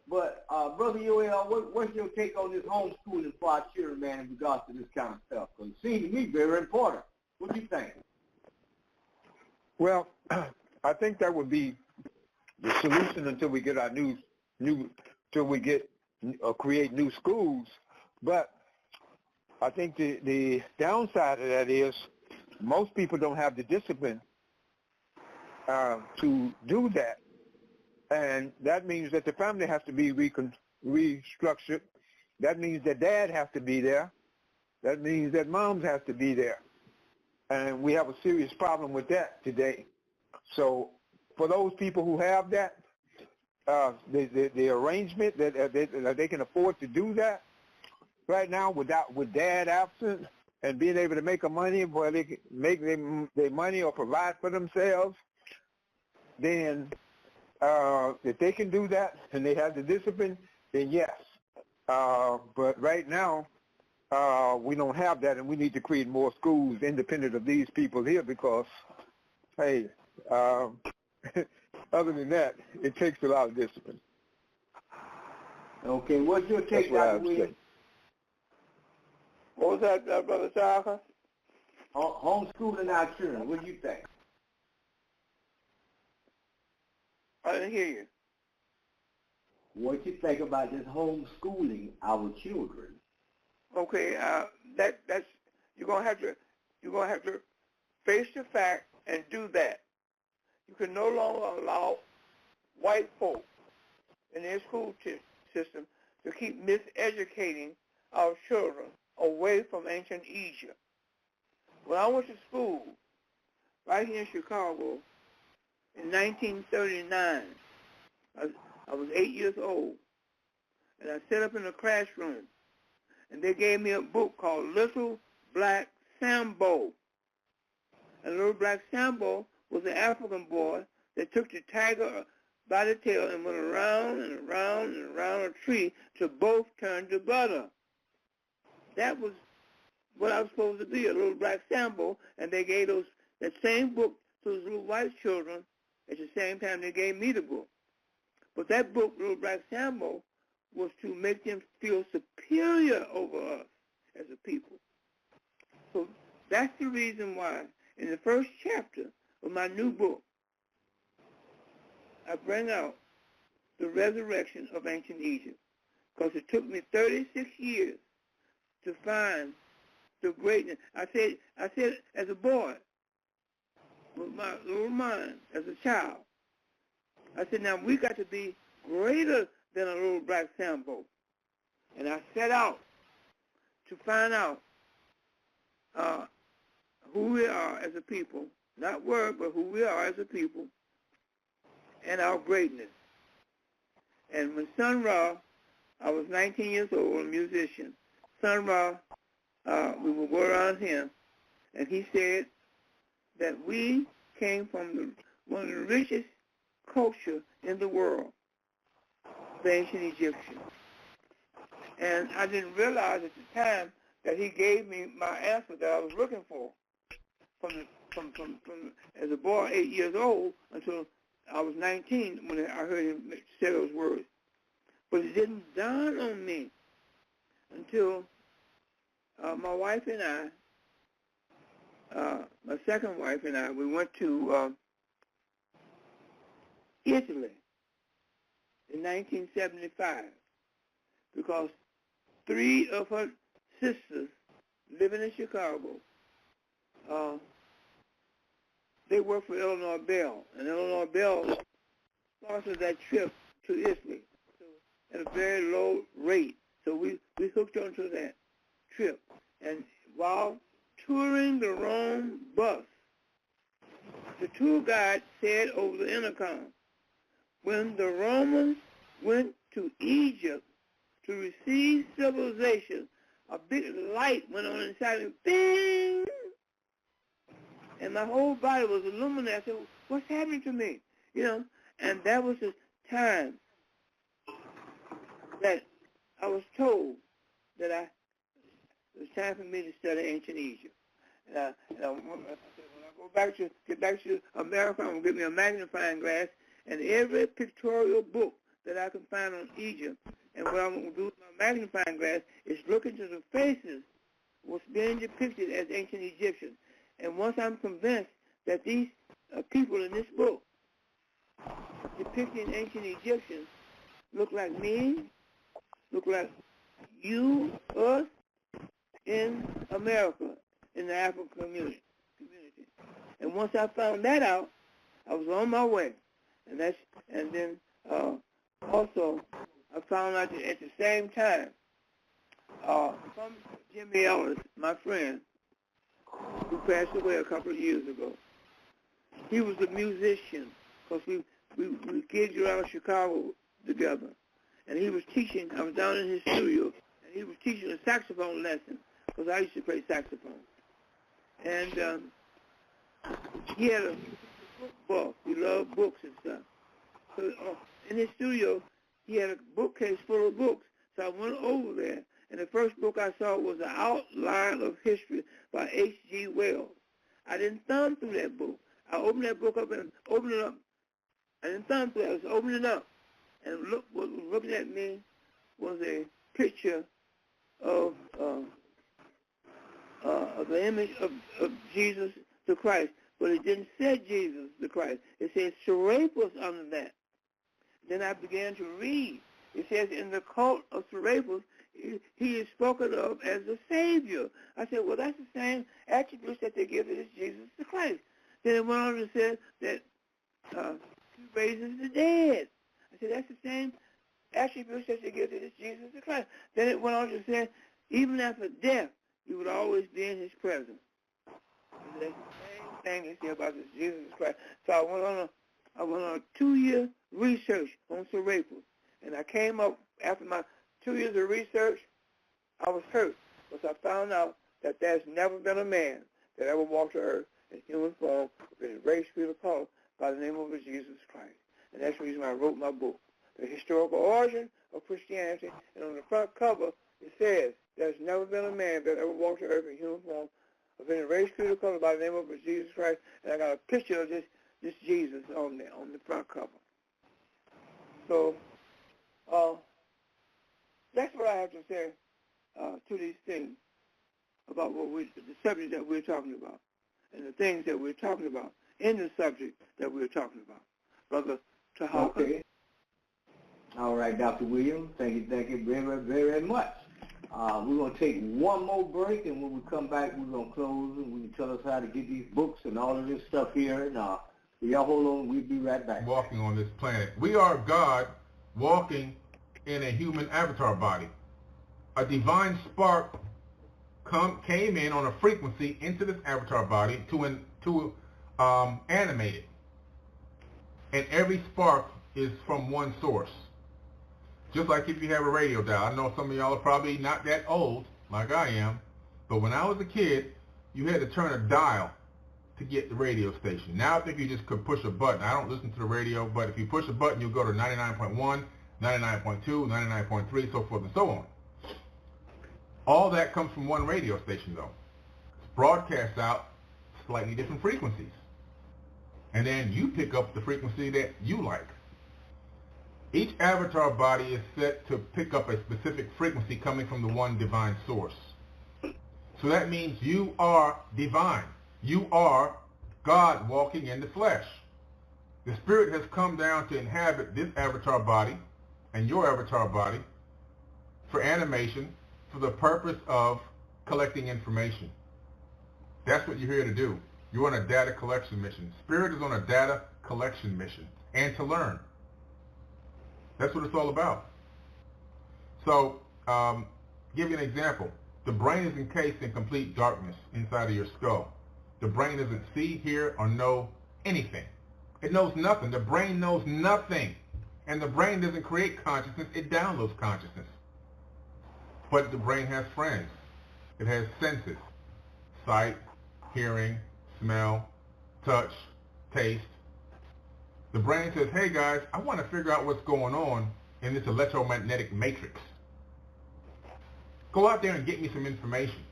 But Brother Yoel, what's your take on this homeschooling for our children, man, in regards to this kind of stuff? Because it seems to me very important. What do you think? Well, I think that would be the solution until we get our create new schools. But I think the downside of that is most people don't have the discipline to do that. And that means that the family has to be restructured. That means that dad has to be there. That means that moms have to be there. And we have a serious problem with that today. So for those people who have that, the arrangement that they can afford to do that right now with dad absent and being able to make a money where they can make their money or provide for themselves, then if they can do that and they have the discipline, then yes. But right now, we don't have that, and we need to create more schools independent of these people here because, hey, other than that, it takes a lot of discipline. Okay, what's your take, Dr. Williams? What was that, Brother Tarhaka? Homeschooling our children, what do you think? I didn't hear you. What you think about this homeschooling our children? Okay, that's you're gonna have to face the fact and do that. You can no longer allow white folk in their school system to keep miseducating our children away from ancient Egypt. When I went to school right here in Chicago in 1939, I was 8 years old, and I sat up in the classroom, and they gave me a book called Little Black Sambo. And Little Black Sambo was an African boy that took the tiger by the tail and went around and around and around a tree till both turned to butter. That was what I was supposed to be, a Little Black Sambo, and they gave that same book to those little white children at the same time they gave me the book. But that book, Little Black Sambo, was to make them feel superior over us as a people. So that's the reason why in the first chapter of my new book, I bring out the resurrection of ancient Egypt, because it took me 36 years to find the greatness. I said as a boy, with my little mind, as a child, I said, now we got to be greater than a Little Black Sambo. And I set out to find out who we are as a people, not word, but who we are as a people, and our greatness. And when Sun Ra, I was 19 years old, a musician. Sun Ra, we would go around him, and he said that we came from one of the richest culture in the world, the ancient Egyptians. And I didn't realize at the time that he gave me my answer that I was looking for from as a boy, 8 years old, until I was 19 when I heard him say those words. But it didn't dawn on me until my wife and I, my second wife and I, we went to Italy in 1975 because 3 of her sisters living in Chicago, they worked for Eleanor Bell, and Eleanor Bell sponsored that trip to Italy at a very low rate. So we hooked onto that trip. And while touring the Rome bus, the tour guide said over the intercom, when the Romans went to Egypt to receive civilization, a big light went on inside me, bing! And my whole body was illuminated. I said, what's happening to me? You know, and that was the time that I was told that it was time for me to study ancient Egypt. And I said, when I get back to America, I'm going to get me a magnifying glass and every pictorial book that I can find on Egypt. And what I'm going to do with my magnifying glass is look into the faces what's being depicted as ancient Egyptians. And once I'm convinced that these people in this book depicting ancient Egyptians look like me, look like you, us, in America, in the African community. And once I found that out, I was on my way. And then also I found out that at the same time, from Jimmy Ellis, my friend, who passed away a couple of years ago, he was a musician, because we gigged around Chicago together. And he was teaching, I was down in his studio, and he was teaching a saxophone lesson, because I used to play saxophone. And he had a book buff. He loved books and stuff. So in his studio, he had a bookcase full of books. So I went over there, and the first book I saw was The Outline of History by H.G. Wells. I didn't thumb through that book. I opened that book up and opened it up. I didn't thumb through it. I was opening it up. And what was looking at me was a picture of the image of Jesus the Christ. But it didn't say Jesus the Christ. It says Serapis under that. Then I began to read. It says in the cult of Serapis, he is spoken of as the Savior. I said, well, that's the same attributes that they give to this Jesus the Christ. Then it went on to say that he raises the dead. I said, that's the same attributes that they give to this Jesus the Christ. Then it went on to say, even after death, you would always be in his presence. And that's the same thing he said about this Jesus Christ. So I went on a 2-year research on Serapis. And I came up, after my 2 years of research, I was hurt, because I found out that there's never been a man that ever walked the earth in human form with a race, creed, or color by the name of Jesus Christ. And that's the reason why I wrote my book, The Historical Origin of Christianity. And on the front cover, it says, there's never been a man that ever walked the earth in human form of any race, creed, or color by the name of Jesus Christ. And I got a picture of this Jesus on there, on the front cover. So, that's what I have to say to these things about the subject that we're talking about, and the things that we're talking about in the subject that we're talking about. Brother Tarhaka. Okay. All right, Dr. Williams, thank you very, very much. We're going to take one more break, and when we come back, we're going to close, and we can tell us how to get these books and all of this stuff here. And y'all hold on, we'll be right back. Walking on this planet. We are God walking in a human avatar body. A divine spark came in on a frequency into this avatar body to animate it. And every spark is from one source. Just like if you have a radio dial. I know some of y'all are probably not that old, like I am, but when I was a kid, you had to turn a dial to get the radio station. Now I think you just could push a button. I don't listen to the radio, but if you push a button, you'll go to 99.1, 99.2, 99.3, so forth and so on. All that comes from one radio station, though. It's broadcast out slightly different frequencies. And then you pick up the frequency that you like. Each avatar body is set to pick up a specific frequency coming from the one divine source. So that means you are divine. You are God walking in the flesh. The Spirit has come down to inhabit this avatar body and your avatar body for animation, for the purpose of collecting information. That's what you're here to do. You're on a data collection mission. Spirit is on a data collection mission, and to learn. That's what it's all about. So, give you an example. The brain is encased in complete darkness inside of your skull. The brain doesn't see, hear, or know anything. It knows nothing. The brain knows nothing. And the brain doesn't create consciousness, it downloads consciousness. But the brain has friends. It has senses: sight, hearing, smell, touch, taste. The brain says, hey guys, I want to figure out what's going on in this electromagnetic matrix. Go out there and get me some information.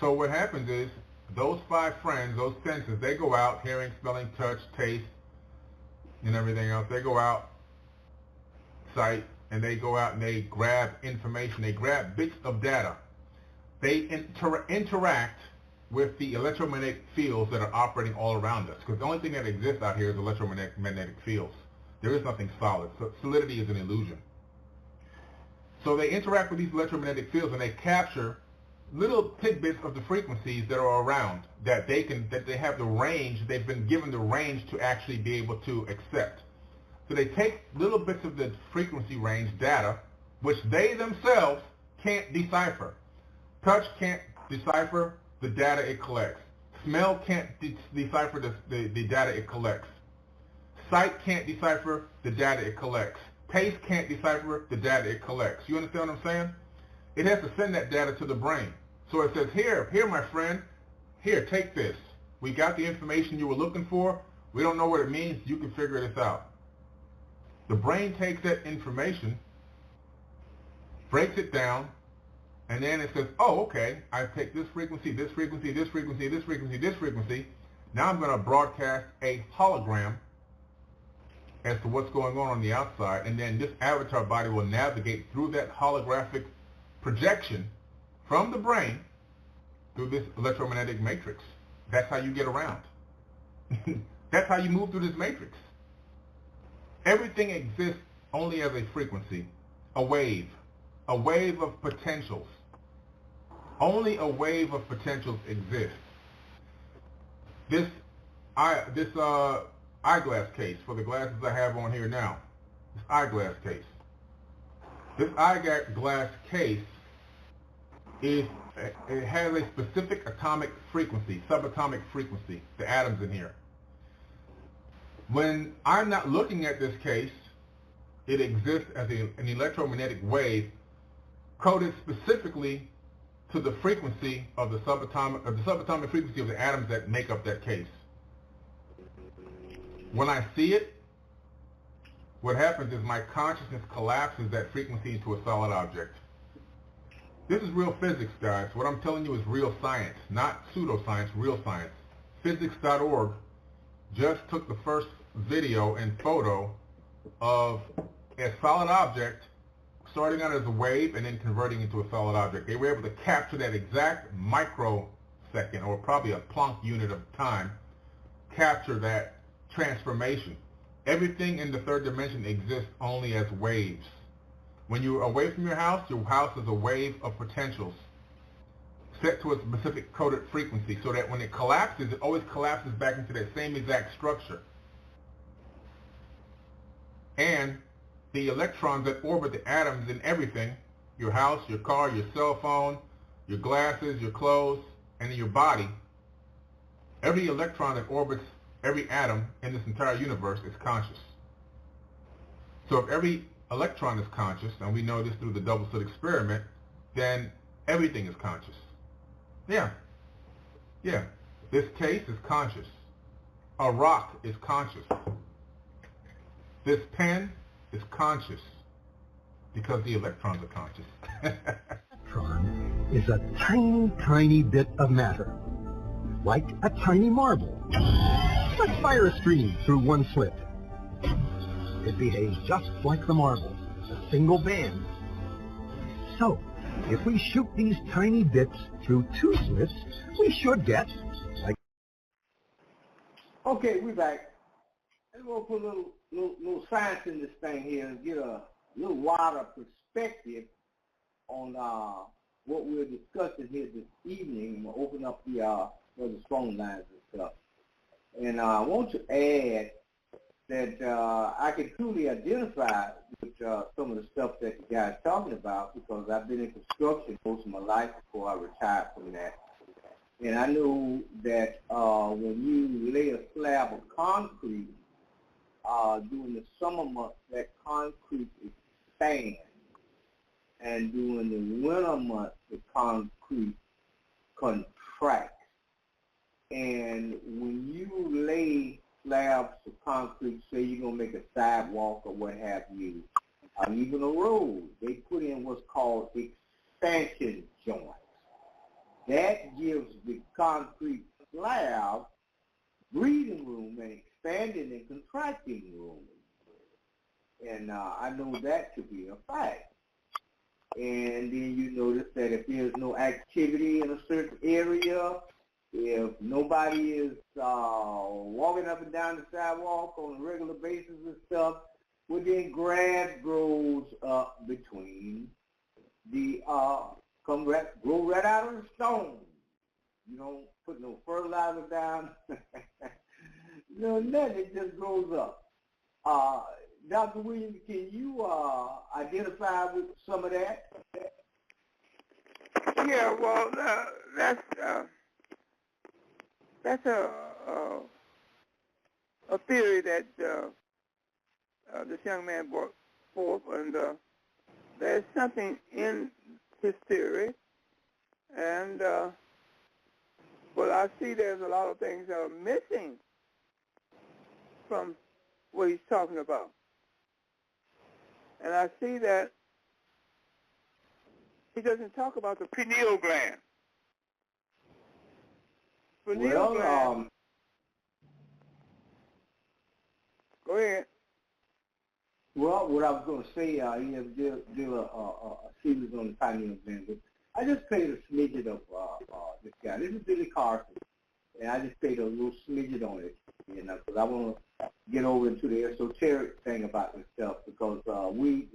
So what happens is, those 5 friends, those senses, they go out, hearing, smelling, touch, taste, and everything else. They go out, sight, and they go out and they grab information. They grab bits of data. They interact with the electromagnetic fields that are operating all around us. Because the only thing that exists out here is electromagnetic fields. There is nothing solid. So solidity is an illusion. So they interact with these electromagnetic fields and they capture little tidbits of the frequencies that are around that they have the range, they've been given the range to actually be able to accept. So they take little bits of the frequency range data, which they themselves can't decipher. Touch can't decipher the data it collects. Smell can't decipher the data it collects. Sight can't decipher the data it collects. Taste can't decipher the data it collects. You understand what I'm saying? It has to send that data to the brain. So it says, here, my friend, here, take this. We got the information you were looking for. We don't know what it means. You can figure this out. The brain takes that information, breaks it down, and then it says, oh, okay, I take this frequency, this frequency, this frequency, this frequency, this frequency. Now I'm going to broadcast a hologram as to what's going on the outside, and then this avatar body will navigate through that holographic projection from the brain through this electromagnetic matrix. That's how you get around. That's how you move through this matrix. Everything exists only as a frequency, a wave of potentials. Only a wave of potentials exists. This eyeglass case, for the glasses I have on here now, this eyeglass case. This eyeglass case it has a specific atomic frequency, subatomic frequency, the atoms in here. When I'm not looking at this case, it exists as an electromagnetic wave coded specifically to the frequency of the subatomic frequency of the atoms that make up that case. When I see it, what happens is my consciousness collapses that frequency into a solid object. This is real physics, guys. What I'm telling you is real science, not pseudoscience, real science. Physics.org just took the first video and photo of a solid object starting out as a wave and then converting into a solid object. They were able to capture that exact microsecond, or probably a Planck unit of time, capture that transformation. Everything in the third dimension exists only as waves. When you're away from your house is a wave of potentials set to a specific coded frequency, so that when it collapses, it always collapses back into that same exact structure. And the electrons that orbit the atoms in everything, your house, your car, your cell phone, your glasses, your clothes, and in your body, every electron that orbits every atom in this entire universe is conscious. So if every electron is conscious, and we know this through the double slit experiment, then everything is conscious. Yeah. This case is conscious. A rock is conscious. This pen is conscious because the electrons are conscious. Electron is a tiny, tiny bit of matter, like a tiny marble. Let's fire a stream through one slit. It behaves just like the marble, a single band. So, if we shoot these tiny bits through two slits, we should get, like... Okay, we're back. Let's go put a little science in this thing here and get a little wider perspective on what we're discussing here this evening. I'm going to open up the phone lines and stuff. And I want to add that I can truly identify with some of the stuff that you guys are talking about, because I've been in construction most of my life before I retired from that. And I know that when you lay a slab of concrete during the summer months, that concrete expands. And during the winter months, the concrete contracts. And when you lay slabs of concrete, say you're going to make a sidewalk or what have you, or even a road, they put in what's called expansion joints. That gives the concrete slab breathing room and expanding and contracting room. And I know that to be a fact. And then you notice that if there's no activity in a certain area, if nobody is walking up and down the sidewalk on a regular basis and stuff, well then grass grows up between the grow right out of the stone. You don't put no fertilizer down. No, nothing. It just grows up. Dr. Williams, can you identify with some of that? Yeah, well, that's a theory that this young man brought forth, and there's something in his theory, and but I see there's a lot of things that are missing from what he's talking about. And I see that he doesn't talk about the pineal gland. Pineal gland. Go ahead. Well, what I was going to say, he has did a series on the pineal gland, but I just played a smidget of this guy. This is Billy Carson, and I just played a little smidget on it, because I want to get over into the esoteric thing about this stuff, because we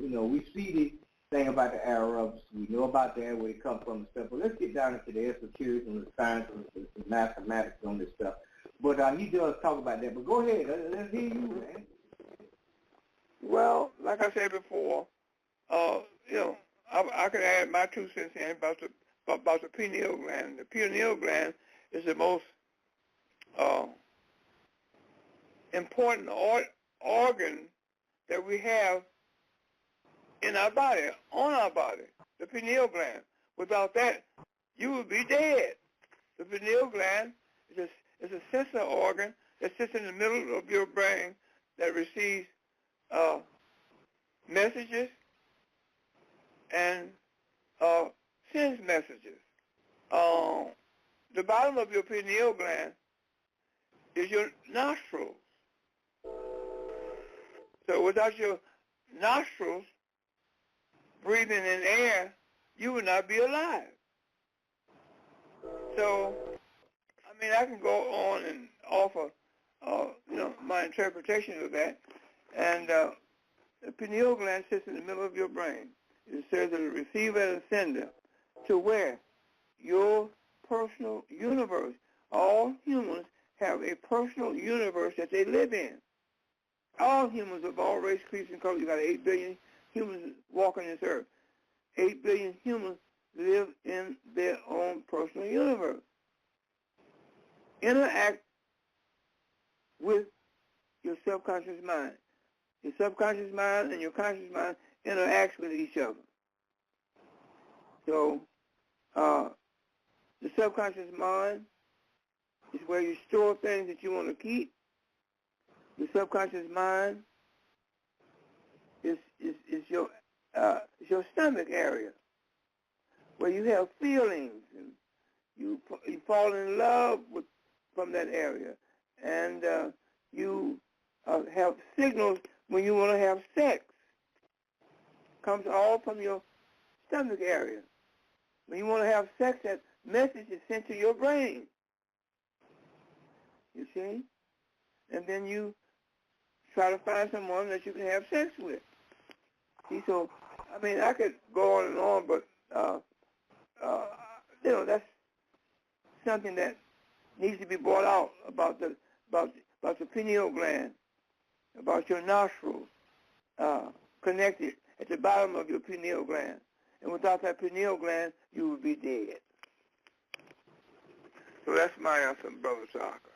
see the thing about the Arabs, we know about that, where it comes from and stuff, but let's get down into the esoteric and the science and the mathematics on this stuff. But he does talk about that, but go ahead, let's hear you, man. Well, like I said before, I could add my 2 cents in about the pineal gland. The pineal gland is the most important organ that we have in our body, on our body, the pineal gland. Without that, you would be dead. The pineal gland is a sensor organ that sits in the middle of your brain that receives messages and sends messages. The bottom of your pineal gland is your nostrils. So without your nostrils breathing in air, you would not be alive. So, I mean, I can go on and offer, my interpretation of that. And the pineal gland sits in the middle of your brain. It serves as a receiver and a sender to where your personal universe, all humans have a personal universe that they live in. All humans of all race, creeds, and colors. You got 8 billion humans walking this earth. 8 billion humans live in their own personal universe. Interact with your subconscious mind. Your subconscious mind and your conscious mind interacts with each other. So the subconscious mind is where you store things that you want to keep. The subconscious mind is your stomach area, where you have feelings and you fall in love from that area, and you have signals when you want to have sex. Comes all from your stomach area. When you want to have sex, that message is sent to your brain. You see? And then you try to find someone that you can have sex with. See, so, I mean, I could go on and on, but, that's something that needs to be brought out about the pineal gland, about your nostrils connected at the bottom of your pineal gland. And without that pineal gland, you would be dead. So that's my answer, Brother Tarhaka.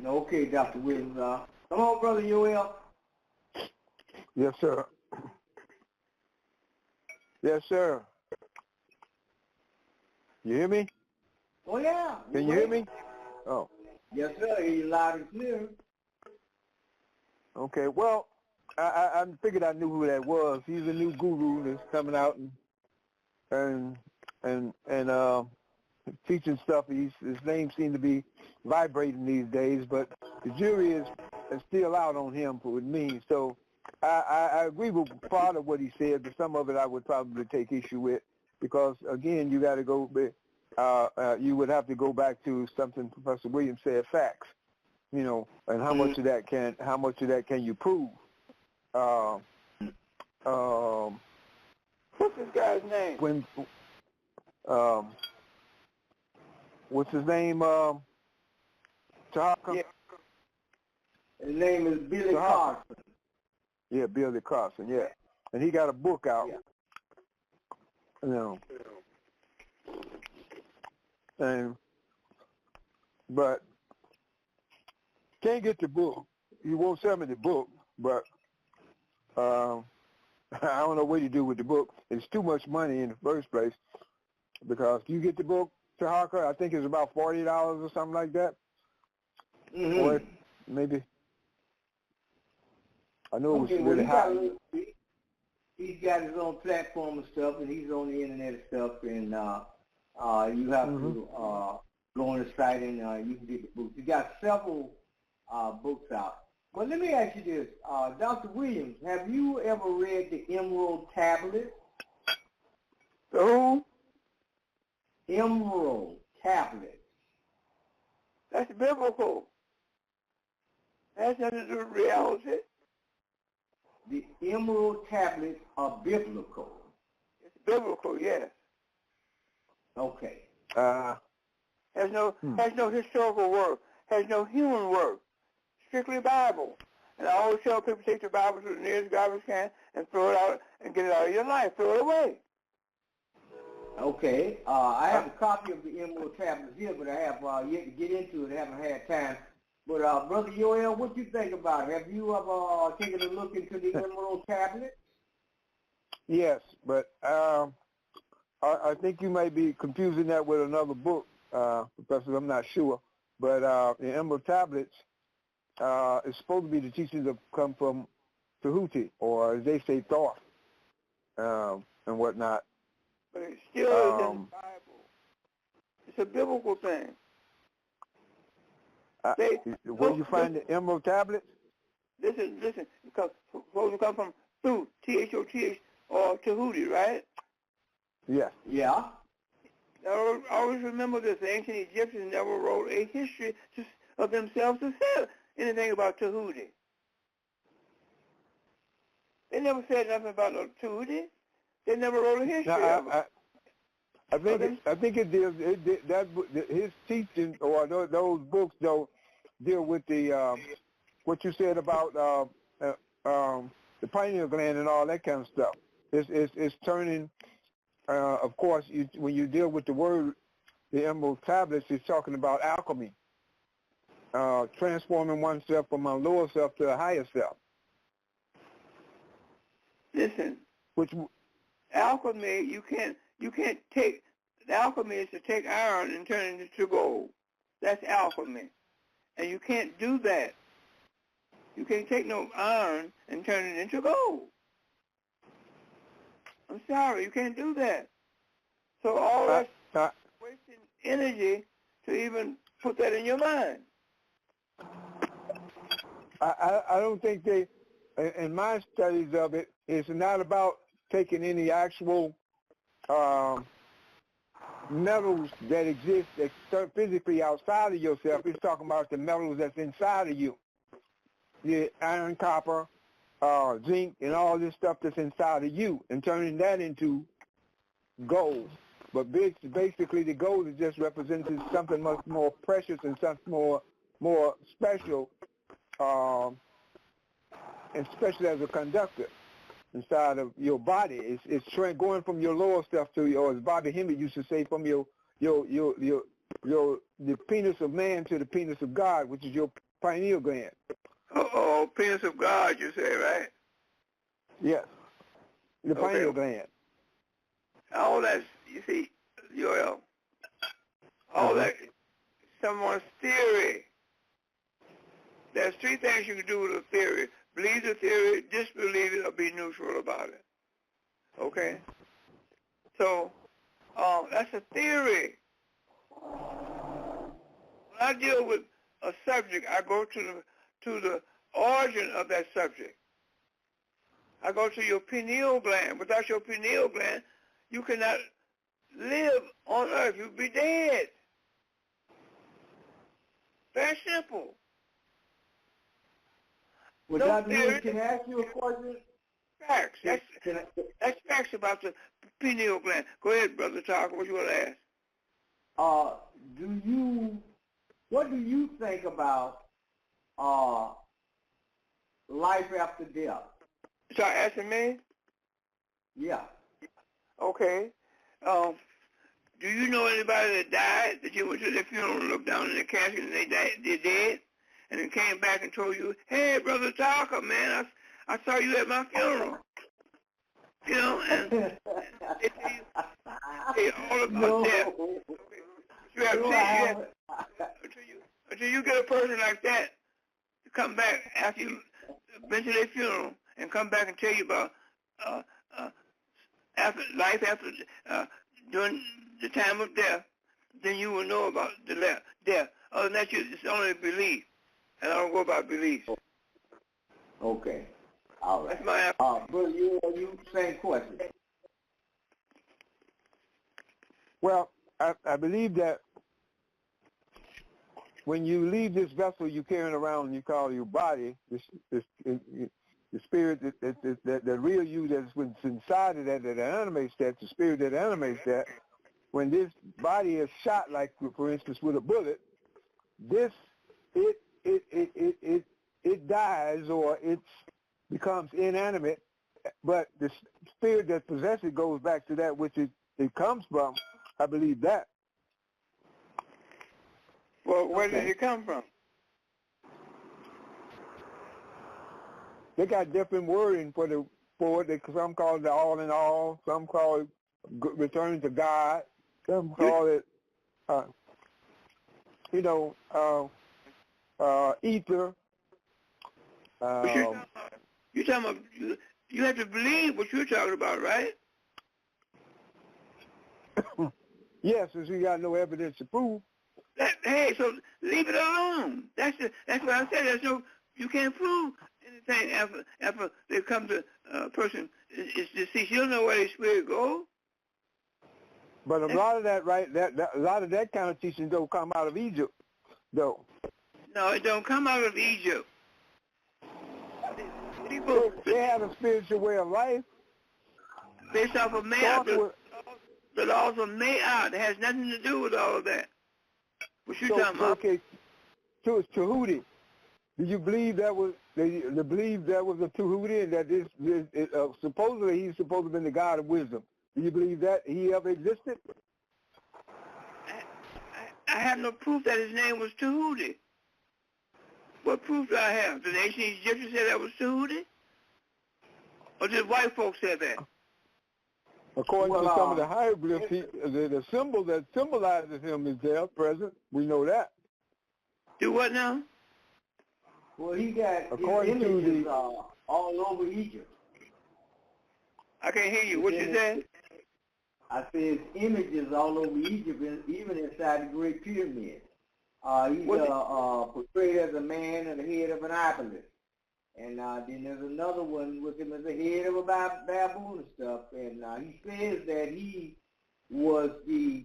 Okay, Dr. Williams. Come on, Brother Yoel. Yes, sir. Yes, sir. You hear me? Oh, yeah. Can you hear me? Oh. Yes, sir. I hear you loud and clear. Okay, well, I figured I knew who that was. He's a new guru that's coming out and teaching stuff. His name seems to be vibrating these days, but the jury is still out on him for what it means. So I agree with part of what he said, but some of it I would probably take issue with, because again, you got to go. You would have to go back to something Professor Williams said, facts. And how much of that can you prove? What's this guy's name? what's his name? Tarhaka? Yeah. His name is Billy Carson. Yeah, Billy Carson, yeah. And he got a book out. Yeah. You know. But can't get the book. He won't sell me the book, but I don't know what to do with the book. It's too much money in the first place, because you get the book, Tarhaka, I think it's about $40 or something like that. Mm-hmm. Or maybe. I know it was really high. He's got his own platform and stuff, and he's on the internet and stuff, and you have to go on the site and you can get the books. He got several books out. But let me ask you this, Dr. Williams, have you ever read the Emerald Tablet? The who? Emerald Tablet. That's biblical. That's nothing to do with reality. The Emerald Tablets are biblical. It's biblical, yes. Okay. Has no historical work. Has no human work. Strictly Bible. And I always tell people, take the Bible to the nearest garbage can and throw it out and get it out of your life. Throw it away. Okay. I have a copy of the Emerald Tablets here, but I have yet to get into it. I haven't had time. But Brother Yoel, what do you think about it? Have you ever taken a look into the Emerald Tablet? Yes, but I think you may be confusing that with another book, Professor. I'm not sure. But the Emerald Tablets is supposed to be the teachings that come from Tahuti, or as they say, Thoth, and whatnot. But it still is in the Bible. It's a biblical thing. Where you find the Emerald Tablets? Listen, because supposed to come from Thoth, T-H-O-T-H, or Tahuti, right? Yes. Yeah. Always remember this. The ancient Egyptians never wrote a history of themselves to say anything about Tahuti. They never said nothing about no Tahuti. They never wrote a history of it. I think it deals. His teaching or those books don't deal with the what you said about the pineal gland and all that kind of stuff. It's turning. Of course, when you deal with the word, the Emerald Tablets, it's talking about alchemy, transforming oneself from a lower self to a higher self. Listen, which alchemy you can't take. The alchemy is to take iron and turn it into gold. That's alchemy, and you can't do that. You can't take no iron and turn it into gold. I'm sorry, you can't do that. So all that's wasting energy to even put that in your mind. I don't think they, in my studies of it, it's not about taking any actual metals that exist physically outside of yourself. It's talking about the metals that's inside of you. The iron, copper, zinc, and all this stuff that's inside of you, and turning that into gold. But basically, the gold is just representing something much more precious and something more special, and especially as a conductor inside of your body. It's going from your lower self to your, as Bobby Hemmett used to say, from the penis of man to the penis of God, which is your pineal gland. Oh, penis of God, you say, right? Yes, the pineal gland. All that, you see, Joel, all that, someone's theory. There's three things you can do with a theory. Believe the theory, disbelieve it, or be neutral about it. Okay? So, that's a theory. When I deal with a subject, I go to the origin of that subject. I go to your pineal gland. Without your pineal gland, you cannot live on earth. You'd be dead. Very simple. Well, Dr. Lewis, can I ask you a question? Facts. That's facts about the pineal gland. Go ahead, Brother Tarhaka. What you want to ask? What do you think about life after death? Start asking me? Yeah. Okay. Do you know anybody that died that you went to their funeral and looked down in the casket and they're dead, and then came back and told you, "Hey, Brother Tarhaka, man, I saw you at my funeral." You know, and they tell you all about death. Okay. You have to until you get a person like that to come back after you been to their funeral and come back and tell you about after life after during the time of death, then you will know about the death. Other than that, it's only belief, and I don't go by belief. Okay. All right. That's my answer. Brother, you same question. Well, I believe that when you leave this vessel you're carrying around and you call your body, the spirit, the real you that's inside of that animates that, the spirit that animates that, when this body is shot, like for instance with a bullet, it dies or it becomes inanimate, but the spirit that possesses it goes back to that which it comes from. I believe that. Well, where did it come from? They got different wording for it. Some call it the all in all. Some call it return to God. Some call it, ether. You're talking about, you have to believe what you're talking about, right? Yes, since we got no evidence to prove. Hey, so leave it alone. That's what I said. You can't prove anything after they come to a person is deceased. You don't know where their spirit goes. But a lot of that, right? A lot of that kind of teaching don't come out of Egypt, though. No, it don't come out of Egypt. They have a spiritual way of life. Based off of the laws of Ma'at. It has nothing to do with all of that. What you talking about? Okay, so it's Tahuti. Do you believe that was a Tahuti and that supposedly he's supposed to have been the God of wisdom? Do you believe that he ever existed? I have no proof that his name was Tahuti. What proof do I have? Did the ancient Egyptians say that was Tahuti? Or did white folks say that? According to some of the hieroglyphs, the symbol that symbolizes him is there present. We know that. Do what now? Well, he got according his images to all over Egypt. I can't hear you. What you said? I said his images all over Egypt, even inside the Great Pyramid. He's portrayed as a man and the head of an obelisk. And then there's another one with him as the head of a baboon and stuff. And he says that he was the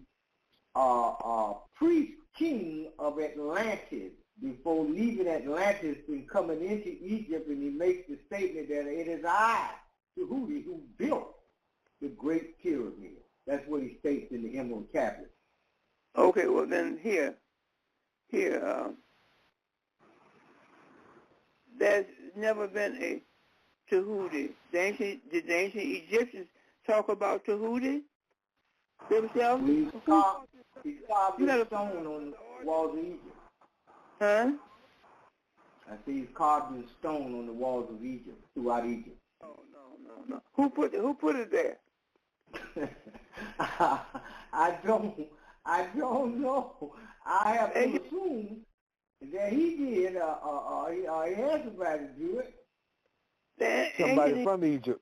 priest king of Atlantis before leaving Atlantis and coming into Egypt. And he makes the statement that it is I, Tahuti, who built the Great Pyramid. That's what he states in the Emerald Tablet. Okay, well then here, there's never been a Tahuti. Did the ancient Egyptians talk about Tahuti themselves? He's carved in stone on the walls of Egypt. Huh? I see he's carved in stone on the walls of Egypt, throughout Egypt. Oh, no. Who put it there? I don't know. I have to assume that he did, or he had somebody to do it. Somebody from Egypt.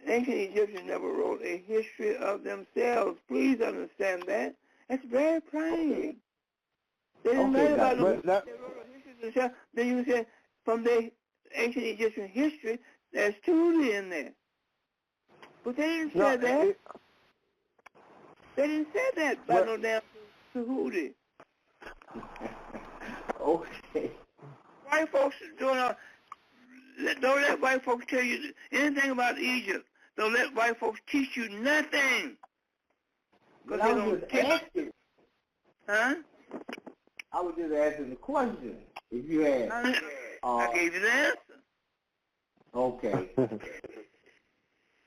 Ancient Egyptians never wrote a history of themselves. Please understand that. That's very plain. They didn't write about they wrote a history of themselves. Then you said from the ancient Egyptian history, there's Tahuti in there. But they didn't say that. They didn't say that by no damn Tahuti. Okay. White folks don't let white folks tell you anything about Egypt. Don't let white folks teach you nothing. Because I they was don't just teach. asking. Huh? I was just asking the question. If you had. I gave you the answer. Okay.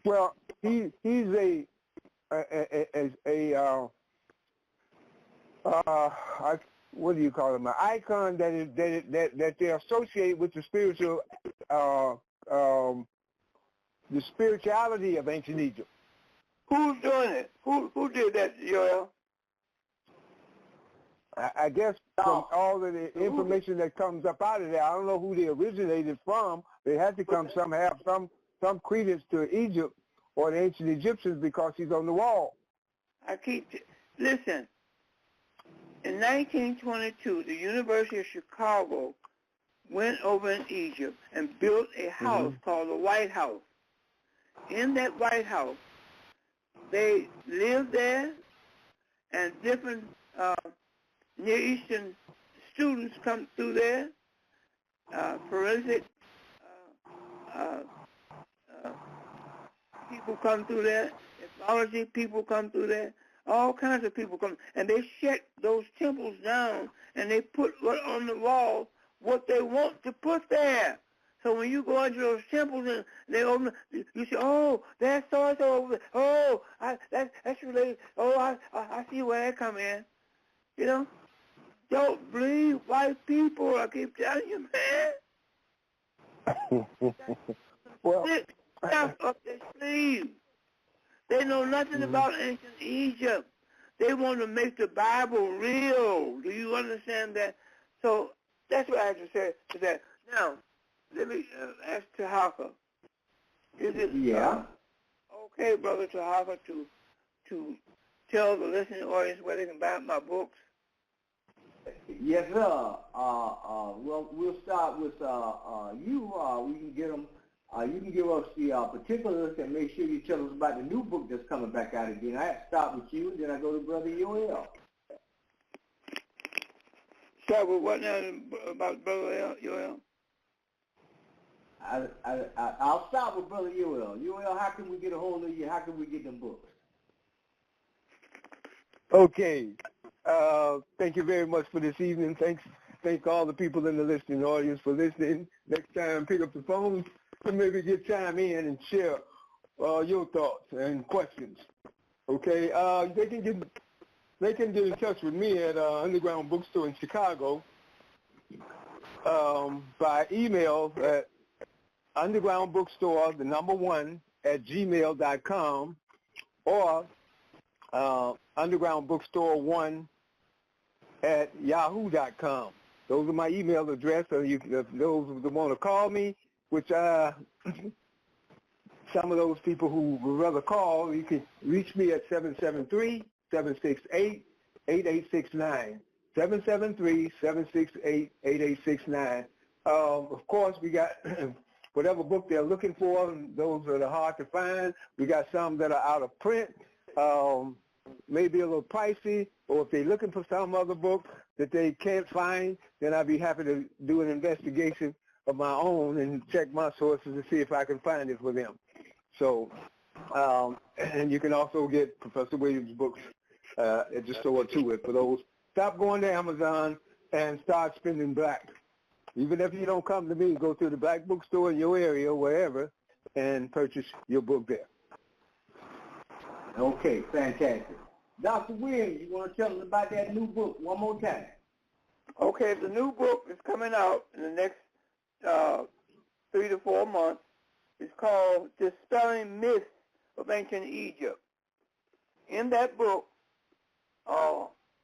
Well, he's what do you call him? An icon that they associate with the spiritual, the spirituality of ancient Egypt. Who's doing it? Who did that, Joel? I guess from all of the information that comes up out of there, I don't know who they originated from. They had to come have some credence to Egypt or the ancient Egyptians because he's on the wall. Listen. In 1922, the University of Chicago went over in Egypt and built a house called the White House. In that White House, they lived there, and different Near Eastern students come through there, forensic people come through there, ethnology people come through there, all kinds of people come, and they shut those temples down, and they put on the wall what they want to put there. So when you go into those temples and they open, you say, "Oh, that's so-and-so over there. Oh, that's related. Oh, I see where that come in." You know, don't believe white people. I keep telling you, man. Well, Stuff up their sleeves. They know nothing about ancient Egypt. They want to make the Bible real. Do you understand that? So that's what I have to say to that. Now, let me ask Tarhaka. Is it okay, Brother Tarhaka, to tell the listening audience where they can buy my books? Yes, sir. Well, we'll start with you. We can get them. You can give us the particulars and make sure you tell us about the new book that's coming back out again. I have to start with you, and then I go to Brother Yoel. Start with what now about Brother Yoel? I'll start with Brother Yoel. Yoel, how can we get a hold of you? How can we get them books? Okay. Thank you very much for this evening. Thank all the people in the listening audience for listening. Next time, pick up the phone and maybe chime in and share your thoughts and questions. Okay. They can get in touch with me at Underground Bookstore in Chicago by email at undergroundbookstore1@gmail.com or undergroundbookstore1@yahoo.com. Those are my email address. So if those who want to call me, which some of those people who would rather call, you can reach me at 773-768-8869. 773-768-8869. Of course, we got whatever book they're looking for. Those that are hard to find. We got some that are out of print, maybe a little pricey, or if they're looking for some other book that they can't find, then I'd be happy to do an investigation of my own and check my sources to see if I can find it for them. So, and you can also get Professor Williams' books at the store too. For those, stop going to Amazon and start spending black. Even if you don't come to me, go to the black bookstore in your area, wherever, and purchase your book there. Okay, fantastic. Dr. Williams, you want to tell us about that new book one more time? Okay, the new book is coming out in the next 3 to 4 months. It's called Dispelling Myths of Ancient Egypt. In that book,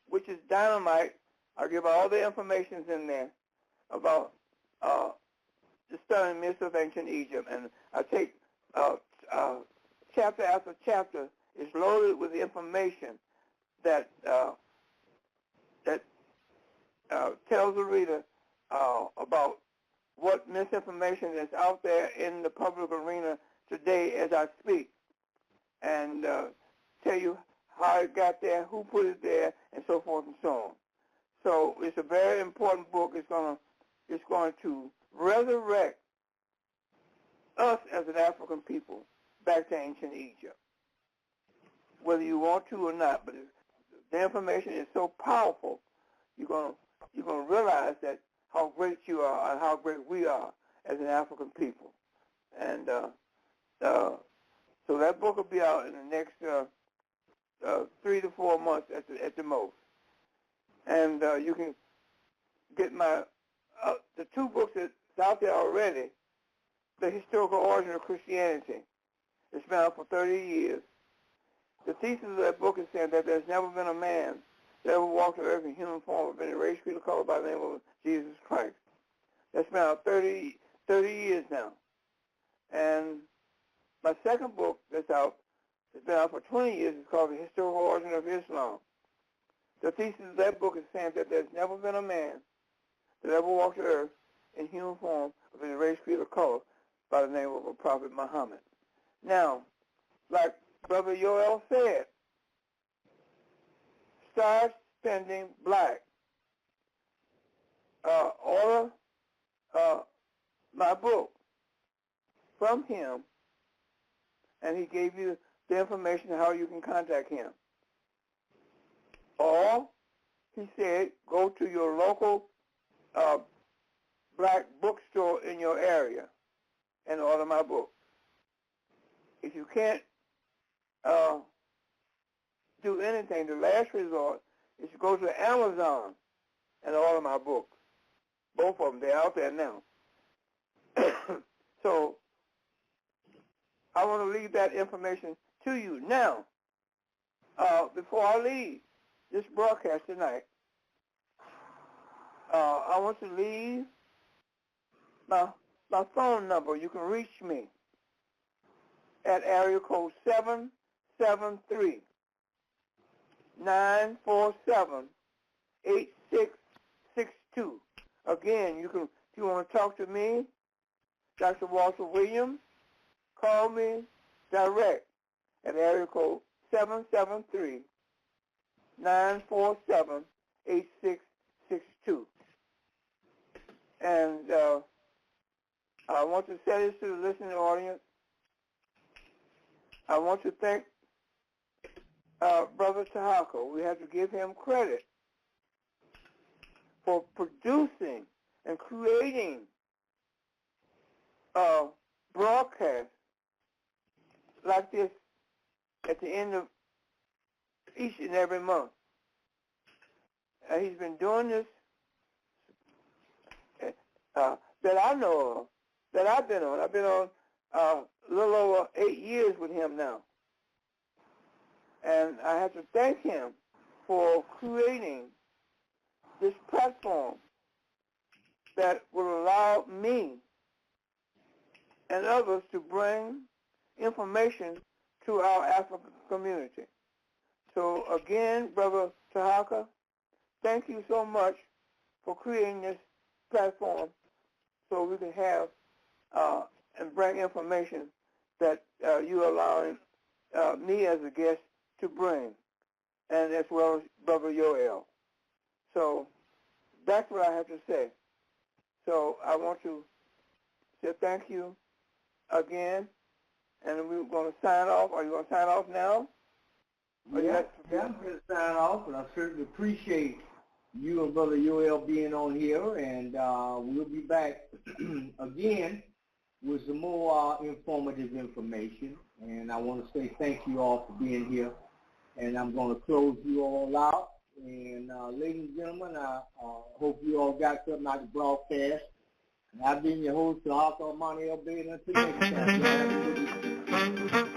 which is dynamite, I'll give all the information in there about Dispelling Myths of Ancient Egypt. And I take chapter after chapter is loaded with information that tells the reader about what misinformation is out there in the public arena today as I speak, and tell you how it got there, who put it there, and so forth and so on. So it's a very important book. It's going to resurrect us as an African people back to ancient Egypt, whether you want to or not. But the information is so powerful, you're gonna realize that how great you are and how great we are as an African people. And so that book will be out in the next 3 to 4 months at the most. And you can get my the 2 books that's out there already. The Historical Origin of Christianity. It's been out for 30 years. The thesis of that book is saying that there's never been a man that ever walked the earth in human form of any race, creed, or color by the name of Jesus Christ. That's been out 30 years now. And my second book that's out, it's been out for 20 years, it's called The Historical Origin of Islam. The thesis of that book is saying that there's never been a man that ever walked the earth in human form of any race, creed, or color by the name of a Prophet Muhammad. Now, like Brother Yoel said, start spending black. Order my book from him, and he gave you the information how you can contact him. Or he said, go to your local black bookstore in your area and order my book. If you can't do anything, the last resort is to go to Amazon and order my books. Both of them, they're out there now. So I want to leave that information to you. Now, before I leave this broadcast tonight, I want to leave my phone number. You can reach me at area code 773-947-8662. Again, if you want to talk to me, Dr. Walter Williams, call me direct at area code 773-947-8662. And I want to say this to the listening audience. I want to thank Brother Tarhaka. We have to give him credit for producing and creating broadcasts like this at the end of each and every month. He's been doing this that I know of, that I've been on. I've been on a little over 8 years with him now. And I have to thank him for creating this platform that will allow me and others to bring information to our African community. So again, Brother Tarhaka, thank you so much for creating this platform so we can have and bring information that you allowing me as a guest to bring, and as well as Brother Yoel. So that's what I have to say. So I want to say thank you again, and we're going to sign off. Are you going to sign off now? Yeah, I'm going to sign off, and I certainly appreciate you and Brother Yoel being on here, and we'll be back again with some more informative information. And I want to say thank you all for being here, and I'm going to close you all out. And ladies and gentlemen, I hope you all got something out of the broadcast. And I've been your host, Tarhaka and Dr. Until next time.